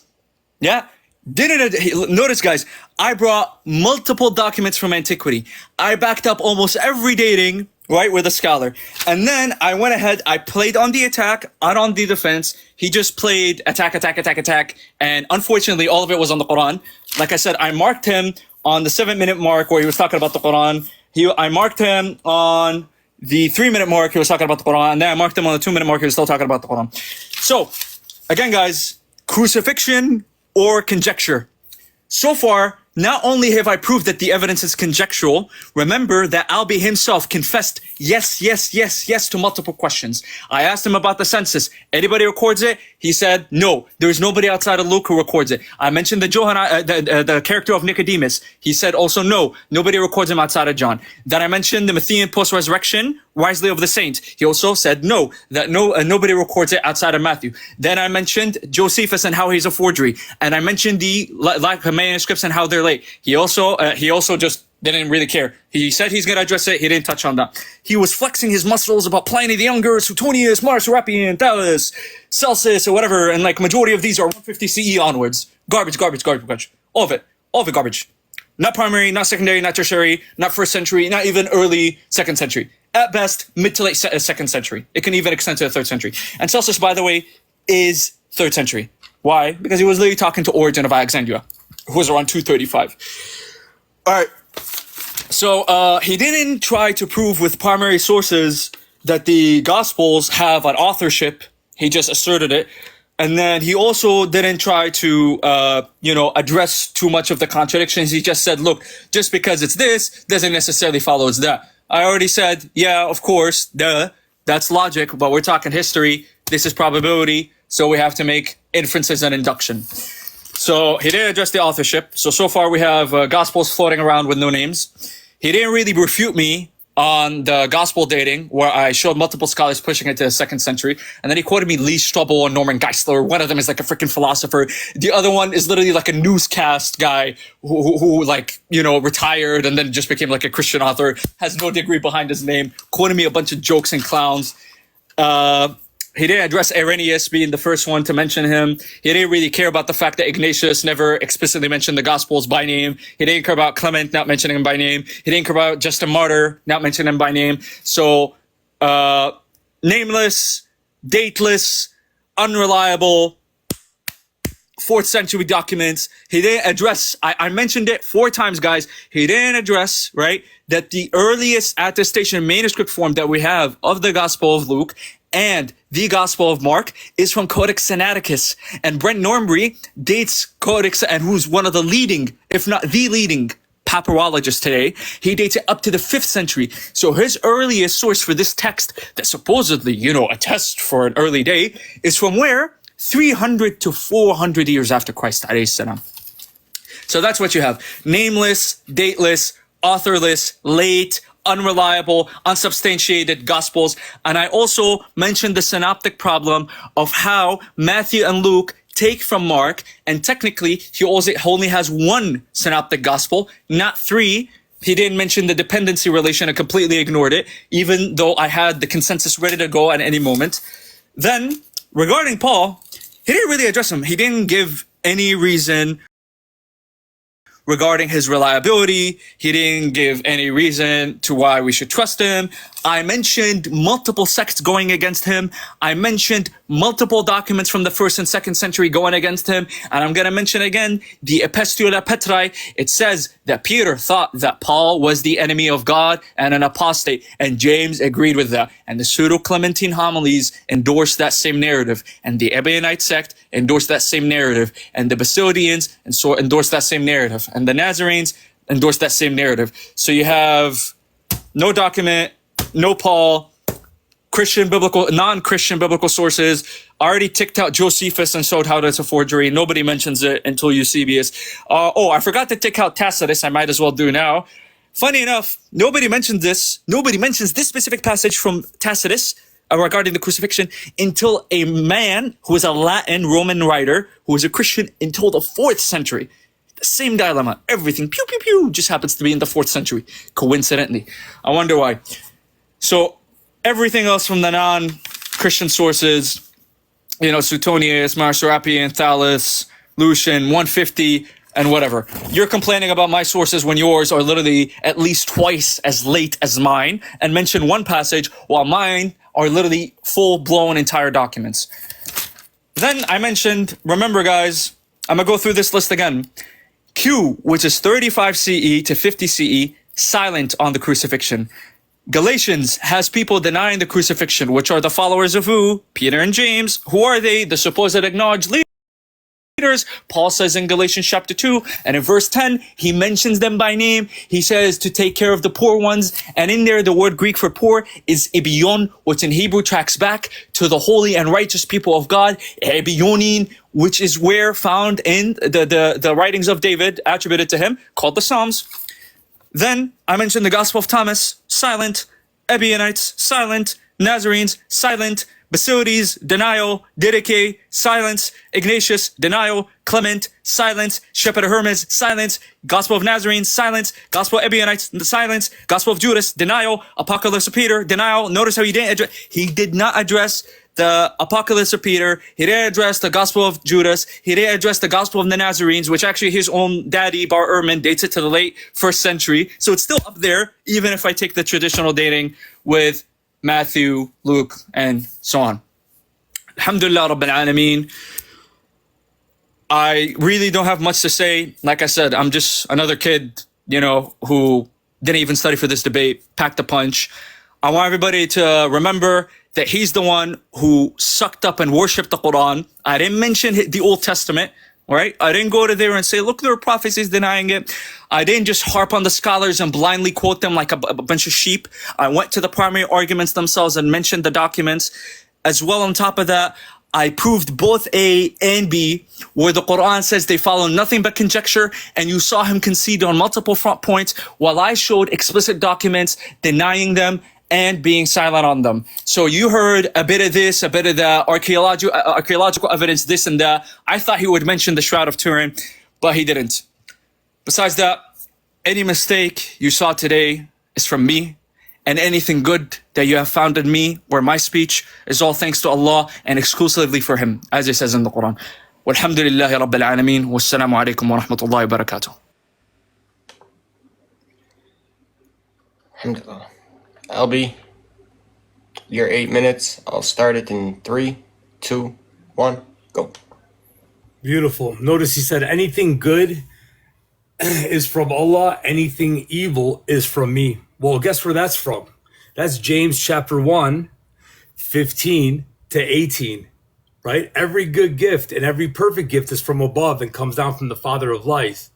Yeah? Notice, guys, I brought multiple documents from antiquity. I backed up almost every dating, right, with a scholar. And then I went ahead, I played on the attack, not on the defense. He just played attack. And unfortunately, all of it was on the Quran. Like I said, I marked him on the 7-minute mark where he was talking about the Quran. I marked him on the 3-minute mark, he was talking about the Quran. And then I marked him on the 2-minute mark, he was still talking about the Quran. So, again, guys, crucifixion or conjecture. So far, not only have I proved that the evidence is conjectural, remember that Albee himself confessed yes, yes, yes, yes to multiple questions. I asked him about the census. Anybody records it? He said, no, there's nobody outside of Luke who records it. I mentioned the character of Nicodemus. He said also, no, nobody records him outside of John. Then I mentioned the Matthean post-resurrection, wisely of the saints. He also said, no, that nobody records it outside of Matthew. Then I mentioned Josephus and how he's a forgery. And I mentioned the lack of manuscripts and how they're late. He also just didn't really care. He said he's going to address it. He didn't touch on that. He was flexing his muscles about Pliny the Younger, Suetonius, Marcus Aurelian, Thales, Celsus, or whatever. And like majority of these are 150 CE onwards. Garbage. All of it garbage. Not primary, not secondary, not tertiary, not first century, not even early second century. At best, mid to late second century. It can even extend to the third century. And Celsus, by the way, is third century. Why? Because he was literally talking to Origen of Alexandria, who was around 235. All right. So he didn't try to prove with primary sources that the Gospels have an authorship. He just asserted it. And then he also didn't try to, address too much of the contradictions. He just said, look, just because it's this doesn't necessarily follow it's that. I already said, yeah, of course, that's logic, but we're talking history. This is probability. So we have to make inferences and induction. So he didn't address the authorship. So far we have Gospels floating around with no names. He didn't really refute me on the gospel dating, where I showed multiple scholars pushing it to the second century. And then he quoted me Lee Strobel and Norman Geisler. One of them is like a freaking philosopher. The other one is literally like a newscast guy who retired and then just became like a Christian author, has no degree behind his name, quoted me a bunch of jokes and clowns. He didn't address Irenaeus being the first one to mention him. He didn't really care about the fact that Ignatius never explicitly mentioned the Gospels by name. He didn't care about Clement not mentioning him by name. He didn't care about Justin Martyr not mentioning him by name. So, nameless, dateless, unreliable, 4th century documents. He didn't address, I mentioned it 4 times, guys. He didn't address, right, that the earliest attestation manuscript form that we have of the Gospel of Luke and the Gospel of Mark is from Codex Sinaiticus. And Brent Norbury dates Codex, and who's one of the leading, if not the leading, papyrologist today. He dates it up to the 5th century. So his earliest source for this text that supposedly, attests for an early day is from where? 300 to 400 years after Christ, alayhi salam. So that's what you have. Nameless, dateless, authorless, late, unreliable, unsubstantiated gospels. And I also mentioned the synoptic problem of how Matthew and Luke take from Mark, and technically he only has 1 synoptic gospel, not 3. He didn't mention the dependency relation and completely ignored it, even though I had the consensus ready to go at any moment. Then, regarding Paul, he didn't really address him. He didn't give any reason regarding his reliability. He didn't give any reason to why we should trust him. I mentioned multiple sects going against him. I mentioned multiple documents from the 1st and 2nd century going against him. And I'm going to mention again the Epistula Petrae. It says that Peter thought that Paul was the enemy of God and an apostate, and James agreed with that. And the Pseudo-Clementine homilies endorsed that same narrative. And the Ebionite sect endorsed that same narrative. And the Basilidians endorsed that same narrative. And the Nazarenes endorsed that same narrative. So you have no document, no Paul, non-Christian biblical sources. I already ticked out Josephus and showed how that's a forgery. Nobody mentions it until Eusebius. I forgot to tick out Tacitus. I might as well do now. Funny enough, nobody mentions this. Nobody mentions this specific passage from Tacitus regarding the crucifixion until a man who is a Latin Roman writer who was a Christian until the 4th century. The same dilemma. Everything, pew, pew, pew, just happens to be in the 4th century, coincidentally. I wonder why. So everything else from the non-Christian sources, Suetonius, Marcus Aurelian, Thales, Lucian, 150, and whatever. You're complaining about my sources when yours are literally at least twice as late as mine, and mention one passage while mine are literally full-blown entire documents. Then I mentioned, remember guys, I'm going to go through this list again. Q, which is 35 CE to 50 CE, silent on the crucifixion. Galatians has people denying the crucifixion, which are the followers of who? Peter and James. Who are they? The supposed acknowledged leaders. Paul says in Galatians chapter 2, and in verse 10, he mentions them by name. He says to take care of the poor ones. And in there, the word Greek for poor is ibion, which in Hebrew tracks back to the holy and righteous people of God. Ibionin, which is where found in the writings of David attributed to him, called the Psalms. Then I mentioned the Gospel of Thomas, silent. Ebionites, silent. Nazarenes, silent. Basilides, denial. Didache, silence. Ignatius, denial. Clement, silence. Shepherd of Hermes, silence. Gospel of Nazarenes, silence. Gospel of Ebionites, silence. Gospel of Judas, denial. Apocalypse of Peter, denial. Notice how he did not address the Apocalypse of Peter. He didn't address the Gospel of Judas. He didn't address the Gospel of the Nazarenes, which actually his own daddy, Bar Ehrman, dates it to the late 1st century. So it's still up there, even if I take the traditional dating with Matthew, Luke, and so on. Alhamdulillah Rabbil Alameen. I really don't have much to say. Like I said, I'm just another kid, who didn't even study for this debate, packed a punch. I want everybody to remember that he's the one who sucked up and worshipped the Quran. I didn't mention the Old Testament. All right. I didn't go to there and say, look, there are prophecies denying it. I didn't just harp on the scholars and blindly quote them like a bunch of sheep. I went to the primary arguments themselves and mentioned the documents. As well, on top of that, I proved both A and B, where the Quran says they follow nothing but conjecture, and you saw him concede on multiple front points, while I showed explicit documents denying them and being silent on them. So you heard a bit of this, a bit of the archaeological evidence, this and that. I thought he would mention the Shroud of Turin, but he didn't. Besides that, any mistake you saw today is from me, and anything good that you have found in me or my speech is all thanks to Allah and exclusively for Him, as it says in the Quran. Walhamdulillahi Rabbil Alameen. Wassalamu alaikum wa rahmatullahi wa barakatuh. Alhamdulillah. Albee, your 8 minutes. I'll start it in 3, 2, 1, go. Beautiful. Notice he said anything good is from Allah, anything evil is from me. Well, guess where that's from? That's James chapter 1, 15 to 18, right? Every good gift and every perfect gift is from above and comes down from the Father of lights.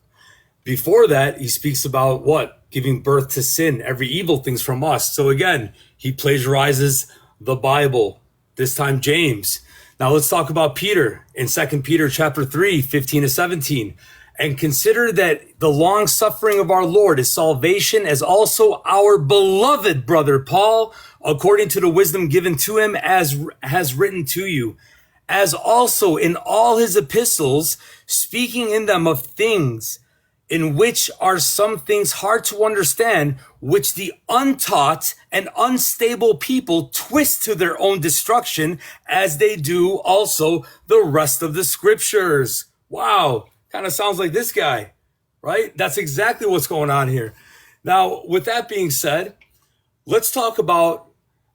Before that, he speaks about what? Giving birth to sin. Every evil thing's from us. So again, he plagiarizes the Bible, this time James. Now let's talk about Peter in 2 Peter chapter 3, 15 to 17. And consider that the long suffering of our Lord is salvation, as also our beloved brother Paul, according to the wisdom given to him, as has written to you, as also in all his epistles, speaking in them of things in which are some things hard to understand, which the untaught and unstable people twist to their own destruction, as they do also the rest of the scriptures. Wow. Kind of sounds like this guy, right? That's exactly what's going on here. Now, with that being said, let's talk about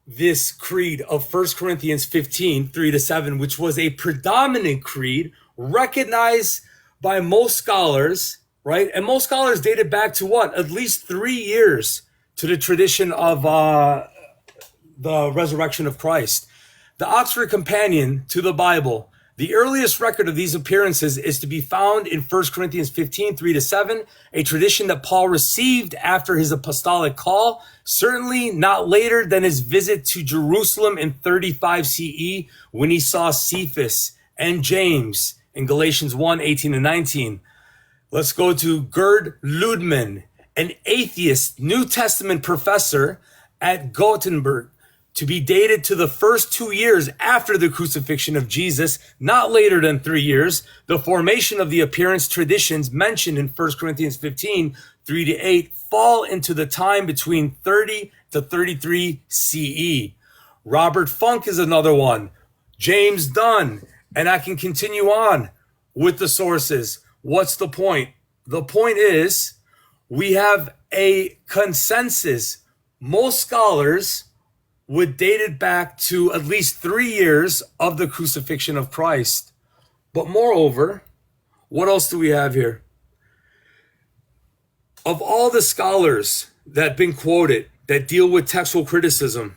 this creed of 1 Corinthians 15, 3 to 7, which was a predominant creed recognized by most scholars, right? And most scholars dated back to what? At least 3 years to the tradition of the resurrection of Christ. The Oxford Companion to the Bible. The earliest record of these appearances is to be found in 1 Corinthians 15, 3 to 7, a tradition that Paul received after his apostolic call, certainly not later than his visit to Jerusalem in 35 CE, when he saw Cephas and James in Galatians 1, 18 and 19. Let's go to Gerd Ludman, an atheist New Testament professor at Gothenburg, to be dated to the first 2 years after the crucifixion of Jesus, not later than 3 years. The formation of the appearance traditions mentioned in 1 Corinthians 15, 3 to 8, fall into the time between 30 to 33 CE. Robert Funk is another one. James Dunn. And I can continue on with the sources. What's the point? The point is, we have a consensus. Most scholars would date it back to at least 3 years of the crucifixion of Christ. But moreover, what else do we have here? Of all the scholars that have been quoted that deal with textual criticism,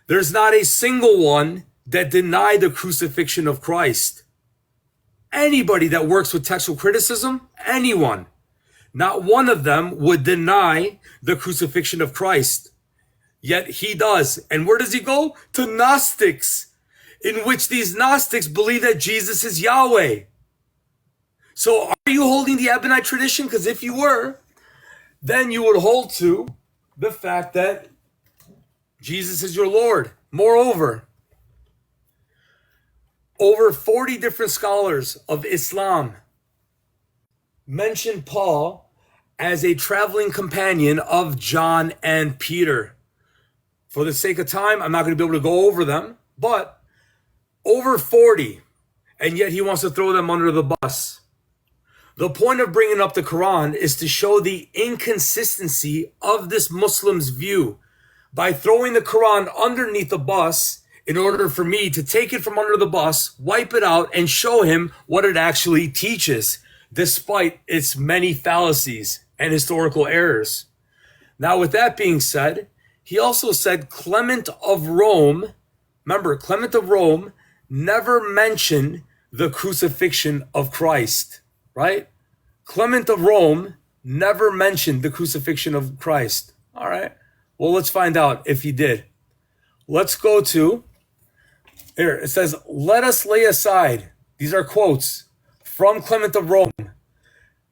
there's not a single one that deny the crucifixion of Christ. anybody that works with textual criticism, anyone, not one of them would deny the crucifixion of Christ. Yet he does. And where does he go? To Gnostics, in which these Gnostics believe that Jesus is Yahweh. So are you holding the Ebonite tradition? Because if you were, then you would hold to the fact that Jesus is your Lord. Moreover, over 40 different scholars of Islam mention Paul as a traveling companion of John and Peter. For the sake of time, I'm not going to be able to go over them, but over 40, and yet he wants to throw them under the bus. The point of bringing up the Quran is to show the inconsistency of this Muslim's view by throwing the Quran underneath the bus in order for me to take it from under the bus, wipe it out, and show him what it actually teaches, despite its many fallacies and historical errors. Now, with that being said, he also said Clement of Rome, remember, Clement of Rome never mentioned the crucifixion of Christ, right? Clement of Rome never mentioned the crucifixion of Christ. All right. Well, let's find out if he did. Let's go to, here, it says, let us lay aside, these are quotes from Clement of Rome.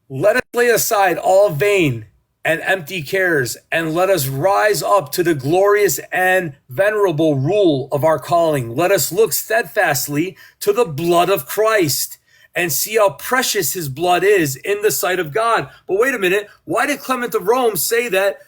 Let us lay aside all vain and empty cares, and let us rise up to the glorious and venerable rule of our calling. Let us look steadfastly to the blood of Christ and see how precious his blood is in the sight of God. But wait a minute, why did Clement of Rome say that?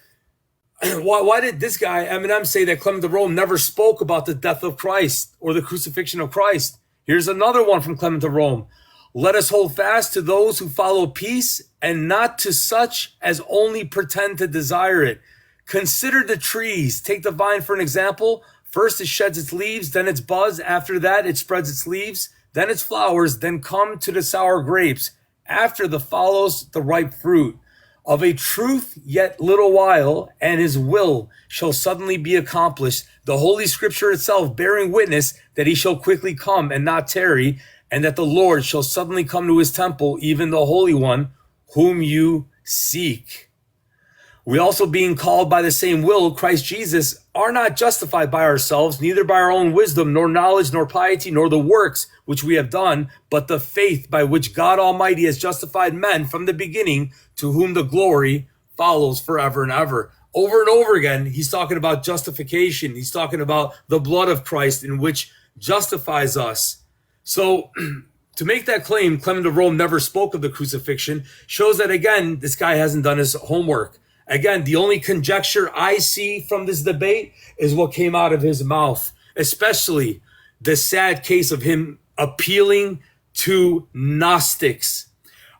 Why did this guy, Eminem, say that Clement of Rome never spoke about the death of Christ or the crucifixion of Christ? Here's another one from Clement of Rome. Let us hold fast to those who follow peace and not to such as only pretend to desire it. Consider the trees. Take the vine for an example. First it sheds its leaves, then its buds. After that it spreads its leaves, then its flowers, then come to the sour grapes. After the follows the ripe fruit. Of a truth yet little while, and his will shall suddenly be accomplished. The Holy Scripture itself bearing witness that he shall quickly come and not tarry, and that the Lord shall suddenly come to his temple, even the Holy One, whom you seek. We also, being called by the same will, Christ Jesus, are not justified by ourselves, neither by our own wisdom, nor knowledge, nor piety, nor the works which we have done, but the faith by which God Almighty has justified men from the beginning, to whom the glory follows forever and ever. Over and over again, he's talking about justification. He's talking about the blood of Christ, in which justifies us. So to make that claim, Clement of Rome never spoke of the crucifixion, shows that, again, this guy hasn't done his homework. Again, the only conjecture I see from this debate is what came out of his mouth, especially the sad case of him appealing to Gnostics,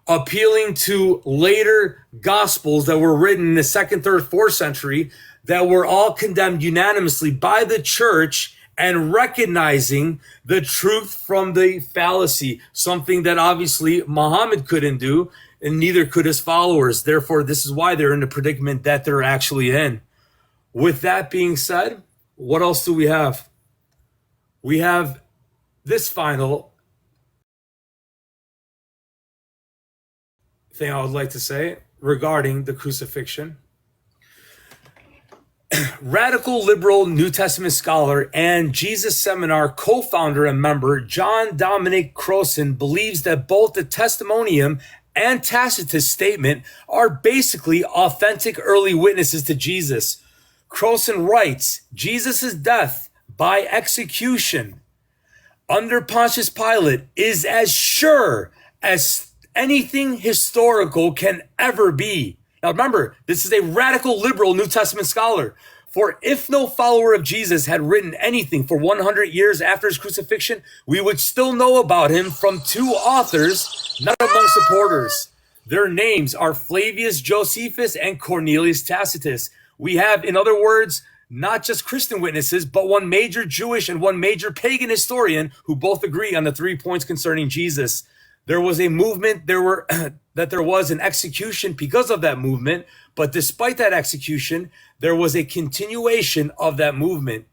appealing to later gospels that were written in the 2nd, 3rd, 4th century that were all condemned unanimously by the church, and recognizing the truth from the fallacy, something that obviously Muhammad couldn't do, and neither could his followers. Therefore, this is why they're in the predicament that they're actually in. With that being said, what else do we have? We have this final thing I would like to say regarding the crucifixion. Radical liberal New Testament scholar and Jesus Seminar co-founder and member John Dominic Crossan believes that both the Testimonium and Tacitus statement are basically authentic early witnesses to Jesus. Crossan writes, Jesus' death by execution under Pontius Pilate is as sure as anything historical can ever be. Now remember, this is a radical liberal New Testament scholar. For if no follower of Jesus had written anything for 100 years after his crucifixion, we would still know about him from 2 authors, not among supporters. Their names are Flavius Josephus and Cornelius Tacitus. We have, in other words, not just Christian witnesses, but one major Jewish and one major pagan historian who both agree on the 3 points concerning Jesus. There was a movement, there was an execution because of that movement, but despite that execution, there was a continuation of that movement.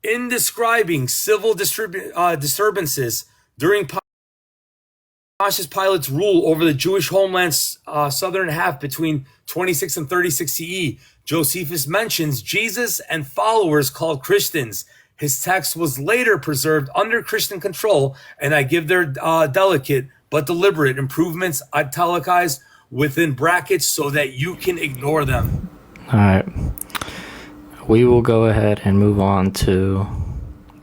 In describing civil disturbances during Pontius Pilate's rule over the Jewish homeland's southern half between 26 and 36 CE, Josephus mentions Jesus and followers called Christians. His text was later preserved under Christian control, and I give their delicate but deliberate improvements italicized within brackets so that you can ignore them. All right. We will go ahead and move on to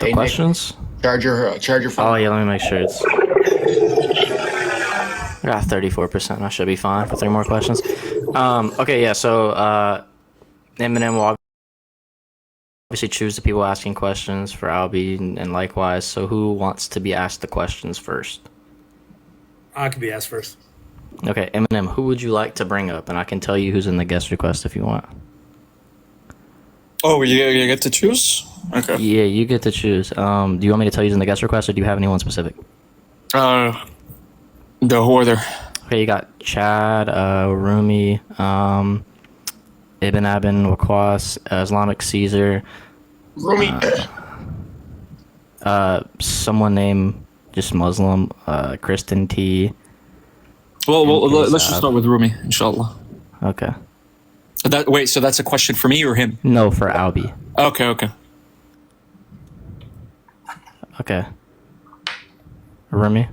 the questions. Charge your phone. Oh, yeah, let me make sure it's... I got 34%. I should be fine for 3 more questions. Okay, yeah, so Eminem will obviously choose the people asking questions for Albee and likewise. So who wants to be asked the questions first? I can be asked first. Okay, Eminem, who would you like to bring up? And I can tell you who's in the guest request if you want. Oh, you get to choose? Okay. Yeah, you get to choose. Do you want me to tell you who's in the guest request, or do you have anyone specific? The order. Okay, you got Chad, Rumi, Ibn Waqas, Islamic Caesar, Rumi. someone named just Muslim, Kristen T. Well, let's just start with Rumi, inshallah. Okay. So that's a question for me or him? No, for Albee. Okay. Okay. Rumi?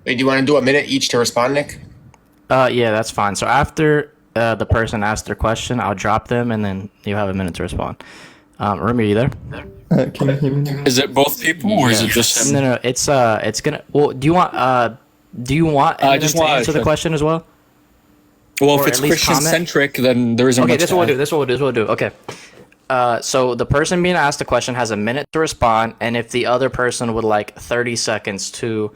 Wait, do you want to do a minute each to respond, Nick? Yeah, that's fine. So after the person asks their question, I'll drop them, and then you have a minute to respond. Rumi, are you there? Can you hear me now? Is it both people or is it just him? No, it's gonna. Well, do you want Eminem just to want answer the question as well? Well, Or if it's at least comment? Christian-centric, then there isn't Okay, much this is to what we'll add. do. This is what we'll do. Okay. So the person being asked the question has a minute to respond, and if the other person would like 30 seconds to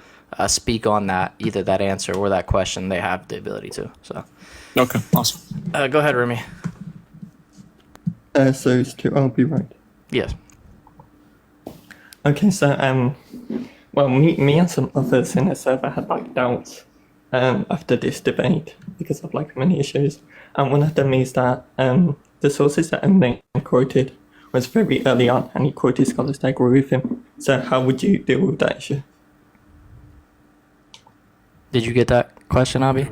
speak on that, either that answer or that question, they have the ability to. So, Okay, awesome. go ahead, Rumi. So it's to Albee, right? Yes. Okay, so well, me and some others in the server had like doubts after this debate because of like many issues, and one of them is that the sources that Eminem quoted was very early on, and he quoted scholars that agree with him. So how would you deal with that issue? Did you get that question, Albee?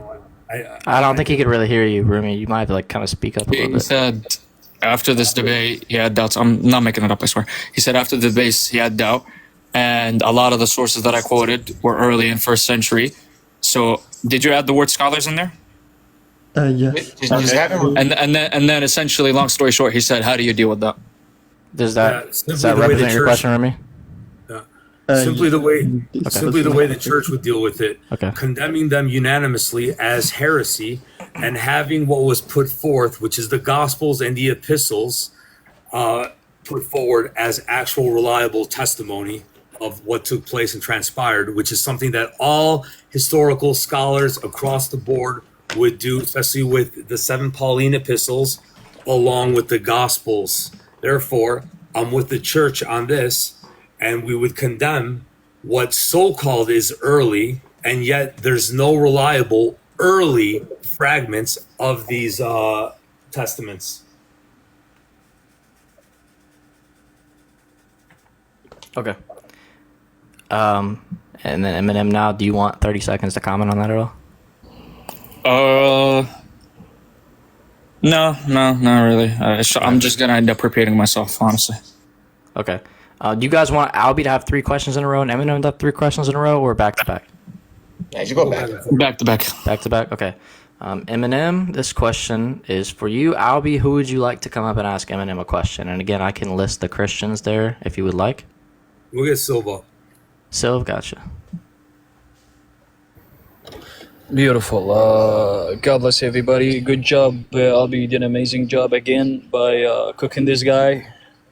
I don't think he could really hear you, Rumi. You might have to like kind of speak up a little He bit. said after this debate, he had doubts. I'm not making it up, I swear. He said after the debate, he had doubt, and a lot of the sources that I quoted were early in 1st century. So, did you add the word scholars in there? Yes. Just have him. And then essentially, long story short, he said, "How do you deal with that?" Does Yeah, that simply the way represent the your church- question, Rumi? Simply the way Okay. the church would deal with it, Okay. condemning them unanimously as heresy, and having what was put forth, which is the Gospels and the epistles, put forward as actual reliable testimony of what took place and transpired, which is something that all historical scholars across the board would do, especially with the 7 Pauline epistles, along with the Gospels. Therefore, I'm with the church on this, and we would condemn what so-called is early, and yet there's no reliable early fragments of these testaments. Okay. And then Eminem now, do you want 30 seconds to comment on that at all? No, not really. I'm just gonna end up repeating myself, honestly. Okay. Do you guys want Albee to have 3 questions in a row and Eminem to have 3 questions in a row, or back to back? Yeah, you go back. Back to back. Back to back? Okay. Eminem, this question is for you. Albee, who would you like to come up and ask Eminem a question? And again, I can list the Christians there if you would like. We'll get Silva. Sylv, gotcha. Beautiful. God bless everybody. Good job. Albee did an amazing job again by cooking this guy.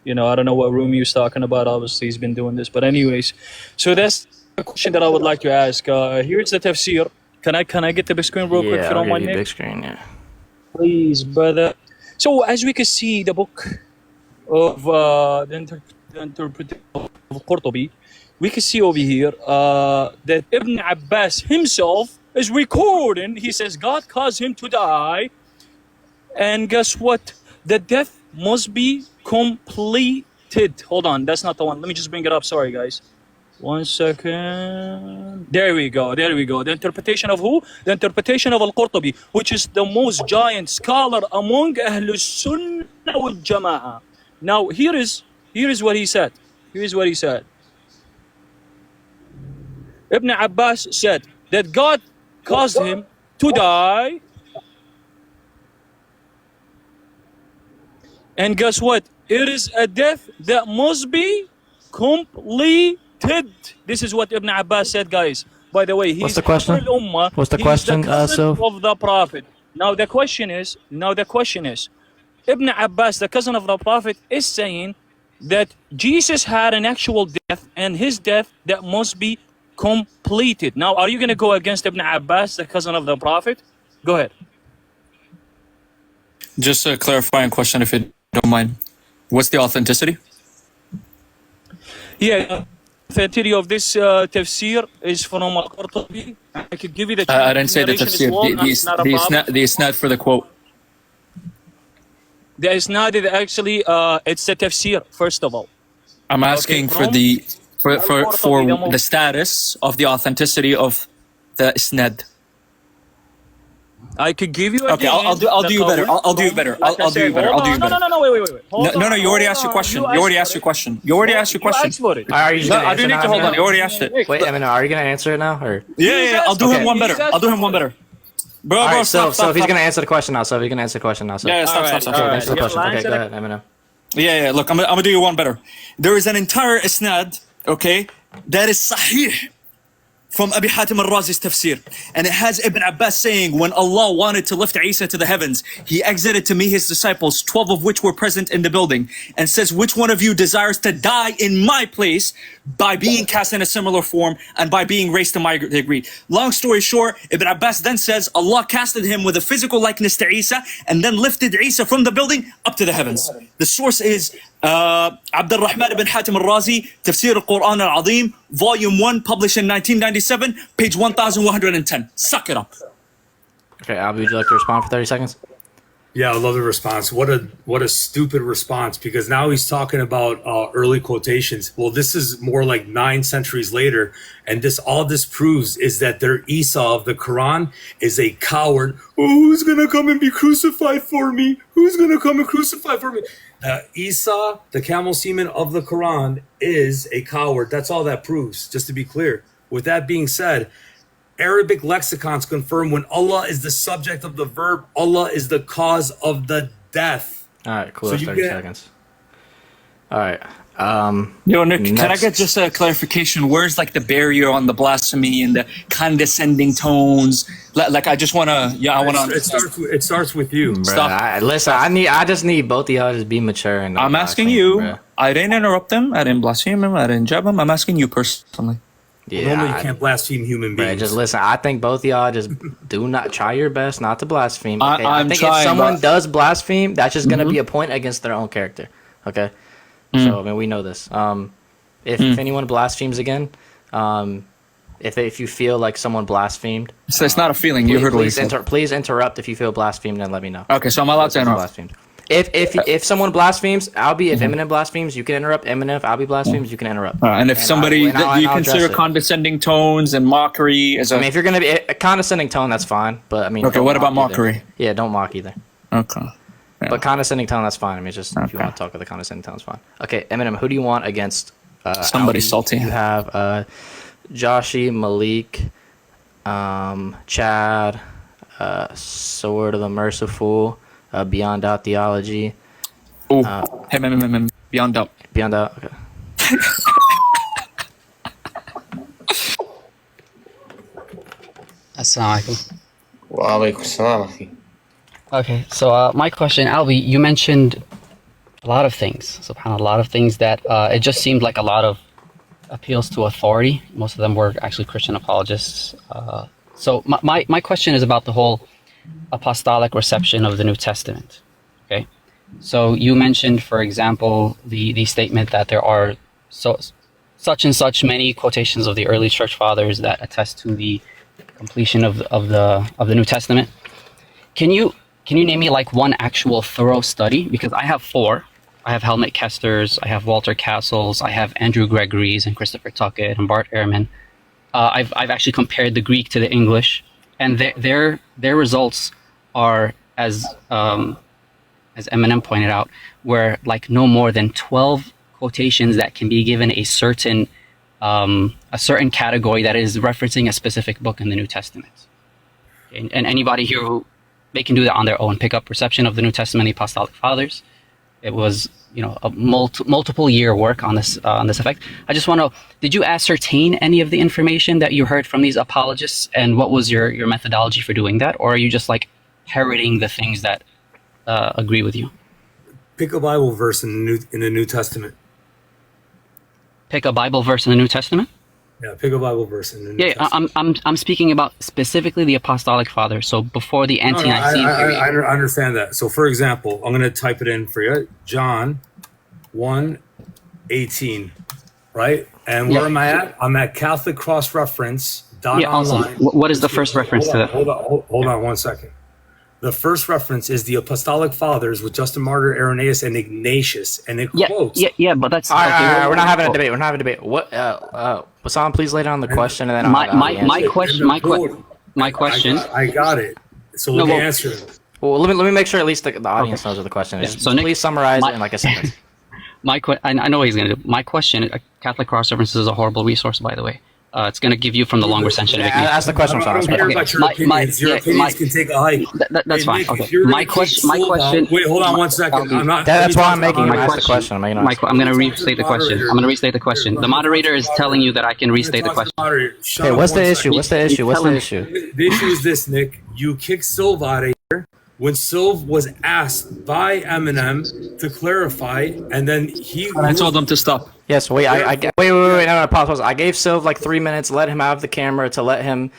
You know, I don't know what Rumi was talking about. Obviously, he's been doing this. But anyways, so that's a question that I would like to ask. Here's the tafsir. Can I get the big screen real quick if you I'll don't give mind, you Nick? big screen, yeah. Please, brother. So as we can see, the book of the interpretation of Qurtubi, we can see over here that Ibn Abbas himself is recording. He says God caused him to die, and guess what? The death must be complete Hold on, that's not the one. Let me just bring it up. Sorry, guys. 1 second. There we go. The interpretation of who? The interpretation of Al-Qurtubi, which is the most giant scholar among Ahlus Sunnah wal Jama'ah. Now, here is what he said. Ibn Abbas said that God caused him to die. And guess what? It is a death that must be completed. This is what Ibn Abbas said, guys. By the way, he's What's the question? What's the question, Soph? of the Prophet. Now the question is, Ibn Abbas, the cousin of the Prophet, is saying that Jesus had an actual death, and his death that must be completed. Now, are you going to go against Ibn Abbas, the cousin of the Prophet? Go ahead. Just a clarifying question, if you don't mind. What's the authenticity? Yeah, the authenticity of this tafsir is from Al-Qurtubi. I could give you the I didn't say the narration tafsir. as well. It's not a problem. The isnad for the quote. The isnad is actually it's a tafsir, first of all. I'm asking for the status of the authenticity of the isnad. I could give you. Okay, I'll do you better. I'll do you better. I'll do you better. No, wait. No, you already asked your question. You already asked your question. You asked for it. Are you just gonna I do answer need now, to hold on. Eminem? You already asked it. Wait, Eminem, are you gonna answer it now, or? Yeah. I'll do him one better. Bro, All right, stop. so if he's gonna answer the question now, so if he's gonna answer the question now, so. Yeah, stop. Okay, thanks for the question. Okay, go ahead, Eminem. Yeah. Look, I'm gonna do you one better. There is an entire isnad, okay, that is sahih from Abi Hatim al-Razi's tafsir. And it has Ibn Abbas saying, when Allah wanted to lift Isa to the heavens, he exited to meet his disciples, 12 of which were present in the building, and says, which one of you desires to die in my place by being cast in a similar form and by being raised to my degree? Long story short, Ibn Abbas then says, Allah casted him with a physical likeness to Isa and then lifted Isa from the building up to the heavens. The source is Abd al-Rahman ibn Hatim al-Razi, Tafsir al-Quran al-Azim, Volume 1, published in 1997, page 1110. Suck it up. Okay, Albee, would you like to respond for 30 seconds? Yeah, I love the response. What a stupid response, because now he's talking about early quotations. Well, this is more like 9 centuries later, and all this proves is that their Isa of the Quran is a coward. Oh, who's gonna come and be crucified for me? Who's gonna come and crucify for me? Isa, the camel semen of the Quran, is a coward. That's all that proves, just to be clear. With that being said, Arabic lexicons confirm when Allah is the subject of the verb, Allah is the cause of the death. All right, cool. So That's you 30 get- seconds. All right. Yo, Nick, can I Next. get just a clarification? Where's like the barrier on the blasphemy and the condescending tones? Like, I just want to, I want to. It starts with you. Bruh, listen, I just need both of y'all to just be mature and. I'm asking you. I didn't interrupt them. I didn't blaspheme him. I didn't jab him. I'm asking you personally. Yeah, Normally you can't blaspheme human bruh, beings. just listen. I think both of y'all just do not try your best not to blaspheme. Okay? I'm I think trying, if someone but- does blaspheme, that's just gonna be a point against their own character. Okay. So I mean, we know this. If anyone blasphemes again, if you feel like someone blasphemed, So it's not a feeling. You heard what he said. please interrupt if you feel blasphemed and let me know. Okay, so I'm allowed to interrupt. Blasphemed. If someone blasphemes, Albee, if Eminem blasphemes, you can interrupt. Eminem, if Albee blasphemes, you can interrupt. And if somebody that you I'll consider address it. condescending tones and mockery as a I mean, if you're gonna be a condescending tone, that's fine. But I mean, Okay, don't what about mock either. mockery? Yeah, don't mock either. okay. Yeah. But condescending tone, that's fine. I mean, it's just if you Okay. want to talk with a condescending tone, it's fine. Okay, Eminem, who do you want against? Somebody Albee? salty. You have Joshi, Malik, Chad, Sword of the Merciful, Beyond Doubt Theology. Oh, beyond doubt. Beyond Doubt. Okay. Assalamu alaikum. Wa alaikum salam, akhi. Okay, so my question, Albee, you mentioned a lot of things, subhanAllah, a lot of things that it just seemed like a lot of appeals to authority. Most of them were actually Christian apologists. So my question is about the whole apostolic reception of the New Testament. Okay, so you mentioned, for example, the statement that there are such and such many quotations of the early church fathers that attest to the completion of the New Testament. Can you name me like one actual thorough study? Because I have 4. I have Helmut Kester's, I have Walter Castle's, I have Andrew Gregory's and Christopher Tuckett and Bart Ehrman. I've actually compared the Greek to the English, and their results are as Eminem pointed out, were like no more than 12 quotations that can be given a certain category that is referencing a specific book in the New Testament. And anybody here who they can do that on their own, pick up Reception of the New Testament, the Apostolic Fathers. It was, a multiple year work on this effect. I just want to, did you ascertain any of the information that you heard from these apologists, and what was your methodology for doing that, or are you just like parroting the things that agree with you? Pick a Bible verse in the New Testament. Pick a Bible verse in the New Testament? Yeah, pick a Bible verse in the New Testament. I'm speaking about specifically the Apostolic Fathers. So before the No, Ante-Nicene period. I understand that. So, for example, I'm going to type it in for you. John 1:18, right? And where am I at? I'm at Catholic Cross Reference. Awesome. Online. What is the first reference to that? Hold on 1 second. The first reference is the Apostolic Fathers with Justin Martyr, Irenaeus, and Ignatius, and it quotes. But that's All right, we're not having a debate. We're not having a debate. What, Bassam, please lay down the question, and then my question. I got it. So let me answer it. Well, let me make sure at least the audience knows what the question is. So Nick, please summarize it in like a sentence. I know what he's going to do. My question, Catholic Cross References is a horrible resource, by the way. It's going to give you from the long recension. Ask the question. I don't care about your opinions. Your opinions can take a hike. That's fine. Nick, Okay. My question. Wait, hold on 1 second. I'm not. That's why I'm making you ask the question. I'm going to restate the question. The moderator is telling you that I can restate the question. Okay, what's the issue? What's the issue? The issue is this, Nick. You kicked Silv out of here when Silv was asked by Eminem to clarify, and then I told him to stop. Yes, wait, no, pause. I gave Silv like 3 minutes, let him have the camera to let him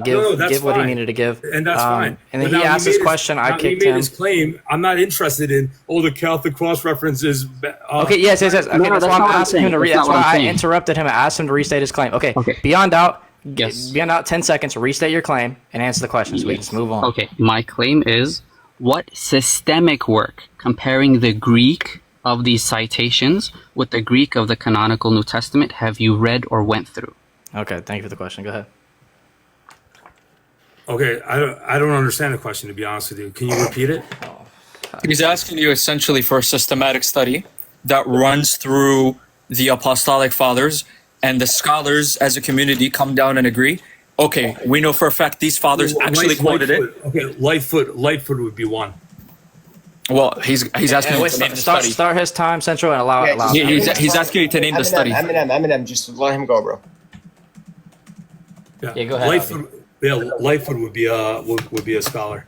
give what he needed to give. And that's fine. And then he asked his question, I kicked him. He made his claim. I'm not interested in, the Catholic cross references. Okay, yes. Okay, that's why I'm asking him to read. That's why I interrupted him and asked him to restate his claim. Okay. Beyond doubt, 10 seconds, restate your claim and answer the question so we can just move on. Okay, my claim is, what systemic work comparing the Greek of these citations with the Greek of the canonical New Testament have you read or went through? Okay, thank you for the question. Go ahead. Okay, I don't understand the question, to be honest with you. Can you repeat it? He's asking you essentially for a systematic study that runs through the Apostolic Fathers, and the scholars as a community come down and agree. Okay, we know for a fact these fathers actually quoted it. Okay, Lightfoot would be one. Well, he's asking you to name the study. Start his time, Central, and allow. He's asking you to name the study. Eminem, just let him go, bro. Yeah, go ahead. Lightfoot would be a scholar,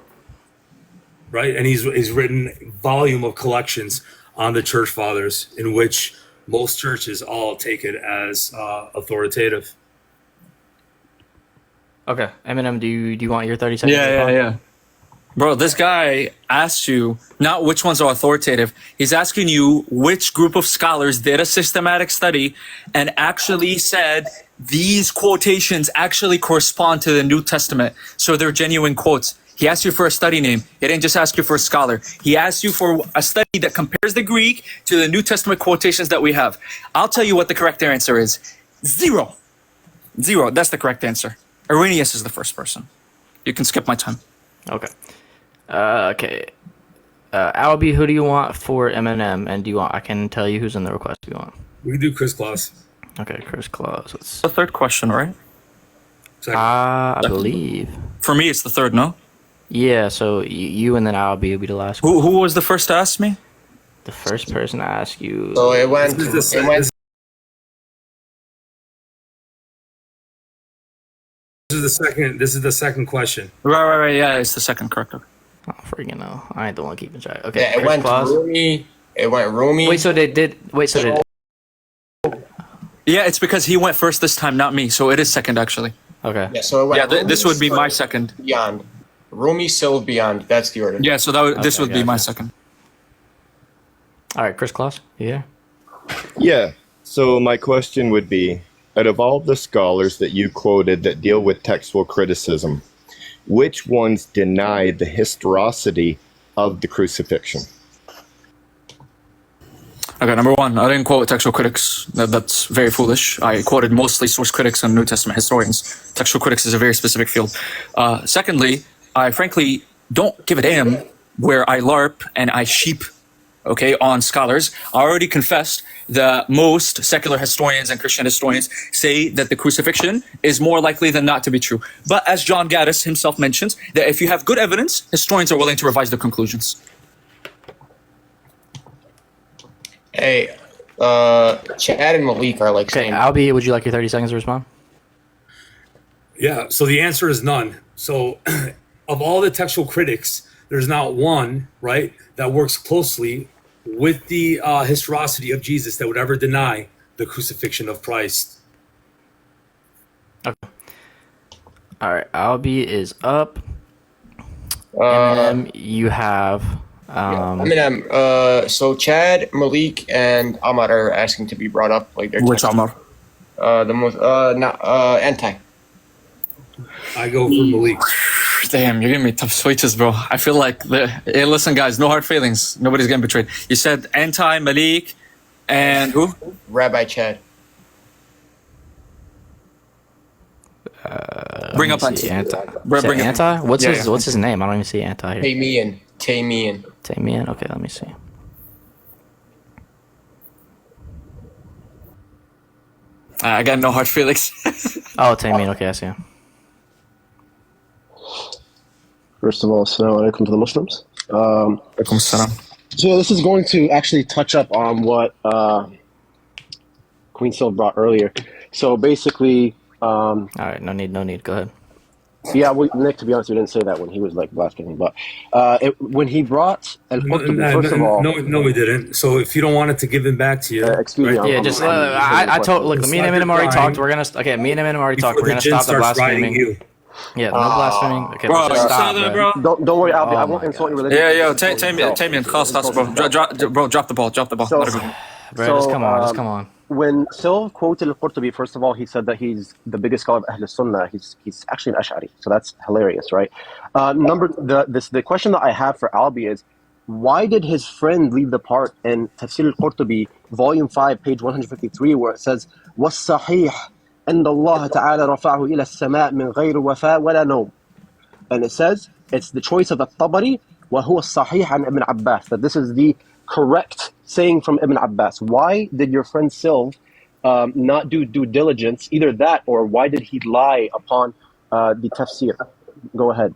right? And he's written volume of collections on the Church Fathers, in which most churches all take it as authoritative. Okay, Eminem, do you want your 30 seconds? Yeah. Bro, this guy asked you not which ones are authoritative. He's asking you which group of scholars did a systematic study and actually said these quotations actually correspond to the New Testament. So they're genuine quotes. He asked you for a study name. He didn't just ask you for a scholar. He asked you for a study that compares the Greek to the New Testament quotations that we have. I'll tell you what the correct answer is. Zero. That's the correct answer. Irenaeus is the first person. You can skip my time. Okay. Albee, who do you want for Eminem? And I can tell you who's in the request if you want. We can do Chris Claus. Okay, Chris Claus. The third question, right? I believe. For me, it's the third, no? Yeah, so you and then Albee will be the last one. Who was the first to ask me? The first person to ask you. So it went. This is the second question. Right. Yeah, it's the second, correct. Oh, freaking no. I ain't the one keeping track. Okay, Yeah, it went Rumi. It went Rumi. Yeah, it's because he went first this time, not me. So it is second, actually. Okay. Yeah, so it went This would be my second. Beyond. Rumi, Silv, Beyond. That's the order. Yeah, so this would be my second. All right, Chris Claus, you here? Yeah. So my question would be, out of all the scholars that you quoted that deal with textual criticism, which ones deny the historicity of the crucifixion? Okay, number one, I didn't quote textual critics. That's very foolish. I quoted mostly source critics and New Testament historians. Textual critics is a very specific field. Secondly, I frankly don't give a damn where I LARP and I sheep, okay, on scholars. I already confessed that most secular historians and Christian historians say that the crucifixion is more likely than not to be true. But as John Gaddis himself mentions, that if you have good evidence, historians are willing to revise their conclusions. Hey, Chad and Malik are like Okay, saying, Albee, would you like your 30 seconds to respond? Yeah, so the answer is none. So of all the textual critics, there's not one, right, that works closely with the historicity of Jesus that would ever deny the crucifixion of Christ. Okay. All right, Albee is up. Eminem, you have. So Chad, Malik, and Ahmad are asking to be brought up. Like they're Which Amar? the most anti. I go for Malik. Damn, you're giving me tough switches, bro. I feel like, hey, listen, guys, no hard feelings. Nobody's getting betrayed. You said anti, Malik, and who? Rabbi Chad. Bring up Anti. Bring up. Anti? What's Yeah, his yeah. What's his name? I don't even see Anti here. Taymian. Taymian. Okay, let me see. I got no hard feelings. Oh, Taymian. Okay, I see him. First of all, assalamu alaikum to the Muslims. Alaikum salam. So this is going to actually touch up on what Queen Sylv brought earlier. So basically, All right, no need. Go ahead. yeah, Nick, to be honest, we didn't say that when he was like blaspheming, but when he brought Al-Qurtubi, first of all, No, we didn't. So if you don't want it to give it back to you, excuse me, Yeah, just I told. Look, me and Eminem already talked. We're gonna okay. Me and Eminem already talked. We're gonna stop the blaspheming. Yeah, no blaspheming. Okay, Bro, we're you gonna saw stop, that, bro. bro? don't worry, I Oh won't my insult your God. religion. Yeah, Taymian, bro. Drop the ball. So- Let it go. Bro, just come on. When Sylv quoted Al-Qurtubi, first of all, he said that he's the biggest scholar of Ahl Sunnah. He's actually an Ash'ari, so that's hilarious, right? The question that I have for Albee is, why did his friend leave the part in Tafsir Al-Qurtubi, volume 5, page 153, where it says, وَالصَّحِيحِ أَنَّ اللَّهَ تَعَالَى رَفَعَهُ إِلَى السَّمَاءِ مِنْ غَيْرِ وَفَاءٍ وَلَا نَوْمٍ. And it says, it's the choice of At-Tabari, وَهُوَ الصَّحِيحِ عن Ibn Abbas, that this is the correct saying from Ibn Abbas. Why did your friend Sylv not do due diligence, either that, or why did he lie upon the tafsir? Go ahead,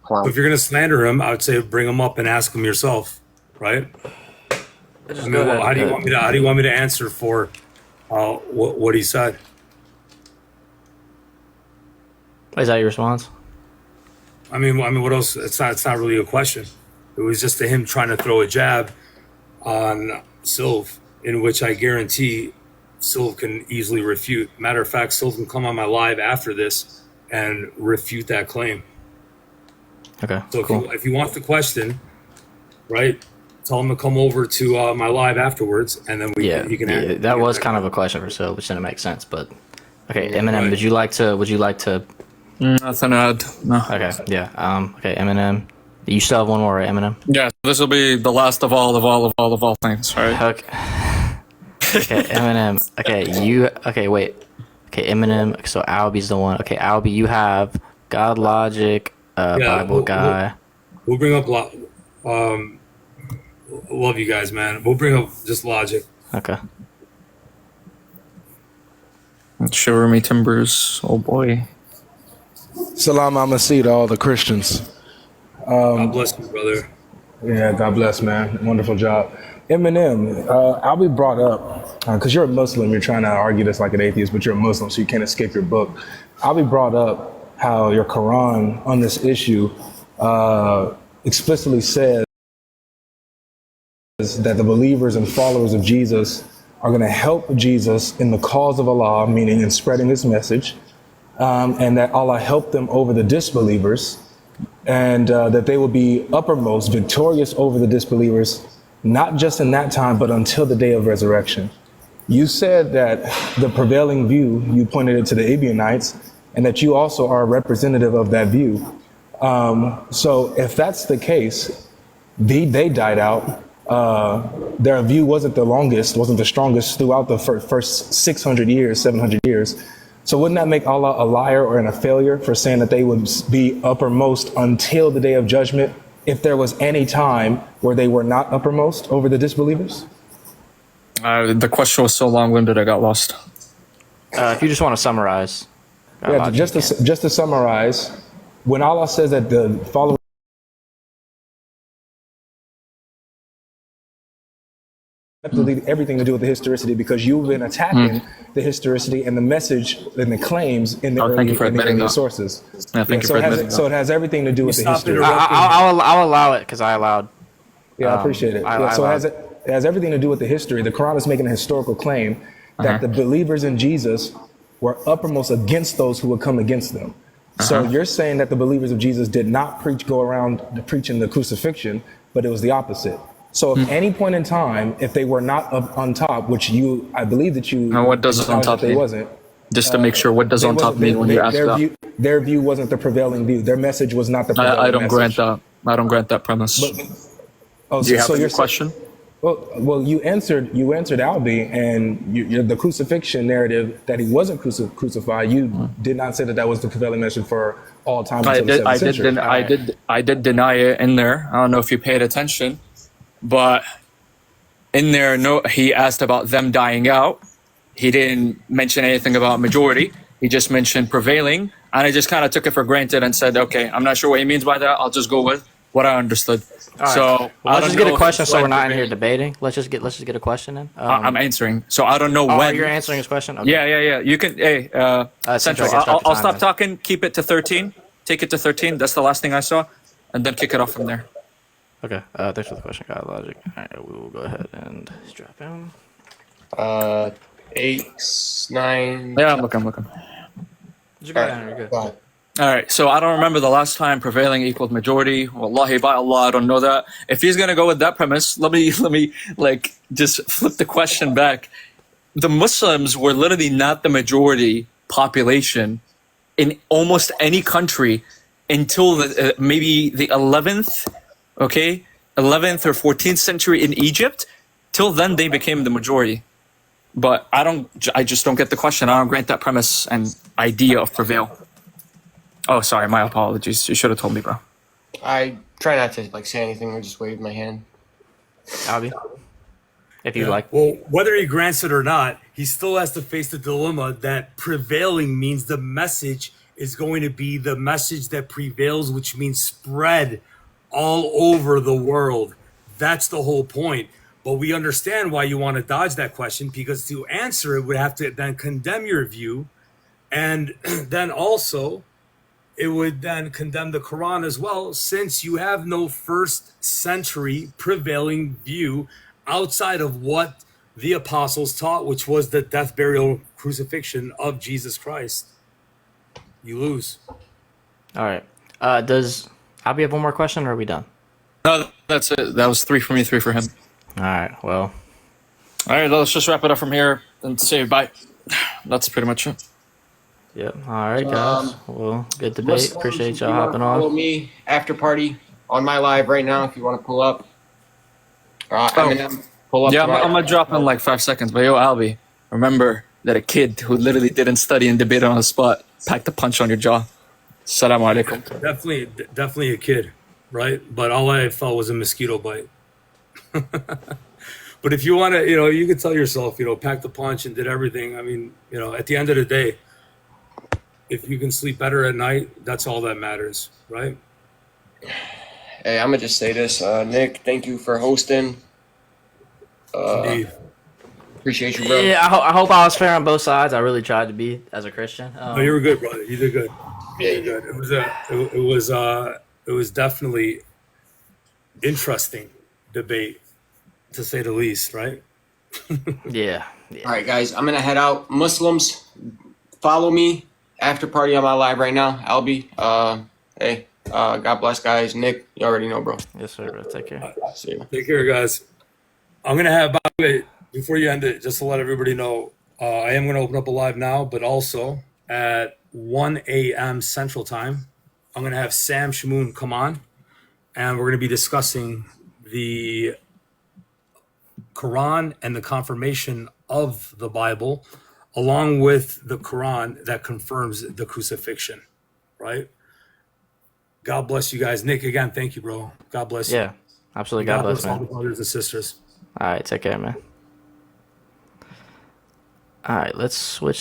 clown. if you're going to slander him, I would say bring him up and ask him yourself, right? I mean, well, how do you want me to answer for what he said? Is that your response? I mean, what else? It's not really a question. It was just him trying to throw a jab on Sylv, in which I guarantee Sylv can easily refute. Matter of fact, Sylv can come on my live after this and refute that claim. Okay, So cool. if you want the question, right, tell him to come over to my live afterwards, and then you can. That was kind of a question for Sil, which didn't make sense, but okay. Eminem, right. would you like to? Nothing to add. No. Okay, yeah. Okay, Eminem. You still have one more, right, Eminem? Yeah, this will be the last of all things, right? Okay. Okay, Eminem. Okay, wait. Okay, Eminem. So Albee's the one. Okay, Albee, you have God Logic, Bible Guy. We'll bring up. Love you guys, man. We'll bring up just logic. Okay. Shiver me timbers. Oh boy. Salam Amasid to all the Christians. God bless you, brother. Yeah, God bless, man. Wonderful job. Eminem, I'll be brought up, because you're a Muslim, you're trying to argue this like an atheist, but you're a Muslim, so you can't escape your book. I'll be brought up how your Quran on this issue explicitly says that the believers and followers of Jesus are going to help Jesus in the cause of Allah, meaning in spreading his message, and that Allah helped them over the disbelievers, and that they will be uppermost, victorious over the disbelievers, not just in that time, but until the day of resurrection. You said that the prevailing view, you pointed it to the Ebionites, and that you also are a representative of that view. So if that's the case, they died out, their view wasn't the strongest throughout the first 600 years, 700 years. So wouldn't that make Allah a liar or a failure for saying that they would be uppermost until the day of judgment if there was any time where they were not uppermost over the disbelievers? The question was so long-winded, I got lost. If you just want to summarize. Just to summarize, when Allah says that the followers everything to do with the historicity, because you've been attacking the historicity and the message and the claims in the early sources. Thank you for admitting that. So it has everything to do with the history. I'll allow it because I allowed. Yeah, I appreciate it. It has everything to do with the history. The Quran is making a historical claim that the believers in Jesus were uppermost against those who would come against them. So you're saying that the believers of Jesus did not go around preaching the crucifixion, but it was the opposite. So at any point in time, if they were not up on top, which I believe that you... Now what does on top mean? Wasn't. Just to make sure, what does on top mean when you ask that? Their view wasn't the prevailing view. Their message was not the prevailing message. I don't grant that premise. Do you have a question? Well, you answered Albee, and the crucifixion narrative that he wasn't crucified. You did not say that was the prevailing message for all time until the 7th century. I did deny it in there. I don't know if you paid attention, but in there, he asked about them dying out. He didn't mention anything about majority. He just mentioned prevailing, and I just kind of took it for granted and said, okay, I'm not sure what he means by that. I'll just go with what I understood. Right. So let's just get a question, so we're not in here debating. Let's just get a question in. I'm answering, so I don't know when. You're answering his question. Okay. Yeah. You can. Hey, Central. I'll stop talking. Keep it to 13. Take it to 13. That's the last thing I saw, and then kick it off from there. Okay. Thanks for the question, God Logic. All right, we will go ahead and strap in. 8, 9. Yeah, I'm looking. Just go ahead. You're good. All right, so I don't remember the last time prevailing equaled majority. Wallahi, by Allah, I don't know that. If he's gonna go with that premise, let me like just flip the question back. The Muslims were literally not the majority population in almost any country until maybe the 11th or 14th century in Egypt. Till then, they became the majority. But I just don't get the question. I don't grant that premise and idea of prevail. Oh, sorry. My apologies. You should have told me, bro. I try not to say anything. I just waved my hand. Albee, if you like. Well, whether he grants it or not, he still has to face the dilemma that prevailing means the message is going to be the message that prevails, which means spread all over the world. That's the whole point. But we understand why you want to dodge that question, because to answer it would have to then condemn your view, and then also it would then condemn the Quran as well, since you have no first century prevailing view outside of what the apostles taught, which was the death, burial, crucifixion of Jesus Christ. You lose. All right. Does Albee have one more question, or are we done? No, that's it. That was 3 for me, 3 for him. All right. Well. All right. Let's just wrap it up from here and say bye. That's pretty much it. Yep. All right, guys. Well, good debate. Muslims, Appreciate if y'all you wanna hopping follow on. me after party on my live right now if you want to pull up. Eminem, pull up. Yeah, I'm gonna drop in like 5 seconds. But yo, Albee, remember that a kid who literally didn't study and debated on the spot packed a punch on your jaw. Assalamu alaikum. Definitely a kid, right? But all I felt was a mosquito bite. But if you want to, you can tell yourself, pack the punch and did everything. I mean, at the end of the day, if you can sleep better at night, that's all that matters, right? Hey, I'm gonna just say this, Nick. Thank you for hosting. Indeed. Appreciate you, bro. Yeah, I hope I was fair on both sides. I really tried to be as a Christian. No, you were good, brother. You did good. You did good. It was definitely interesting debate, to say the least, right? Yeah. All right, guys. I'm gonna head out. Muslims, follow me. After party on my live right now. Albee. Hey. God bless, guys. Nick, you already know, bro. Yes, sir, bro. Take care. See you. Take care, guys. I'm going to have, by the way, before you end it, just to let everybody know, I am going to open up a live now, but also at 1 a.m. Central Time, I'm going to have Sam Shamoon come on, and we're going to be discussing the Quran and the confirmation of the Bible, along with the Quran that confirms the crucifixion, right? God bless you guys. Nick, again, thank you, bro. God bless you. Yeah, absolutely. God bless, all man. the brothers and sisters. All right, take care, man. All right, let's switch